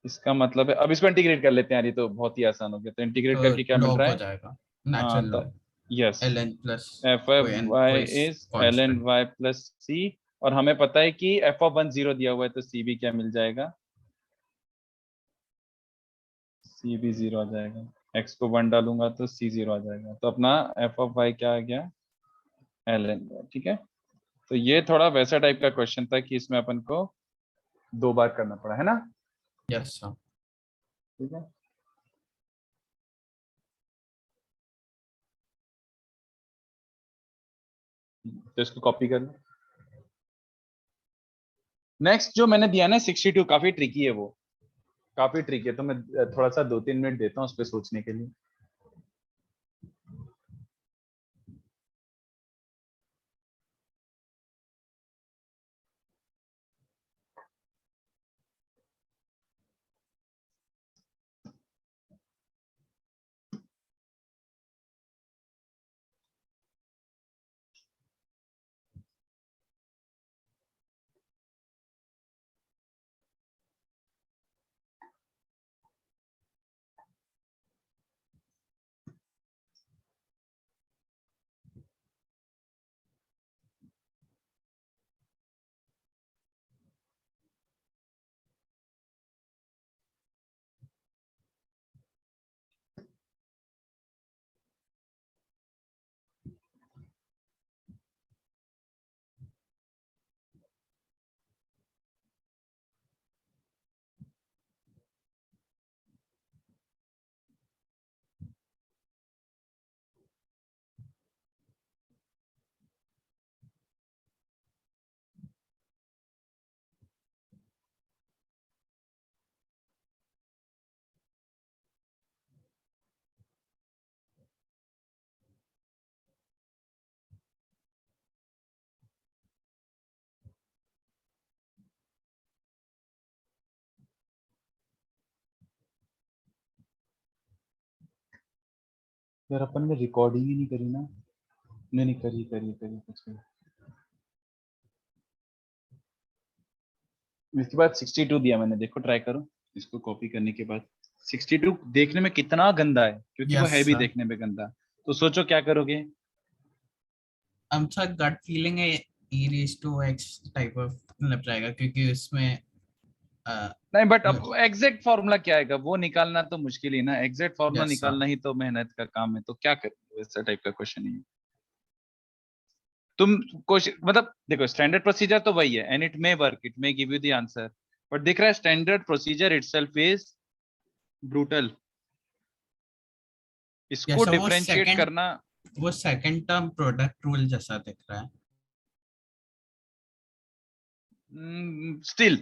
Speaker 1: इसका मतलब है, अब इसको इंटीग्रेट कर लेते हैं यार, ये तो बहुत ही आसान हो गया। तो इंटीग्रेट
Speaker 2: तो
Speaker 1: करके क्या मिल
Speaker 2: लॉग
Speaker 1: रहा
Speaker 2: हो
Speaker 1: है?
Speaker 2: जाएगा,
Speaker 1: हाँ
Speaker 2: नेचुरल
Speaker 1: तो
Speaker 2: log.
Speaker 1: Yes,
Speaker 2: L N plus
Speaker 1: F of
Speaker 2: कोई एन
Speaker 1: वाई
Speaker 2: कोई
Speaker 1: is L N
Speaker 2: constant.
Speaker 1: Y plus C, और हमें पता है कि एफ ऑफ 1 0 दिया हुआ है, तो सी भी क्या मिल जाएगा, सी भी 0 आ जाएगा। एक्स को 1 डालूंगा तो सी 0 आ जाएगा, तो अपना एफ ऑफ वाई क्या आ गया, एल एन वाई, ठीक है। तो ये थोड़ा वैसा टाइप का क्वेश्चन था कि इसमें अपन को 2 बार करना पड़ा, है ना?
Speaker 2: Yes sir.
Speaker 1: ठीक है, तो इसको कॉपी कर लो। नेक्स्ट जो मैंने दिया ना 62, काफी ट्रिकी है वो, काफी ट्रिकी है, तो मैं थोड़ा सा 2-3 मिनट देता हूँ उस पर सोचने के लिए। यार अपन ने रिकॉर्डिंग ही नहीं करी ना। नहीं नहीं, करी करी करी कुछ करी। इसके बाद 62 दिया मैंने, देखो ट्राई करो इसको कॉपी करने के बाद। 62 देखने में कितना गंदा है, क्योंकि वो
Speaker 2: यस
Speaker 1: है भी
Speaker 2: सर।
Speaker 1: देखने में गंदा। तो सोचो क्या करोगे।
Speaker 2: अच्छा गट फीलिंग है e raise to x type of मतलब रहेगा क्योंकि उसमें
Speaker 1: नहीं बट अब एग्जैक्ट फॉर्मूला क्या आएगा वो निकालना तो मुश्किल ही ना। Exact formula
Speaker 2: yes sir.
Speaker 1: निकालना ही तो मेहनत का काम है, तो क्या करोगे, वैसा टाइप का क्वेश्चन ही है। तुम कोशिश मतलब देखो, स्टैंडर्ड प्रोसीजर तो वही है and it may work, it may give you the answer, but दिख रहा है standard procedure itself is brutal. इसको
Speaker 2: यस सर
Speaker 1: डिफरेंशिएट करना।
Speaker 2: वो सेकंड टर्म प्रोडक्ट रूल जैसा दिख रहा है।
Speaker 1: स्टिल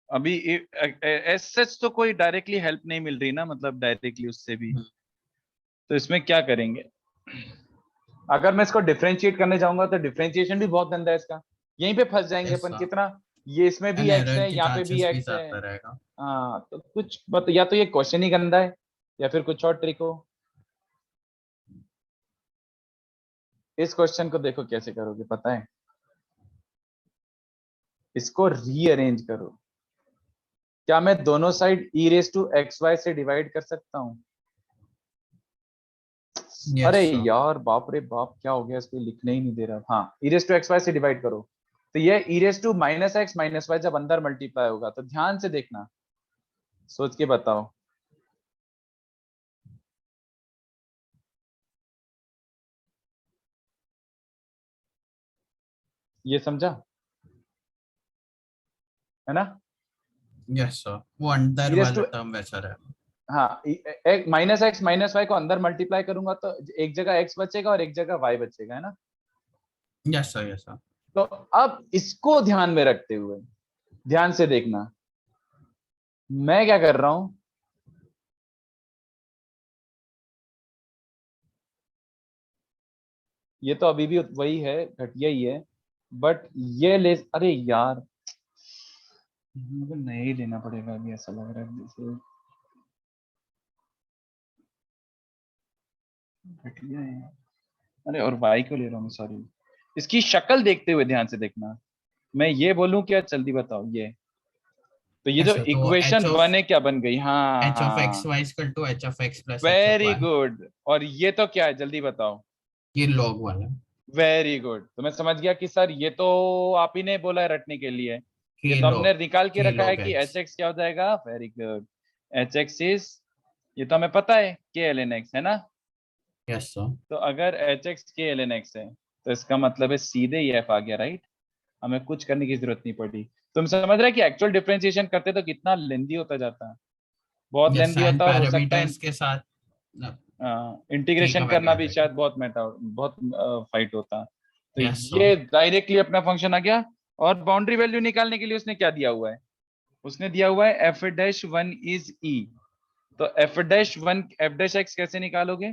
Speaker 1: अभी एज सच तो कोई डायरेक्टली हेल्प नहीं मिल रही ना, मतलब डायरेक्टली उससे भी।
Speaker 2: हम्म।
Speaker 1: तो इसमें क्या करेंगे, अगर मैं इसको डिफरेंशिएट करने जाऊंगा तो डिफरेंशिएशन भी बहुत गंदा है इसका। यहीं पे फंस जाएंगे
Speaker 2: यस
Speaker 1: अपन
Speaker 2: सर।
Speaker 1: कितना। ये इसमें भी
Speaker 2: एंड
Speaker 1: एक्स
Speaker 2: एरर
Speaker 1: है,
Speaker 2: के
Speaker 1: यहाँ पे भी
Speaker 2: चांसेस भी
Speaker 1: एक्स है।
Speaker 2: ज्यादा रहेगा।
Speaker 1: हाँ तो कुछ या तो ये क्वेश्चन ही गंदा है, या फिर कुछ और ट्रिक हो। इस क्वेश्चन को देखो कैसे करोगे पता है, इसको रीअरेंज करो। क्या मैं दोनों side e raise to x Y से डिवाइड कर सकता हूँ।
Speaker 2: यस
Speaker 1: अरे
Speaker 2: सर।
Speaker 1: यार बाप रे बाप, क्या हो गया, इसको लिखने ही नहीं दे रहा। हाँ, E raise to x Y से डिवाइड करो, तो ये E raise to minus X minus Y जब अंदर मल्टीप्लाई होगा, तो ध्यान से देखना, सोच के बताओ। ये समझा है ना।
Speaker 2: यस सर वो अंदर
Speaker 1: ई रेस
Speaker 2: वाला
Speaker 1: टू,
Speaker 2: टर्म वैसा रहेगा।
Speaker 1: हाँ माइनस एक्स माइनस वाई को अंदर मल्टीप्लाई करूंगा तो एक जगह एक्स बचेगा और एक जगह वाई बचेगा, है ना।
Speaker 2: Yes sir. Yes sir.
Speaker 1: तो अब इसको ध्यान में रखते हुए ध्यान से देखना, मैं क्या कर रहा हूं। ये तो अभी भी वही है, घटिया ही है, बट ये ले, अरे यार मुझे नया ही लेना पड़ेगा अभी, ऐसा लग रहा है जैसे घटिया है। अरे और वाई को ले रहा हूँ, सॉरी। इसकी शक्ल देखते हुए ध्यान से देखना, मैं ये बोलूं क्या, जल्दी बताओ ये। तो ये
Speaker 2: यस
Speaker 1: जो
Speaker 2: सर तो
Speaker 1: इक्वेशन वन है क्या बन गई, हाँ
Speaker 2: एच ऑफ एक्स
Speaker 1: हाँ,
Speaker 2: y equal to h of x plus h of
Speaker 1: very
Speaker 2: y.
Speaker 1: Good. और ये तो क्या है जल्दी बताओ।
Speaker 2: ये लॉग वाला
Speaker 1: वेरी गुड, तो मैं समझ गया कि सर ये तो आप ही ने बोला है रटने के लिए। ये
Speaker 2: के
Speaker 1: तो हमने
Speaker 2: लॉग
Speaker 1: निकाल के
Speaker 2: के
Speaker 1: रखा है
Speaker 2: लॉग
Speaker 1: कि
Speaker 2: एक्स।
Speaker 1: एच एक्स क्या हो जाएगा, very good. H x is, ये तो हमें पता है के एल एन एक्स है ना।
Speaker 2: Yes sir.
Speaker 1: तो अगर एच एक्स के एल एन एक्स है, तो इसका मतलब है सीधे ही एफ आ गया, राइट। हमें कुछ करने की जरूरत नहीं पड़ी। तुम समझ रहे कि एक्चुअल डिफरेंशिएशन करते तो कितना लेंदी होता जाता है, बहुत
Speaker 2: यस
Speaker 1: लेंदी
Speaker 2: साइन
Speaker 1: होता, और हो सकता है
Speaker 2: पैरामीटर्स के साथ के का
Speaker 1: इंटीग्रेशन करना
Speaker 2: वैल्यू आ
Speaker 1: भी
Speaker 2: जाएगा।
Speaker 1: शायद बहुत मैटर, बहुत फाइट होता। तो
Speaker 2: यस सर।
Speaker 1: ये डायरेक्टली अपना फंक्शन आ गया। और बाउंड्री वैल्यू निकालने के लिए उसने क्या दिया हुआ है, उसने दिया हुआ है एफ डैश वन इज ई। तो F dash one F dash x कैसे निकालोगे।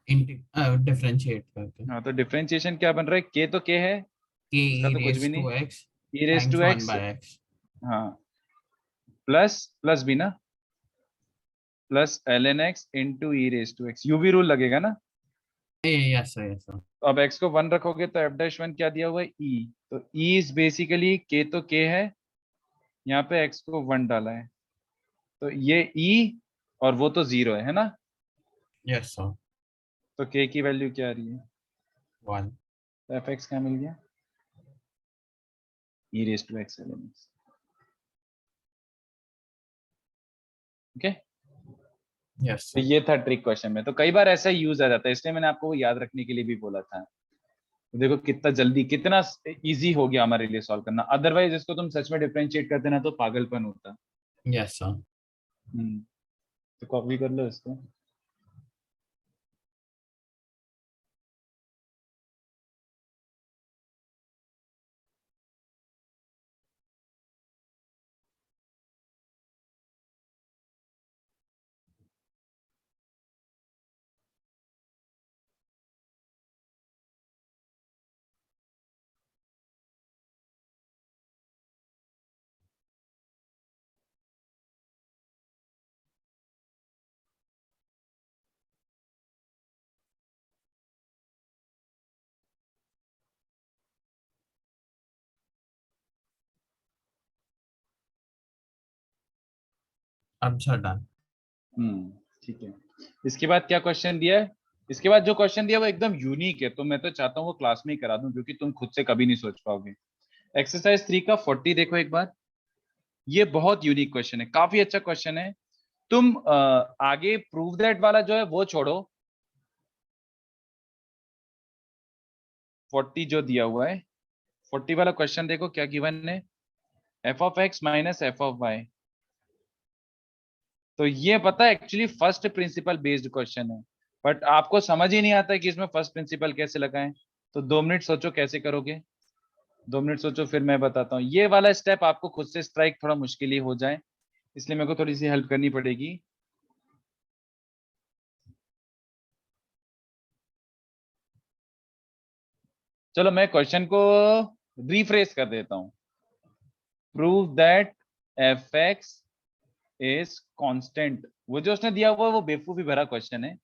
Speaker 2: डिफरेंशिएट करके
Speaker 1: हाँ तो डिफरेंशिएशन क्या बन रहा है, के तो के है,
Speaker 2: के
Speaker 1: इसका
Speaker 2: ई
Speaker 1: तो कुछ भी
Speaker 2: रेज
Speaker 1: नहीं।
Speaker 2: To x
Speaker 1: e raise to
Speaker 2: times one
Speaker 1: x,
Speaker 2: by x.
Speaker 1: हाँ, प्लस प्लस भी ना, plus l n x into e raise to x, UV rule लगेगा ना।
Speaker 2: Yes sir. Yes sir.
Speaker 1: तो अब x को वन रखोगे तो एफ डैश वन क्या दिया हुआ है e। तो e इज बेसिकली k, तो k है, यहाँ पे x को वन डाला है, तो ये e, और वो तो जीरो है ना।
Speaker 2: Yes sir.
Speaker 1: तो k की वैल्यू क्या आ रही है,
Speaker 2: वन।
Speaker 1: तो एफ एक्स क्या मिल गया, e raise to x elements. Okay,
Speaker 2: yes
Speaker 1: तो
Speaker 2: सर।
Speaker 1: ये था ट्रिक क्वेश्चन में। तो कई बार ऐसा यूज आ जाता है, इसलिए मैंने आपको वो याद रखने के लिए भी बोला था। तो देखो कितना जल्दी, कितना इजी हो गया हमारे लिए सॉल्व करना, अदरवाइज इसको तुम सच में डिफरेंशिएट करते ना तो पागलपन होता।
Speaker 2: Yes sir.
Speaker 1: तो कॉपी कर लो इसको।
Speaker 2: Answer done.
Speaker 1: ठीक है। इसके बाद क्या क्वेश्चन दिया है? इसके बाद जो क्वेश्चन दिया वो एकदम यूनिक है, तो मैं तो चाहता हूँ वो क्लास में ही करा दूं, क्योंकि तुम खुद से कभी नहीं सोच पाओगे। एक्सरसाइज 3 का 40 देखो एक बार। ये बहुत यूनिक क्वेश्चन है, काफी अच्छा क्वेश्चन है। तुम आगे प्रूव दैट वाला जो है वो छोड़ो, 40 जो दिया हुआ है, 40 वाला क्वेश्चन देखो क्या गिवन है, f of x minus F of y. तो ये पता है actually first principle based question है, बट आपको समझ ही नहीं आता कि इसमें फर्स्ट प्रिंसिपल कैसे लगाएं। तो 2 मिनट सोचो कैसे करोगे, 2 मिनट सोचो, फिर मैं बताता हूँ। ये वाला स्टेप आपको खुद से स्ट्राइक थोड़ा मुश्किल ही हो जाए, इसलिए मेरे को थोड़ी सी हेल्प करनी पड़ेगी। चलो मैं क्वेश्चन को रिफ्रेश कर देता हूँ। Prove that F x is constant. वो जो उसने दिया हुआ वो बेवकूफी भरा क्वेश्चन है।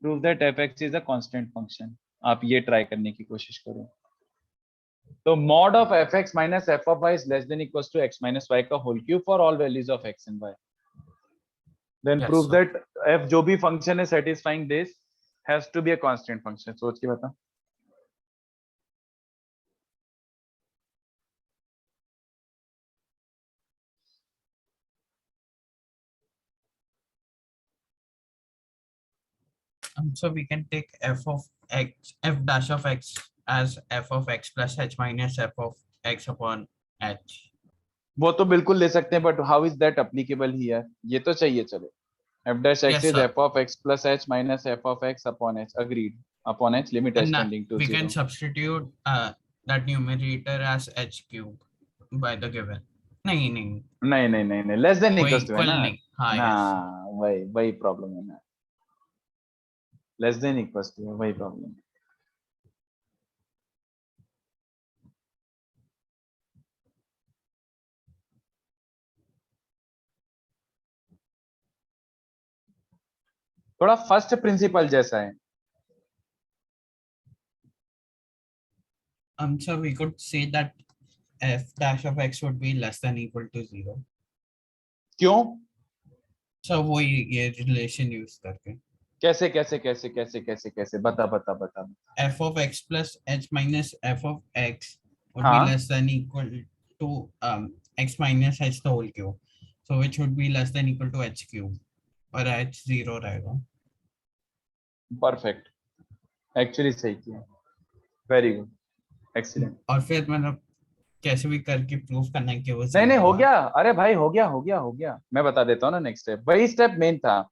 Speaker 1: Prove that F x is a constant function. आप ये ट्राई करने की कोशिश करो। तो mod of F x minus F of Y is less than equal to x minus Y का whole cube for all values of X and Y. Then
Speaker 2: Yes,
Speaker 1: prove
Speaker 2: sir.
Speaker 1: That F जो भी function है satisfying this has to be a constant function. सोच के बता।
Speaker 2: So we can take f of x, f dash of x as f of x plus h minus f of x upon h.
Speaker 1: वो तो बिल्कुल ले सकते हैं, but how is that applicable here? ये तो चाहिए। चलो, f dash x
Speaker 2: Yes,
Speaker 1: is
Speaker 2: sir.
Speaker 1: f of x plus h minus f of x upon h. Agreed. Upon h limit h
Speaker 2: And
Speaker 1: tending to
Speaker 2: we
Speaker 1: 0.
Speaker 2: can substitute that numerator as h cube by the given. नहीं नहीं
Speaker 1: नहीं नहीं नहीं नहीं, less than
Speaker 2: वो
Speaker 1: equals to है
Speaker 2: equal
Speaker 1: ना।
Speaker 2: नहीं। हाँ yes.
Speaker 1: हाँ वही वही प्रॉब्लम है ना, लेस देन इक्वल्स टू है, वही प्रॉब्लम। थोड़ा फर्स्ट प्रिंसिपल जैसा है।
Speaker 2: So we could say that f dash of x would be less than equal to 0.
Speaker 1: क्यों?
Speaker 2: So वो ये relation use करके
Speaker 1: कैसे कैसे कैसे कैसे कैसे कैसे बता बता बता।
Speaker 2: f of x plus h minus f of x would be
Speaker 1: हाँ
Speaker 2: less than equal to x minus h the whole cube. So which would be less than equal to h cube और h 0 रहेगा।
Speaker 1: Perfect, actually सही किया, very good, excellent.
Speaker 2: और फिर मतलब कैसे भी करके प्रूफ करना है कि वो
Speaker 1: नहीं नहीं,
Speaker 2: zero
Speaker 1: हो
Speaker 2: है।
Speaker 1: गया। अरे भाई हो गया हो गया हो गया, मैं बता देता हूँ ना नेक्स्ट स्टेप, वही स्टेप मेन था।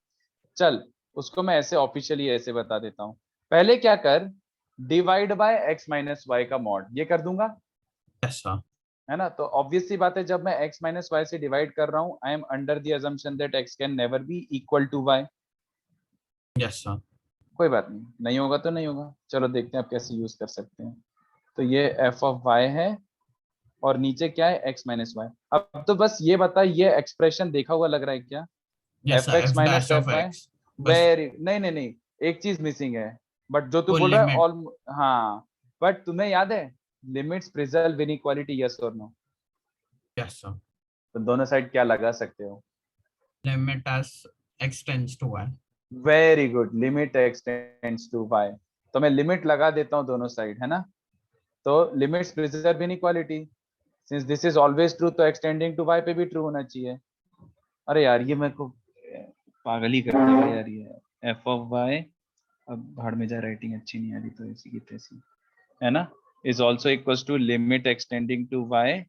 Speaker 1: चल उसको मैं ऐसे ऑफिशियली ऐसे बता देता हूँ। पहले क्या कर, divide by x minus Y का मॉड, ये कर दूंगा
Speaker 2: Yes sir.
Speaker 1: है ना। तो ऑब्वियस सी बात है, जब मैं x माइनस वाई से डिवाइड कर रहा हूँ, I am under the assumption that x can never be equal to y।
Speaker 2: Yes sir.
Speaker 1: कोई बात नहीं, नहीं होगा तो नहीं होगा। चलो देखते हैं आप कैसे यूज कर सकते हैं। तो ये f ऑफ y है और नीचे क्या है, x माइनस वाई। अब तो बस ये बता, ये एक्सप्रेशन देखा हुआ लग रहा है क्या?
Speaker 2: Yes
Speaker 1: f
Speaker 2: sir.
Speaker 1: X
Speaker 2: f
Speaker 1: minus
Speaker 2: dash
Speaker 1: f
Speaker 2: of
Speaker 1: y.
Speaker 2: x बस
Speaker 1: वेरी नहीं नहीं नहीं, एक चीज मिसिंग है, बट जो तू
Speaker 2: वो
Speaker 1: बोल रहा है
Speaker 2: लिमिट।
Speaker 1: ऑल। हाँ, बट तुम्हें याद है लिमिट्स प्रिजर्व इनइक्वालिटी, यस और नो?
Speaker 2: Yes sir.
Speaker 1: तो दोनों साइड क्या लगा सकते हो?
Speaker 2: Limit as x tends to y.
Speaker 1: Very good, limit x tends to y. तो मैं लिमिट लगा देता हूँ दोनों साइड, है ना। तो limits preserve inequality, since this is always true, तो एक्सटेंडिंग टू वाई पे भी ट्रू होना चाहिए। अरे यार ये मेरे को पागल ही कर देगा यार ये। एफ ऑफ वाई, अब भाड़ में जा, राइटिंग अच्छी नहीं आ रही तो ऐसी की तैसी, है ना, is also equal to limit extending to y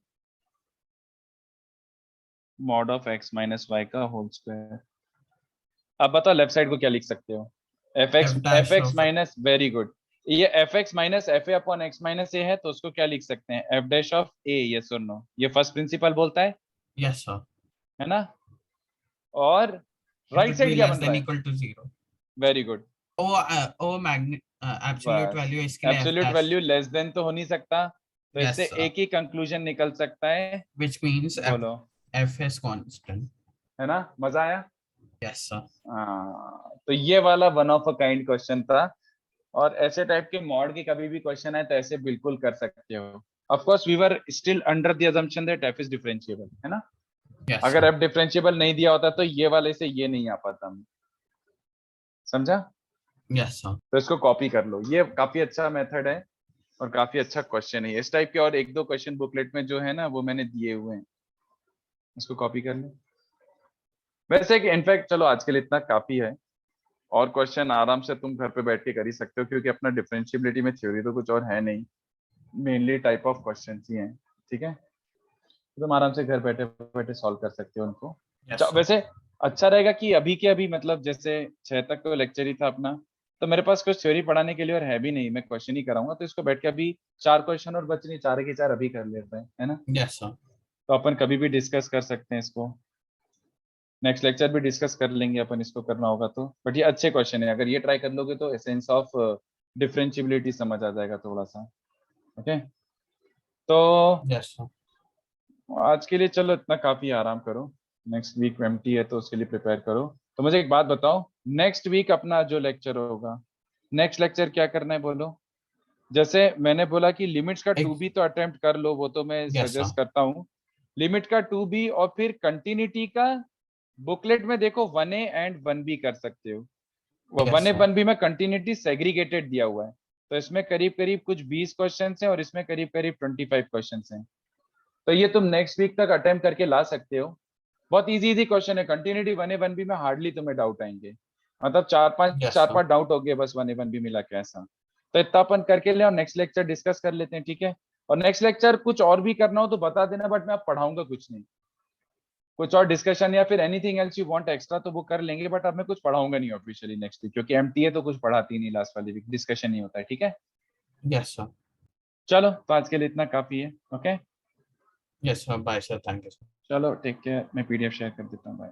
Speaker 1: mod of x minus Y का होल स्क्वायर। अब बताओ लेफ्ट साइड को क्या लिख सकते हो? F
Speaker 2: f dash
Speaker 1: x
Speaker 2: of
Speaker 1: minus, very good. ये f x minus f a upon x minus a है, तो उसको क्या लिख सकते हैं, f dash of a, yes और नो? ये फर्स्ट प्रिंसिपल बोलता
Speaker 2: yes sir.
Speaker 1: है ना। और
Speaker 2: It
Speaker 1: right
Speaker 2: would be
Speaker 1: side क्या
Speaker 2: less
Speaker 1: बन रहा
Speaker 2: than
Speaker 1: है?
Speaker 2: equal to 0.
Speaker 1: Very good.
Speaker 2: Absolute
Speaker 1: बस
Speaker 2: value इसके लिए f
Speaker 1: absolute
Speaker 2: dash.
Speaker 1: Value less than तो हो नहीं सकता, तो
Speaker 2: Yes
Speaker 1: इससे
Speaker 2: sir.
Speaker 1: एक ही कंक्लूजन निकल सकता है।
Speaker 2: Which means
Speaker 1: बोलो,
Speaker 2: f is constant.
Speaker 1: है ना, मजा आया।
Speaker 2: Yes sir.
Speaker 1: तो ये वाला one of a kind question था, और ऐसे टाइप के मॉड के कभी भी क्वेश्चन आए तो ऐसे बिल्कुल कर सकते हो। Of course we were still under the assumption that f is differentiable, है ना।
Speaker 2: Yes,
Speaker 1: अगर
Speaker 2: sir.
Speaker 1: f डिफरेंशिएबल नहीं दिया होता तो ये वाले से ये नहीं आ पाता, हम समझा?
Speaker 2: Yes, sir.
Speaker 1: तो इसको कॉपी कर लो, ये काफी अच्छा मेथड है और काफी अच्छा क्वेश्चन है। इस टाइप के और एक दो क्वेश्चन बुकलेट में जो है ना वो मैंने दिए हुए हैं, इसको कॉपी कर लो। वैसे कि इनफैक्ट चलो आज के लिए इतना काफी है, और क्वेश्चन आराम से तुम घर पे बैठ के कर ही सकते हो, क्योंकि अपना डिफरेंशिएबिलिटी में थ्योरी तो कुछ और है नहीं, मेनली टाइप ऑफ क्वेश्चन ही हैं, ठीक है? तो तुम आराम से घर बैठे बैठे सॉल्व कर सकते हो उनको।
Speaker 2: Yes, sir.
Speaker 1: वैसे अच्छा रहेगा कि अभी के अभी मतलब जैसे 6 तक तो लेक्चर ही था अपना, तो मेरे पास कुछ थ्योरी पढ़ाने के लिए और है भी नहीं, मैं क्वेश्चन ही कराऊंगा, तो इसको बैठ के अभी 4 क्वेश्चन और बच नहीं, 4 के 4 अभी कर लेते हैं, है ना?
Speaker 2: Yes, sir.
Speaker 1: तो अपन कभी भी डिस्कस कर सकते हैं इसको, नेक्स्ट लेक्चर भी डिस्कस कर लेंगे अपन, इसको करना होगा तो। बट ये अच्छे क्वेश्चन है, अगर ये ट्राई कर लोगे तो एसेंस ऑफ डिफरेंशिएबिलिटी समझ आ जाएगा थोड़ा सा। ओके, तो
Speaker 2: Yes, sir.
Speaker 1: आज के लिए चलो इतना काफी, आराम करो। नेक्स्ट वीक एमटी है तो उसके लिए प्रिपेयर करो। तो मुझे एक बात बताओ, नेक्स्ट वीक अपना जो लेक्चर होगा, नेक्स्ट लेक्चर क्या करना है बोलो? जैसे मैंने बोला कि लिमिट्स का 2b तो अटेम्प्ट कर लो, वो तो मैं
Speaker 2: Yes,
Speaker 1: सजेस्ट
Speaker 2: sir.
Speaker 1: करता हूँ। लिमिट का 2b और फिर कंटिन्यूटी का बुकलेट में देखो 1a एंड 1b कर सकते हो।
Speaker 2: Yes,
Speaker 1: 1a
Speaker 2: sir.
Speaker 1: 1b में कंटिन्यूटी सेग्रीगेटेड दिया हुआ है, तो इसमें करीब करीब कुछ 20 क्वेश्चन हैं और इसमें करीब करीब 25 क्वेश्चन हैं। तो ये तुम नेक्स्ट वीक तक अटेम्प्ट करके ला सकते हो। बहुत इजी इजी क्वेश्चन है, कंटिन्यूटी 1a 1b में हार्डली तुम्हें डाउट आएंगे, मतलब
Speaker 2: Yes,
Speaker 1: चार
Speaker 2: sir.
Speaker 1: पांच डाउट हो गए बस 1a 1b मिला के, ऐसा। तो इतना अपन करके ले और नेक्स्ट लेक्चर डिस्कस कर लेते हैं, ठीक है? और नेक्स्ट लेक्चर कुछ और भी करना हो तो बता देना, बट मैं अब पढ़ाऊंगा कुछ नहीं, कुछ और डिस्कशन या फिर anything else you want extra तो वो कर लेंगे, बट अब मैं कुछ पढ़ाऊंगा नहीं ऑफिशियली नेक्स्ट वीक, क्योंकि एमटीए तो कुछ पढ़ाती नहीं लास्ट वाली वीक, डिस्कशन ही होता है, ठीक है?
Speaker 2: Yes, sir.
Speaker 1: चलो तो आज के लिए इतना काफी है। Okay,
Speaker 2: Yes, sir. Bye, sir. Thank you, sir.
Speaker 1: चलो ठीक है, मैं पीडीएफ शेयर कर देता हूँ, बाय।